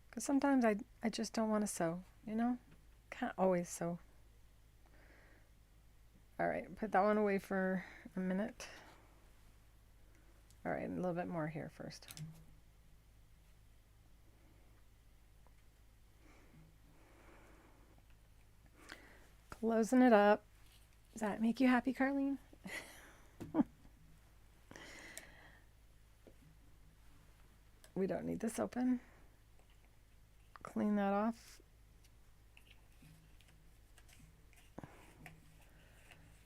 A: Because sometimes I just don't want to sew, you know? Can't always sew. All right, put that one away for a minute. All right, a little bit more here first. Closing it up. Does that make you happy, Carlene? We don't need this open. Clean that off.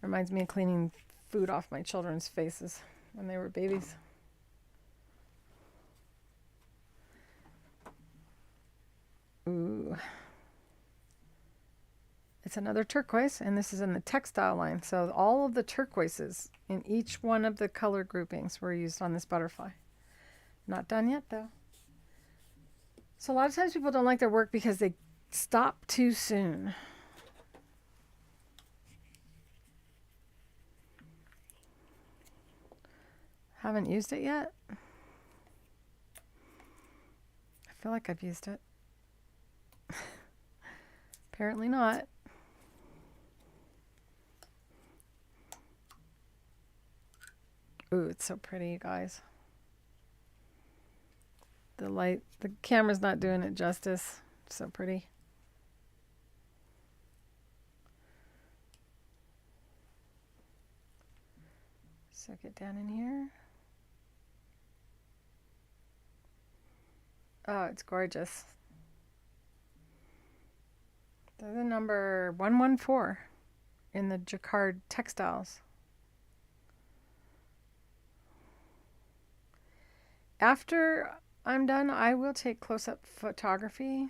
A: Reminds me of cleaning food off my children's faces when they were babies. Ooh. It's another turquoise, and this is in the textile line. So all of the turquoises in each one of the color groupings were used on this butterfly. Not done yet, though. So a lot of times people don't like their work because they stop too soon. Haven't used it yet. I feel like I've used it. Apparently not. Ooh, it's so pretty, you guys. The light, the camera's not doing it justice. So pretty. So get down in here. Oh, it's gorgeous. They're the number 114 in the Jacquard textiles. After I'm done, I will take close-up photography.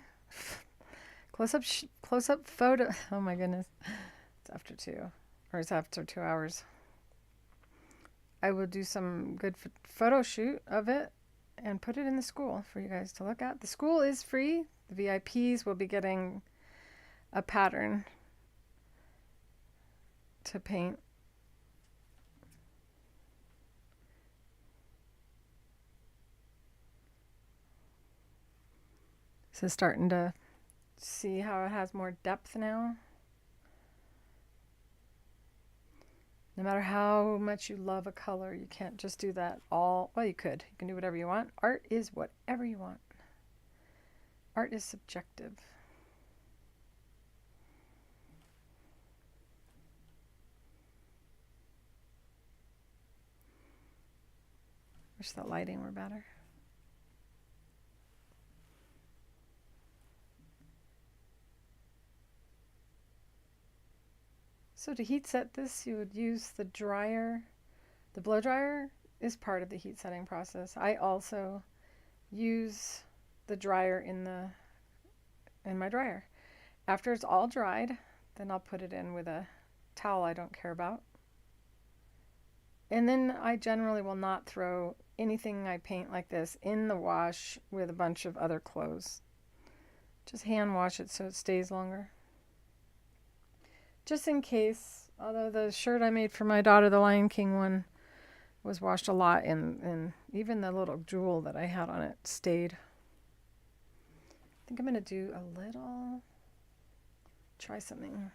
A: Close-up photo. Oh my goodness. It's after 2, or it's after 2 hours. I will do some good photo shoot of it and put it in the school for you guys to look at. The school is free. The VIPs will be getting a pattern to paint. So starting to see how it has more depth now. No matter how much you love a color, you can't just do that all. Well, you could. You can do whatever you want. Art is whatever you want. Art is subjective. Wish the lighting were better. So to heat set this, you would use the dryer. The blow dryer is part of the heat setting process. I also use the dryer in my dryer. After it's all dried, then I'll put it in with a towel I don't care about. And then I generally will not throw anything I paint like this in the wash with a bunch of other clothes. Just hand wash it so it stays longer. just in case. Although the shirt I made for my daughter, the Lion King one, was washed a lot, and even the little jewel that I had on it stayed. I think I'm going to do a little, try something.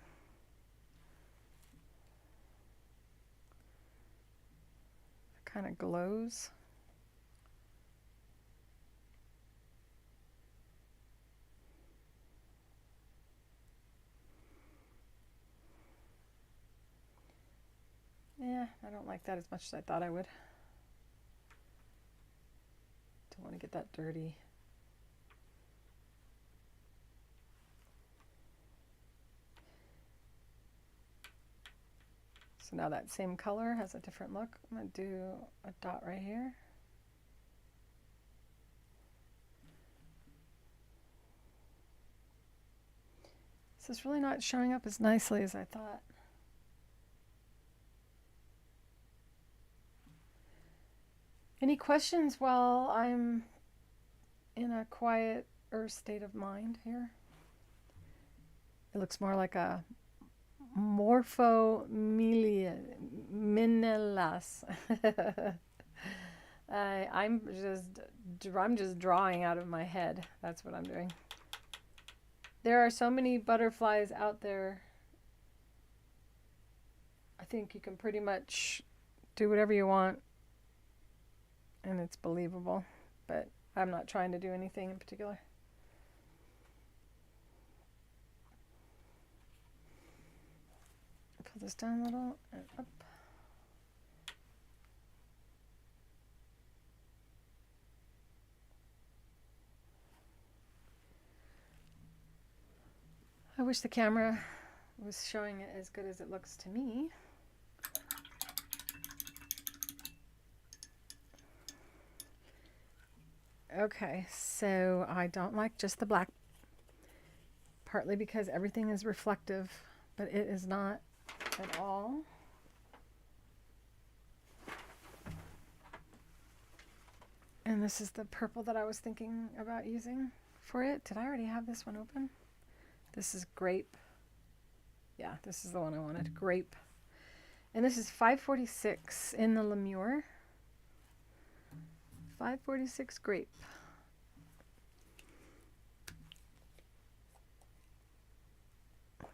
A: It kind of glows. Yeah, I don't like that as much as I thought I would. Don't want to get that dirty. So now that same color has a different look. I'm going to do a dot right here. This is really not showing up as nicely as I thought. Any questions while I'm in a quieter state of mind here? It looks more like a morphomelias. I'm just drawing out of my head. That's what I'm doing. There are so many butterflies out there. I think you can pretty much do whatever you want, and it's believable, but I'm not trying to do anything in particular. Pull this down a little and up. I wish the camera was showing it as good as it looks to me. Okay, so I don't like just the black, partly because everything is reflective, but it is not at all. And this is the purple that I was thinking about using for it. Did I already have this one open? This is grape. Yeah, this is the one I wanted, grape. And this is 546 in the Lemiere. 546 grape.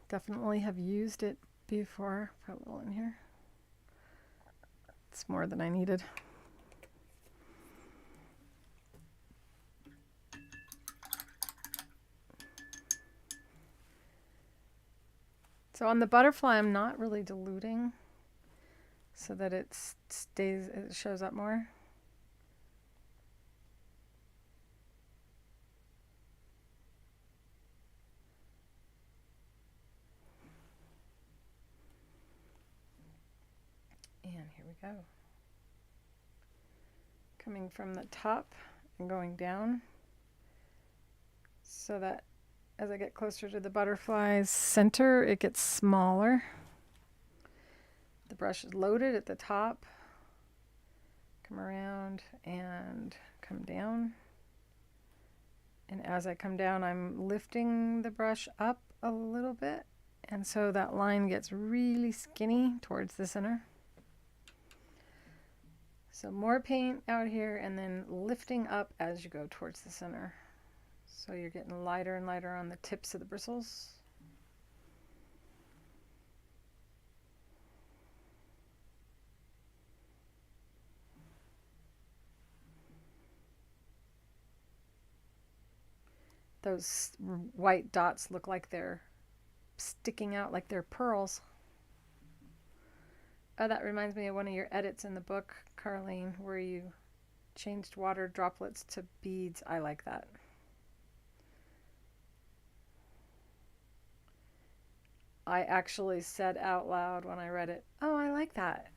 A: Definitely have used it before. Put a little in here. It's more than I needed. So on the butterfly, I'm not really diluting so that it stays, it shows up more. And here we go. Coming from the top and going down so that as I get closer to the butterfly's center, it gets smaller. The brush is loaded at the top. Come around and come down. And as I come down, I'm lifting the brush up a little bit. And so that line gets really skinny towards the center. So more paint out here and then lifting up as you go towards the center. So you're getting lighter and lighter on the tips of the bristles. Those white dots look like they're sticking out like they're pearls. Oh, that reminds me of one of your edits in the book, Carlene, where you changed water droplets to beads. I like that. I actually said out loud when I read it, oh, I like that.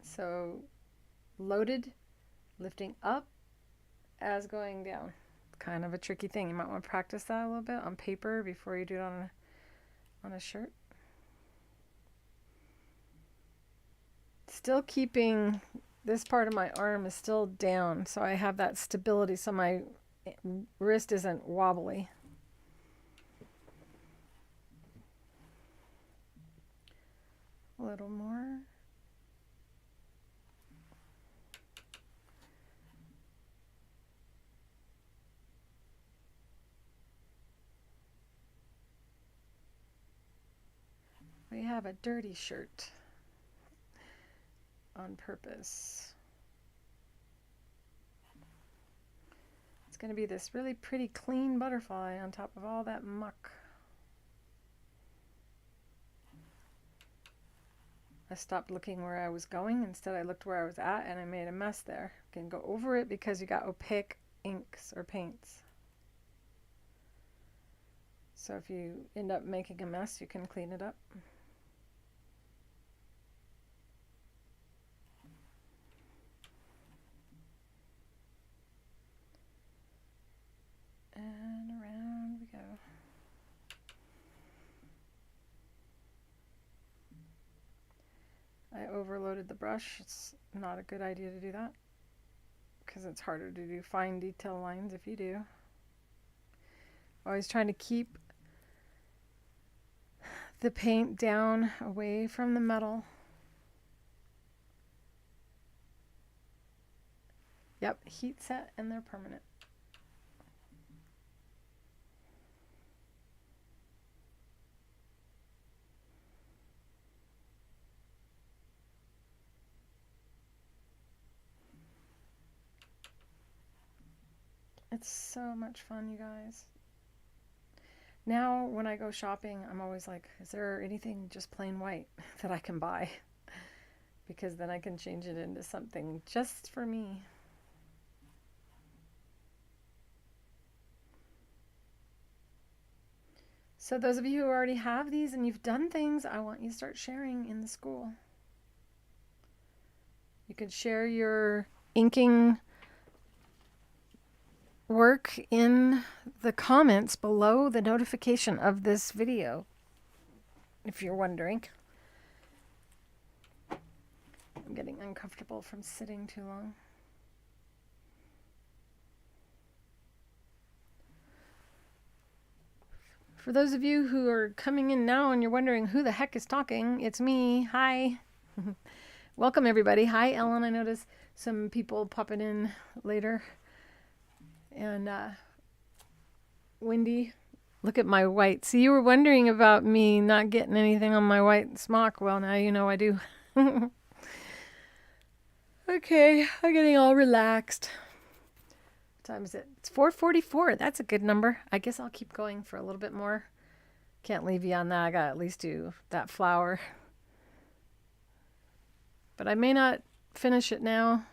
A: So loaded, lifting up as going down. Kind of a tricky thing. You might want to practice that a little bit on paper before you do it on a shirt. Still keeping this part of my arm is still down, so I have that stability so my wrist isn't wobbly. A little more. We have a dirty shirt on purpose. It's going to be this really pretty clean butterfly on top of all that muck. I stopped looking where I was going. Instead, I looked where I was at, and I made a mess there. You can go over it because you got opaque inks or paints. So if you end up making a mess, you can clean it up. And around we go. I overloaded the brush. It's not a good idea to do that because it's harder to do fine detail lines if you do. Always trying to keep the paint down away from the metal. Yep, heat set and they're permanent. It's so much fun, you guys. Now, when I go shopping, I'm always like, is there anything just plain white that I can buy? Because then I can change it into something just for me. So those of you who already have these and you've done things, I want you to start sharing in the school. You could share your inking work in the comments below the notification of this video, if you're wondering. I'm getting uncomfortable from sitting too long. For those of you who are coming in now and you're wondering who the heck is talking, it's me. Hi. Welcome everybody. Hi Ellen, I noticed some people popping in later. And Wendy, look at my white. See, you were wondering about me not getting anything on my white smock. Well, now you know I do. Okay, I'm getting all relaxed. What time is it? It's 4:44. That's a good number. I guess I'll keep going for a little bit more. Can't leave you on that. I gotta at least do that flower. But I may not finish it now.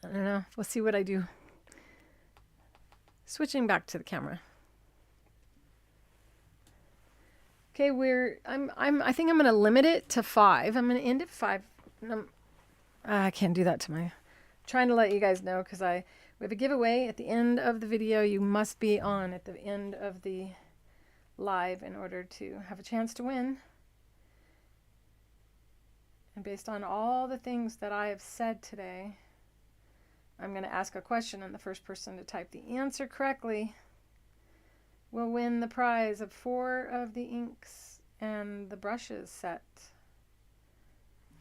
A: I don't know. We'll see what I do. Switching back to the camera. Okay, I think I'm gonna limit it to 5. I'm gonna end at 5. I can't do that to my. Trying to let you guys know because we have a giveaway at the end of the video. You must be on at the end of the live in order to have a chance to win. And based on all the things that I have said today, I'm going to ask a question, and the first person to type the answer correctly will win the prize of 4 of the inks and the brushes set,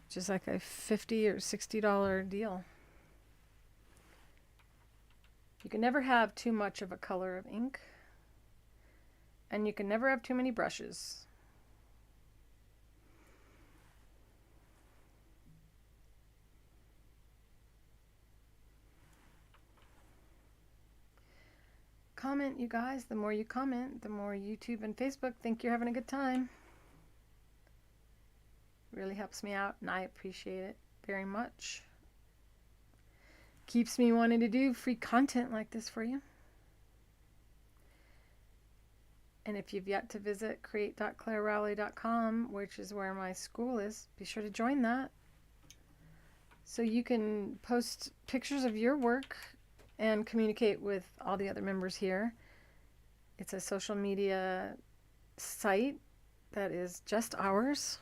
A: which is like a $50 or $60 deal. You can never have too much of a color of ink, and you can never have too many brushes. Comment, you guys. The more you comment, the more YouTube and Facebook think you're having a good time. Really helps me out, and I appreciate it very much. Keeps me wanting to do free content like this for you. And if you've yet to visit create.clarerowley.com, which is where my school is, be sure to join that. So you can post pictures of your work and communicate with all the other members here. It's a social media site that is just ours.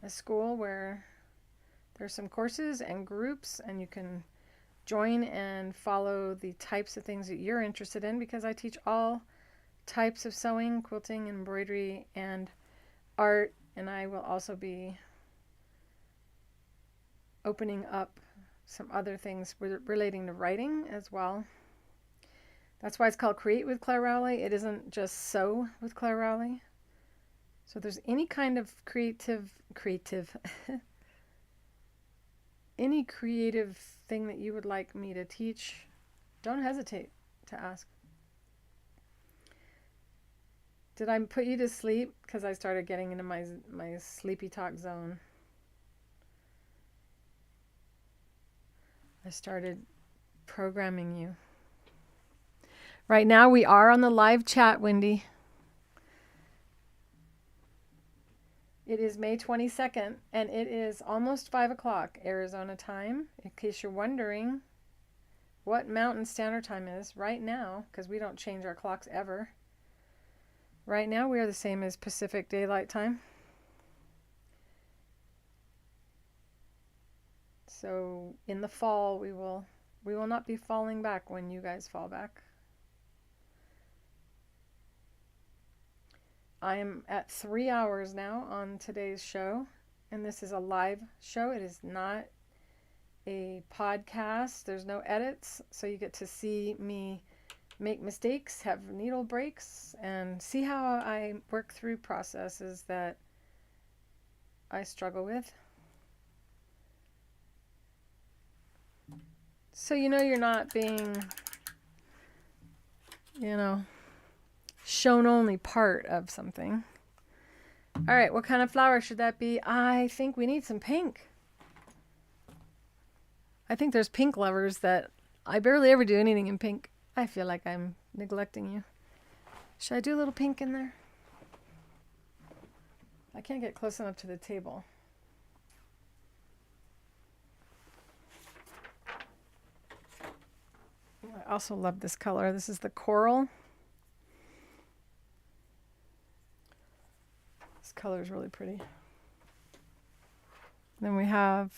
A: a school where there's some courses and groups, and you can join and follow the types of things that you're interested in, because I teach all types of sewing, quilting, embroidery, and art, and I will also be opening up some other things relating to writing as well. That's why it's called Create with Clare Rowley. It isn't just sew with Clare Rowley. So if there's any kind of creative any creative thing that you would like me to teach, don't hesitate to ask. Did I put you to sleep? Because I started getting into my sleepy talk zone. I started programming you. Right now we are on the live chat, Wendy. It is May 22nd, and it is almost 5 o'clock Arizona time. In case you're wondering what Mountain Standard Time is right now, because we don't change our clocks ever. Right now we are the same as Pacific Daylight Time. So in the fall we will not be falling back when you guys fall back. I am at 3 hours now on today's show, and this is a live show. It is not a podcast. There's no edits, so you get to see me make mistakes, have needle breaks, and see how I work through processes that I struggle with. So you're not being, shown only part of something. All right, what kind of flower should that be? I think we need some pink. I think there's pink lovers that I barely ever do anything in pink. I feel like I'm neglecting you. Should I do a little pink in there? I can't get close enough to the table. I also love this color. This is the coral. This color is really pretty. Then we have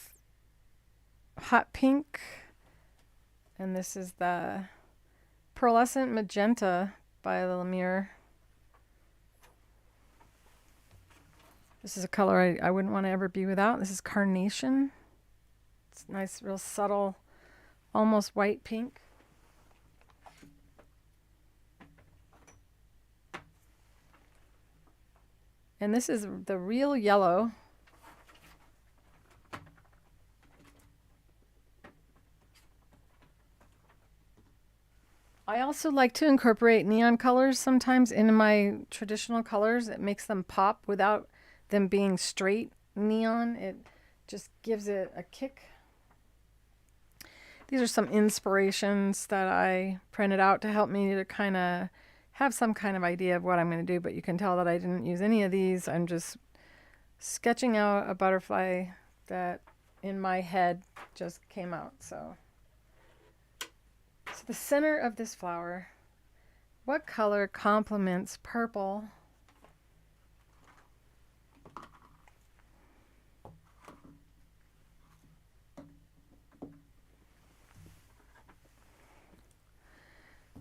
A: hot pink, and this is the pearlescent magenta by Lemiere. This is a color I wouldn't want to ever be without. This is carnation. It's nice, real subtle, almost white pink. And this is the real yellow. I also like to incorporate neon colors sometimes into my traditional colors. It makes them pop without them being straight neon. It just gives it a kick. These are some inspirations that I printed out to help me to kind of have some kind of idea of what I'm going to do, but you can tell that I didn't use any of these. I'm just sketching out a butterfly that in my head just came out. So the center of this flower, what color complements purple?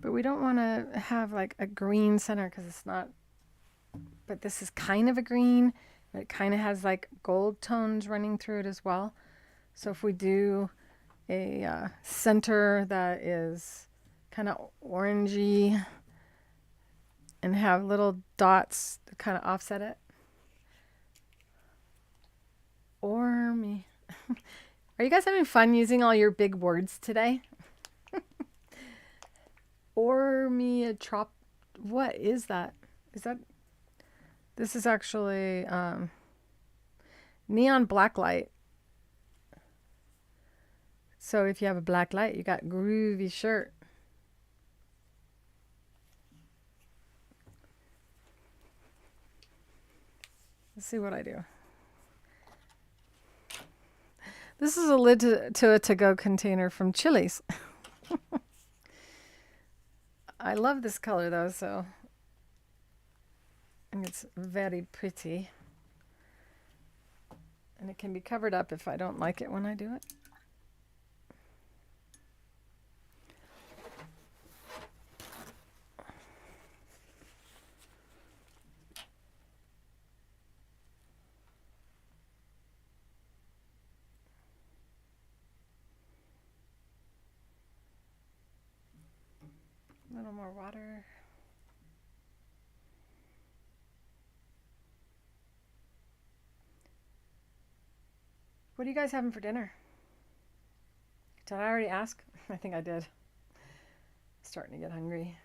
A: But we don't want to have like a green center because it's not, but this is kind of a green. It kind of has like gold tones running through it as well. So if we do a center that is kind of orangey and have little dots to kind of offset it. Or me. Are you guys having fun using all your big words today? Or me a trop. What is that? This is actually neon black light. So if you have a black light, you got groovy shirt. Let's see what I do. This is a lid to a to-go container from Chili's. I love this color though, so and it's very pretty. And it can be covered up if I don't like it when I do it. A little more water. What are you guys having for dinner? Did I already ask? I think I did. Starting to get hungry.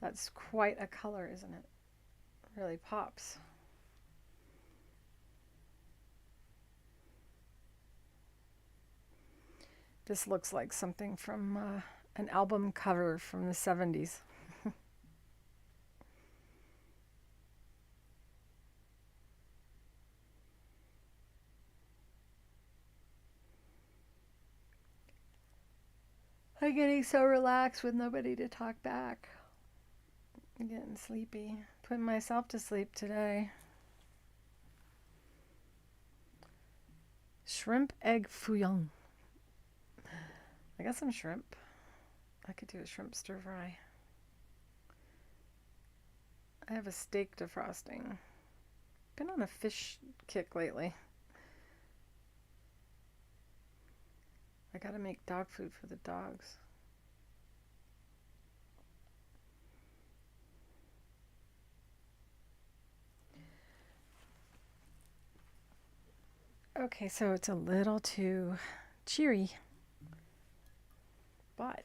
A: That's quite a color, isn't it? It really pops. This looks like something from an album cover from the 70s. I'm getting so relaxed with nobody to talk back. I'm getting sleepy. Putting myself to sleep today. Shrimp egg fouillon. I got some shrimp. I could do a shrimp stir fry. I have a steak defrosting. Been on a fish kick lately. I gotta make dog food for the dogs. Okay, so it's a little too cheery, but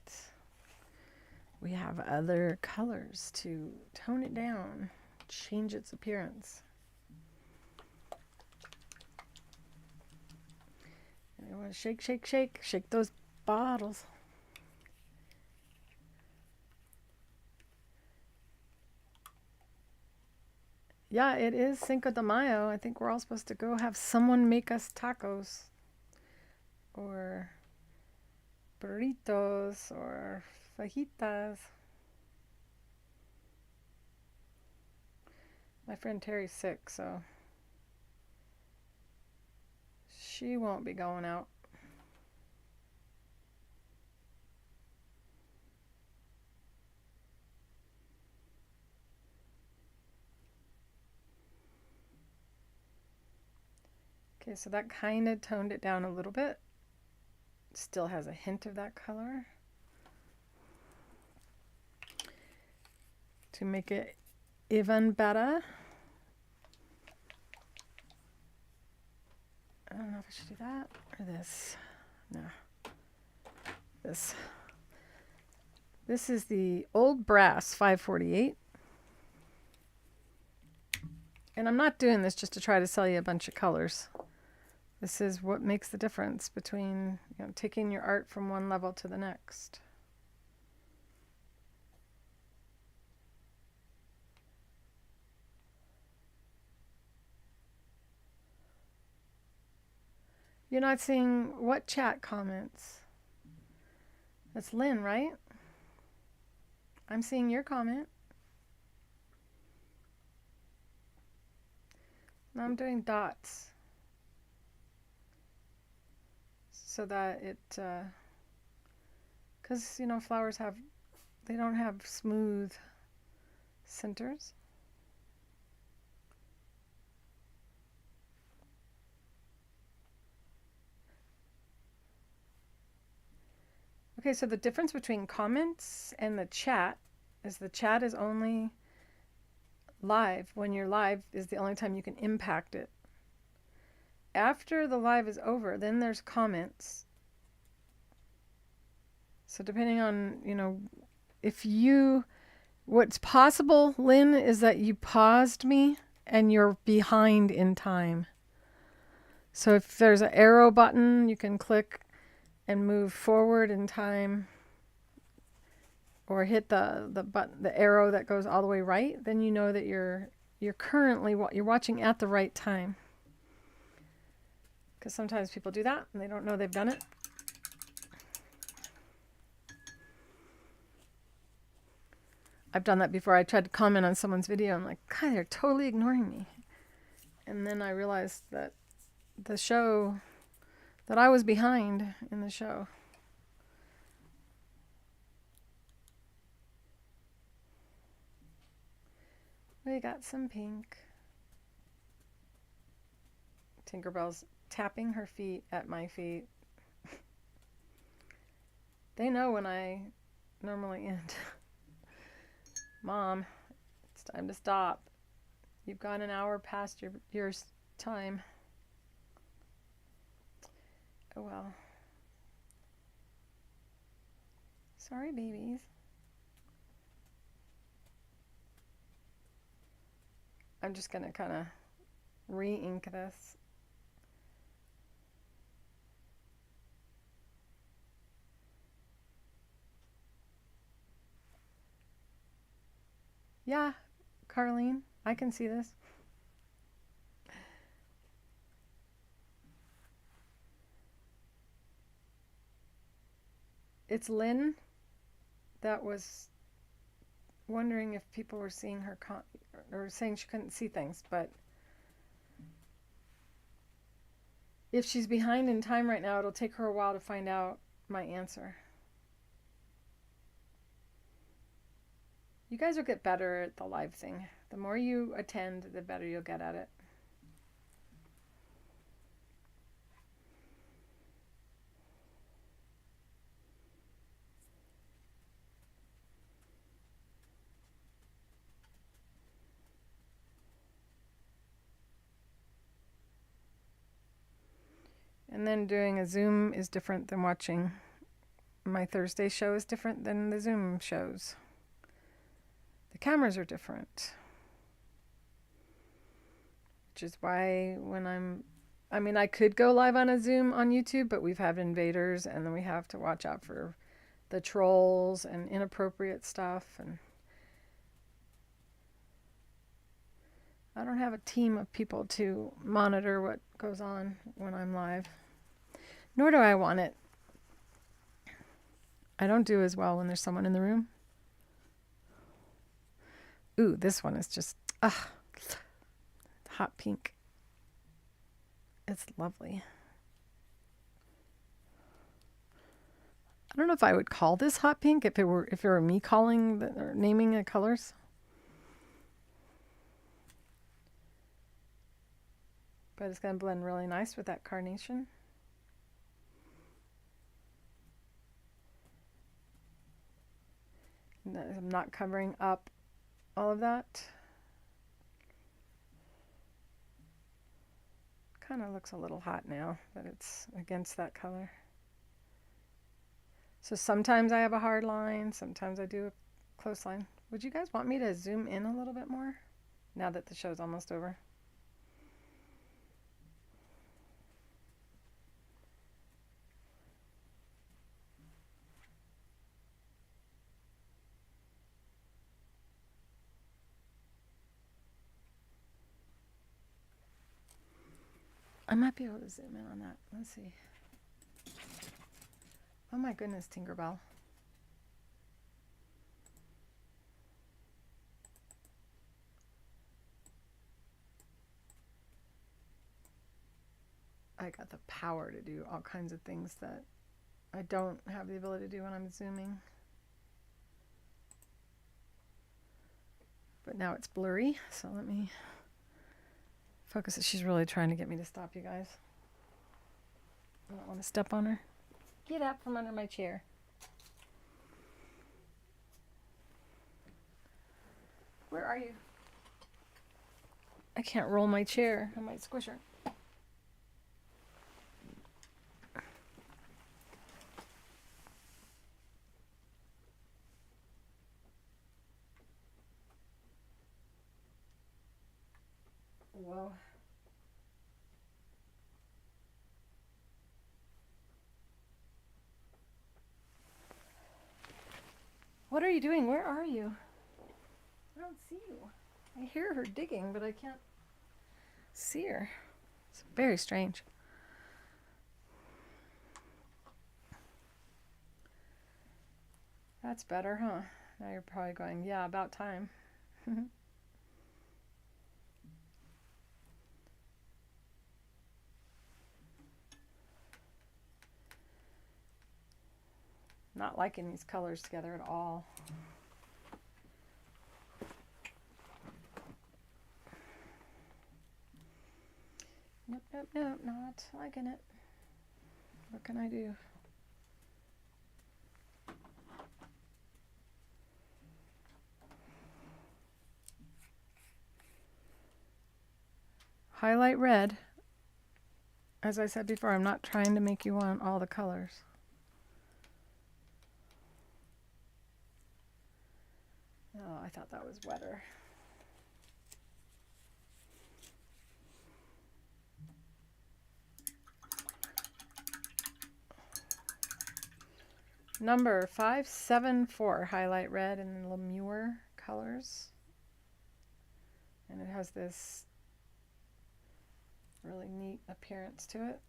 A: we have other colors to tone it down, change its appearance. And I want to shake, shake, shake, shake those bottles. Yeah, it is Cinco de Mayo. I think we're all supposed to go have someone make us tacos or burritos or fajitas. My friend Terry's sick, so she won't be going out. Okay, so that kind of toned it down a little bit. Still has a hint of that color. To make it even better. I don't know if I should do that or this. No. This. This is the Old Brass 548. And I'm not doing this just to try to sell you a bunch of colors. This is what makes the difference between, you know, taking your art from one level to the next. You're not seeing what chat comments? That's Lynn, right? I'm seeing your comment. Now I'm doing dots so that it, because, you know, flowers have, they don't have smooth centers. Okay, so the difference between comments and the chat is only live. When you're live is the only time you can impact it. After the live is over, then there's comments. So depending on, you know, if you, what's possible, Lynn, is that you paused me and you're behind in time. So if there's an arrow button, you can click and move forward in time, or hit the button, the arrow that goes all the way right, then you know that you're currently you're watching at the right time. Because sometimes people do that and they don't know they've done it. I've done that before. I tried to comment on someone's video. I'm like, God, they're totally ignoring me. And then I realized that the show, that I was behind in the show. We got some pink. Tinkerbell's tapping her feet at my feet. They know when I normally end. Mom, it's time to stop. You've gone an hour past your time. Oh well. Sorry, babies. I'm just going to kind of re-ink this. Yeah, Carlene, I can see this. It's Lynn that was wondering if people were seeing her or saying she couldn't see things, but if she's behind in time right now, it'll take her a while to find out my answer. You guys will get better at the live thing. The more you attend, the better you'll get at it. And then doing a Zoom is different than watching. My Thursday show is different than the Zoom shows. The cameras are different. Which is why when I could go live on a Zoom on YouTube, but we've had invaders, and then we have to watch out for the trolls and inappropriate stuff. And I don't have a team of people to monitor what goes on when I'm live. Nor do I want it. I don't do as well when there's someone in the room. Ooh, this one is just, hot pink. It's lovely. I don't know if I would call this hot pink if it were me calling or naming the colors. But it's going to blend really nice with that carnation. I'm not covering up all of that. Kind of looks a little hot now that it's against that color. So sometimes I have a hard line, sometimes I do a close line. Would you guys want me to zoom in a little bit more now that the show's almost over? I might be able to zoom in on that. Let's see. Oh my goodness, Tinkerbell. I got the power to do all kinds of things that I don't have the ability to do when I'm zooming. But now it's blurry, so let me focus. She's really trying to get me to stop, you guys. I don't want to step on her. Get out from under my chair. Where are you? I can't roll my chair. I might squish her. Whoa. what are you doing? Where are you? I don't see you. I hear her digging, but I can't see her. It's very strange. That's better, huh? Now you're probably going, yeah, about time. Not liking these colors together at all. Nope, nope, nope, not liking it. What can I do? Highlight red. As I said before, I'm not trying to make you want all the colors. Oh, I thought that was wetter. Number 574, highlight red in Lemiere colors. And it has this really neat appearance to it.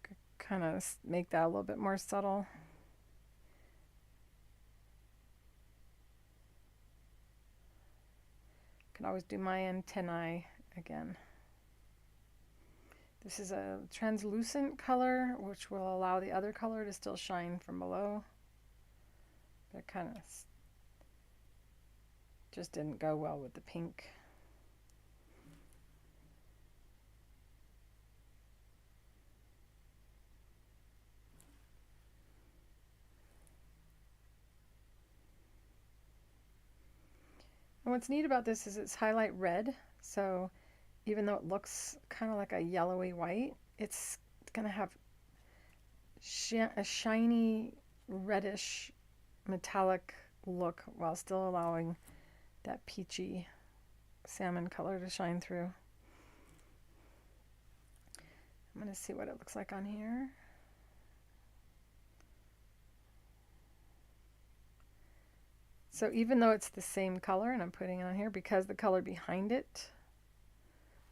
A: Could kind of make that a little bit more subtle. Can always do my antennae again. This is a translucent color, which will allow the other color to still shine from below. But it kind of just didn't go well with the pink. And what's neat about this is it's highlight red, so even though it looks kind of like a yellowy white, it's going to have a shiny reddish metallic look while still allowing that peachy salmon color to shine through. I'm going to see what it looks like on here. So even though it's the same color, and I'm putting it on here, because the color behind it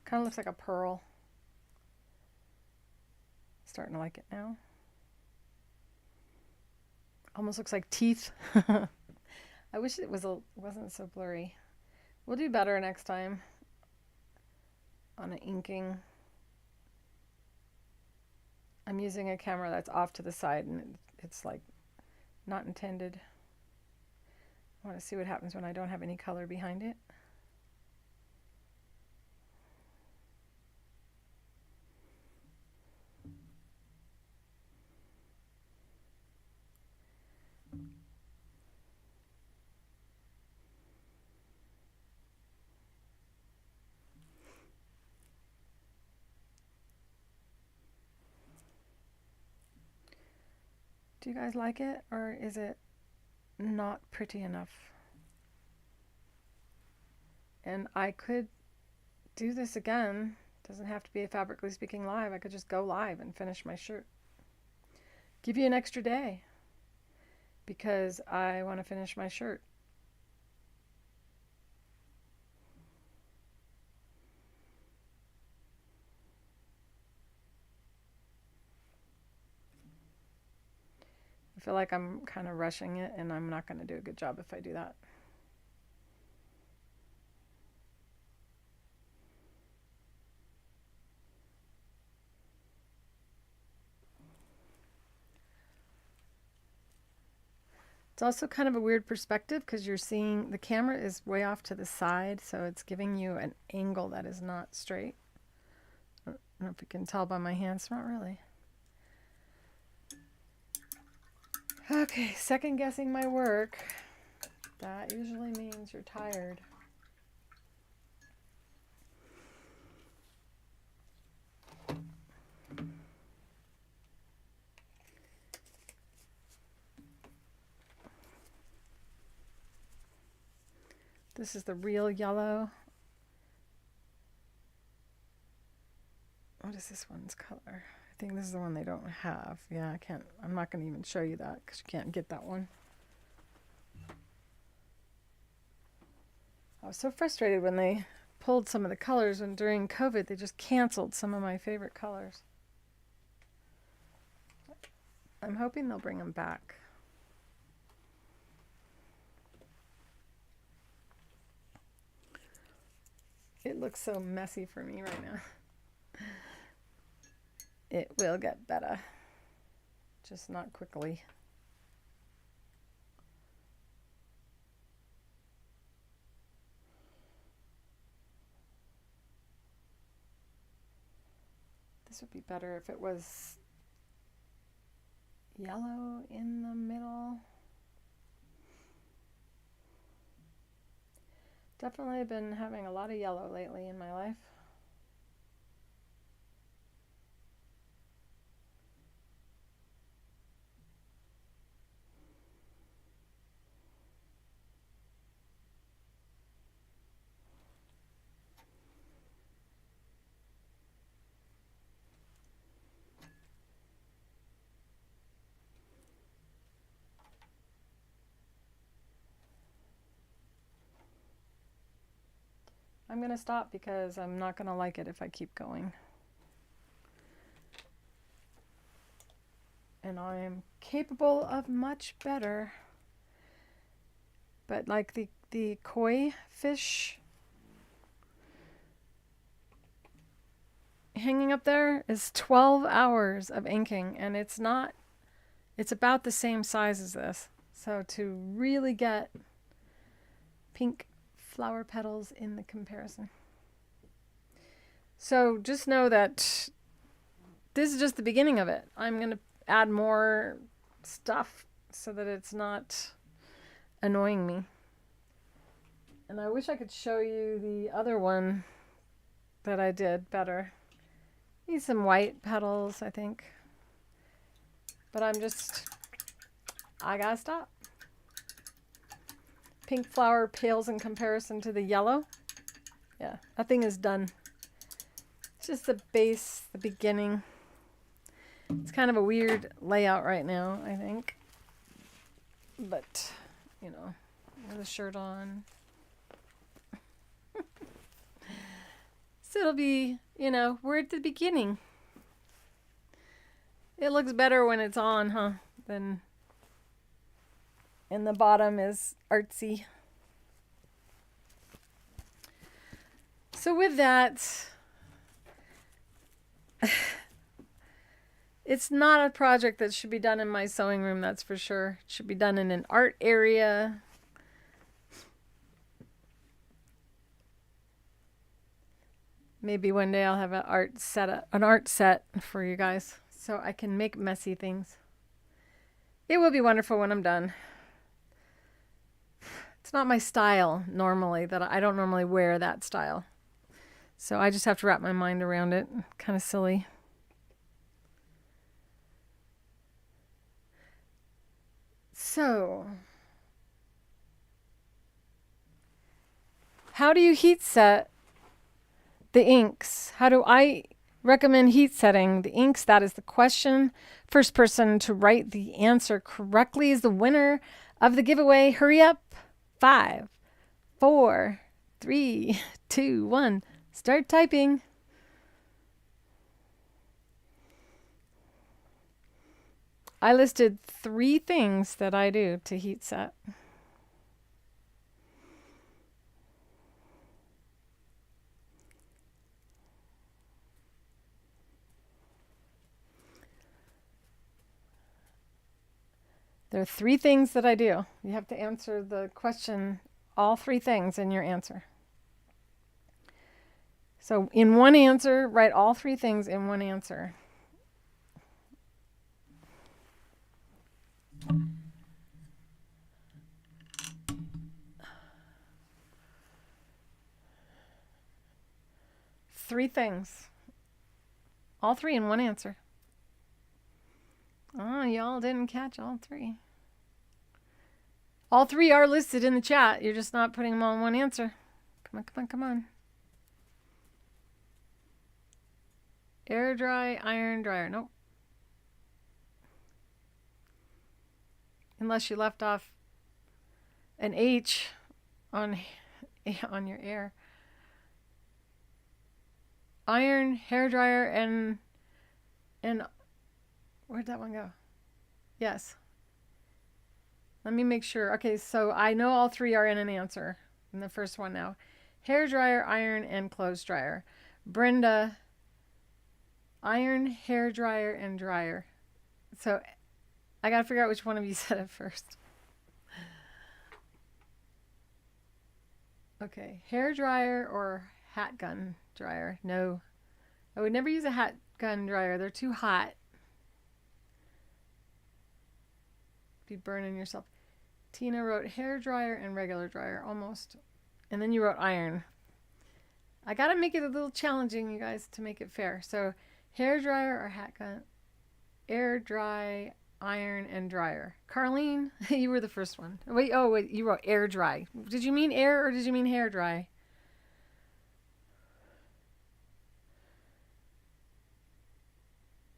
A: kind of looks like a pearl. Starting to like it now. Almost looks like teeth. I wish it wasn't so blurry. We'll do better next time on an inking. I'm using a camera that's off to the side, and it's like not intended. I want to see what happens when I don't have any color behind it. Do you guys like it, or is it not pretty enough? And I could do this again. Doesn't have to be a Fabrically Speaking live. I could just go live and finish my shirt. Give you an extra day because I want to finish my shirt. I feel like I'm kind of rushing it, and I'm not going to do a good job if I do that. It's also kind of a weird perspective because you're seeing the camera is way off to the side, so it's giving you an angle that is not straight. I don't know if you can tell by my hands, not really. Okay, second guessing my work. That usually means you're tired. This is the real yellow. what is this one's color? I think this is the one they don't have. Yeah, I'm not going to even show you that because you can't get that one. I was so frustrated when they pulled some of the colors, and during COVID they just canceled some of my favorite colors. I'm hoping they'll bring them back. It looks so messy for me right now. It will get better, just not quickly. This would be better if it was yellow in the middle. Definitely been having a lot of yellow lately in my life. I'm going to stop because I'm not going to like it if I keep going. And I am capable of much better. But like the koi fish hanging up there is 12 hours of inking, and it's about the same size as this. So to really get pink flower petals in the comparison. So just know that this is just the beginning of it. I'm going to add more stuff so that it's not annoying me. And I wish I could show you the other one that I did better. Need some white petals, I think. But I gotta stop. Pink flower pales in comparison to the yellow. Yeah, that thing is done. It's just the base, the beginning. It's kind of a weird layout right now, I think. But, you know, with a shirt on. So it'll be, you know, we're at the beginning. It looks better when it's on, huh? Than... And the bottom is artsy. So with that, it's not a project that should be done in my sewing room, that's for sure. It should be done in an art area. Maybe one day I'll have an art set for you guys so I can make messy things. It will be wonderful when I'm done. It's not my style normally, that I don't normally wear that style. So I just have to wrap my mind around it. Kind of silly. So, how do you heat set the inks? How do I recommend heat setting the inks? That is the question. First person to write the answer correctly is the winner of the giveaway. Hurry up. 5, 4, 3, 2, 1. Start typing. I listed 3 things that I do to heat set. There are 3 things that I do. You have to answer the question, all 3 things in your answer. So in one answer, write all 3 things in one answer. Three things. All 3 in one answer. Oh, y'all didn't catch all 3. All 3 are listed in the chat. You're just not putting them all in one answer. Come on, come on, come on. Air dry, iron, dryer. Nope. Unless you left off an H on your air. Iron, hair dryer, and where'd that one go? Yes. Let me make sure. Okay, so I know all three are in an answer. In the first one now. Hair dryer, iron, and clothes dryer. Brenda, iron, hair dryer, and dryer. So I gotta figure out which one of you said it first. Okay, hair dryer or hat gun dryer? No. I would never use a hat gun dryer. They're too hot. Be burning yourself. Tina wrote hair dryer and regular dryer, almost. And then you wrote iron. I gotta make it a little challenging, you guys, to make it fair. So hair dryer or hat gun? Air dry, iron, and dryer. Carlene, you were the first one. Wait, you wrote air dry. Did you mean air or did you mean hair dry?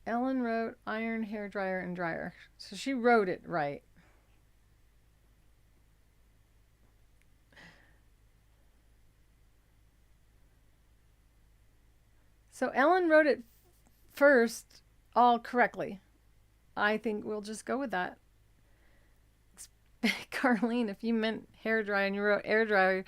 A: Ellen wrote iron, hair dryer, and dryer. So she wrote it right. So Ellen wrote it first all correctly. I think we'll just go with that. Carlene, if you meant hair dryer and you wrote air dryer,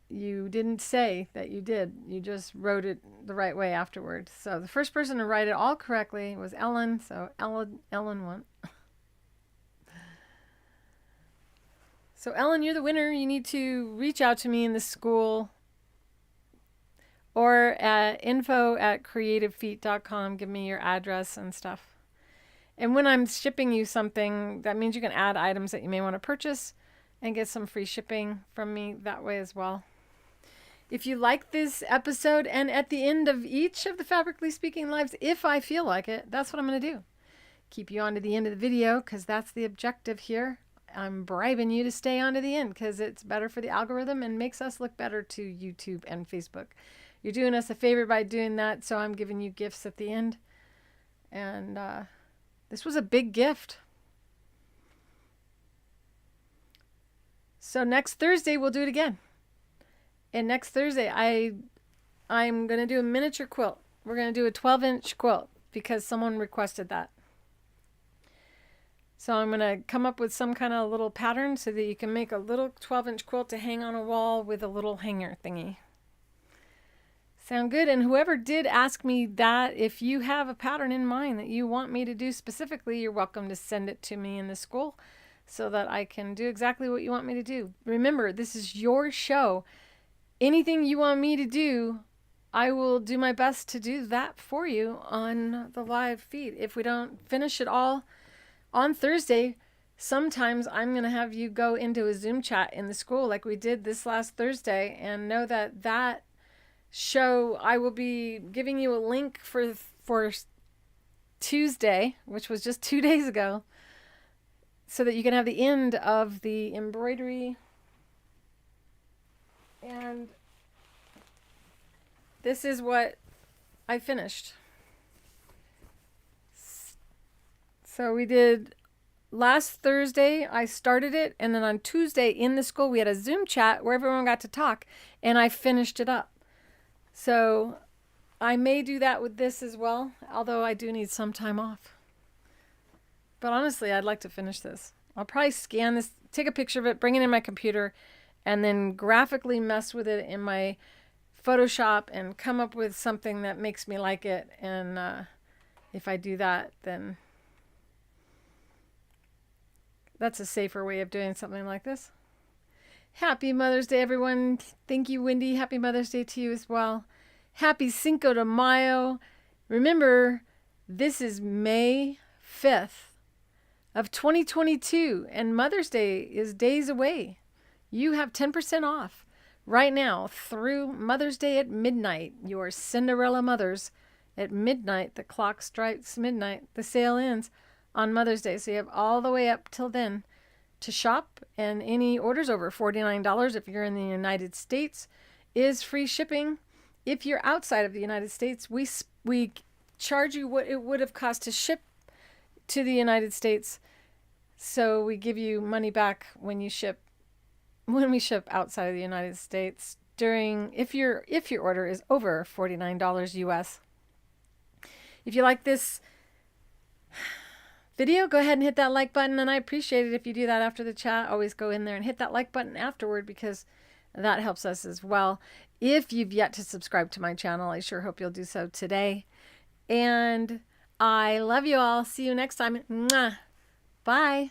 A: you didn't say that you did. You just wrote it the right way afterwards. So the first person to write it all correctly was Ellen. So Ellen won. So Ellen, you're the winner. You need to reach out to me in the school or at info@creativefeet.com. Give me your address and stuff. And when I'm shipping you something, that means you can add items that you may want to purchase and get some free shipping from me that way as well. If you like this episode, and at the end of each of the Fabrically Speaking lives, if I feel like it, that's what I'm going to do. Keep you on to the end of the video because that's the objective here. I'm bribing you to stay on to the end because it's better for the algorithm and makes us look better to YouTube and Facebook. You're doing us a favor by doing that, so I'm giving you gifts at the end. And this was a big gift. So next Thursday, we'll do it again. And next Thursday, I'm going to do a miniature quilt. We're going to do a 12-inch quilt because someone requested that. So I'm going to come up with some kind of little pattern so that you can make a little 12-inch quilt to hang on a wall with a little hanger thingy. Sound good? And whoever did ask me that, if you have a pattern in mind that you want me to do specifically, you're welcome to send it to me in the school so that I can do exactly what you want me to do. Remember, this is your show. Anything you want me to do, I will do my best to do that for you on the live feed. If we don't finish it all on Thursday, sometimes I'm going to have you go into a Zoom chat in the school like we did this last Thursday, and know that that show, I will be giving you a link for Tuesday, which was just 2 days ago, so that you can have the end of the embroidery. And this is what I finished. So we did last Thursday, I started it, and then on Tuesday in the school we had a Zoom chat where everyone got to talk, and I finished it up. So I may do that with this as well, although I do need some time off. But honestly, I'd like to finish this. I'll probably scan this, take a picture of it, bring it in my computer, and then graphically mess with it in my Photoshop and come up with something that makes me like it. And if I do that, then that's a safer way of doing something like this. Happy Mother's Day, everyone. Thank you, Wendy. Happy Mother's Day to you as well. Happy Cinco de Mayo. Remember, this is May 5th of 2022, and Mother's Day is days away. You have 10% off right now through Mother's Day at midnight. Your Cinderella mothers at midnight. The clock strikes midnight. The sale ends on Mother's Day. So you have all the way up till then to shop, and any orders over $49 if you're in the United States is free shipping. if you're outside of the United States, we charge you what it would have cost to ship to the United States. So we give you money back when we ship outside of the United States if your order is over $49 US. If you like this video, go ahead and hit that like button, and I appreciate it if you do that after the chat. Always go in there and hit that like button afterward, because that helps us as well. If you've yet to subscribe to my channel, I sure hope you'll do so today. And I love you all. See you next time. Mwah. Bye.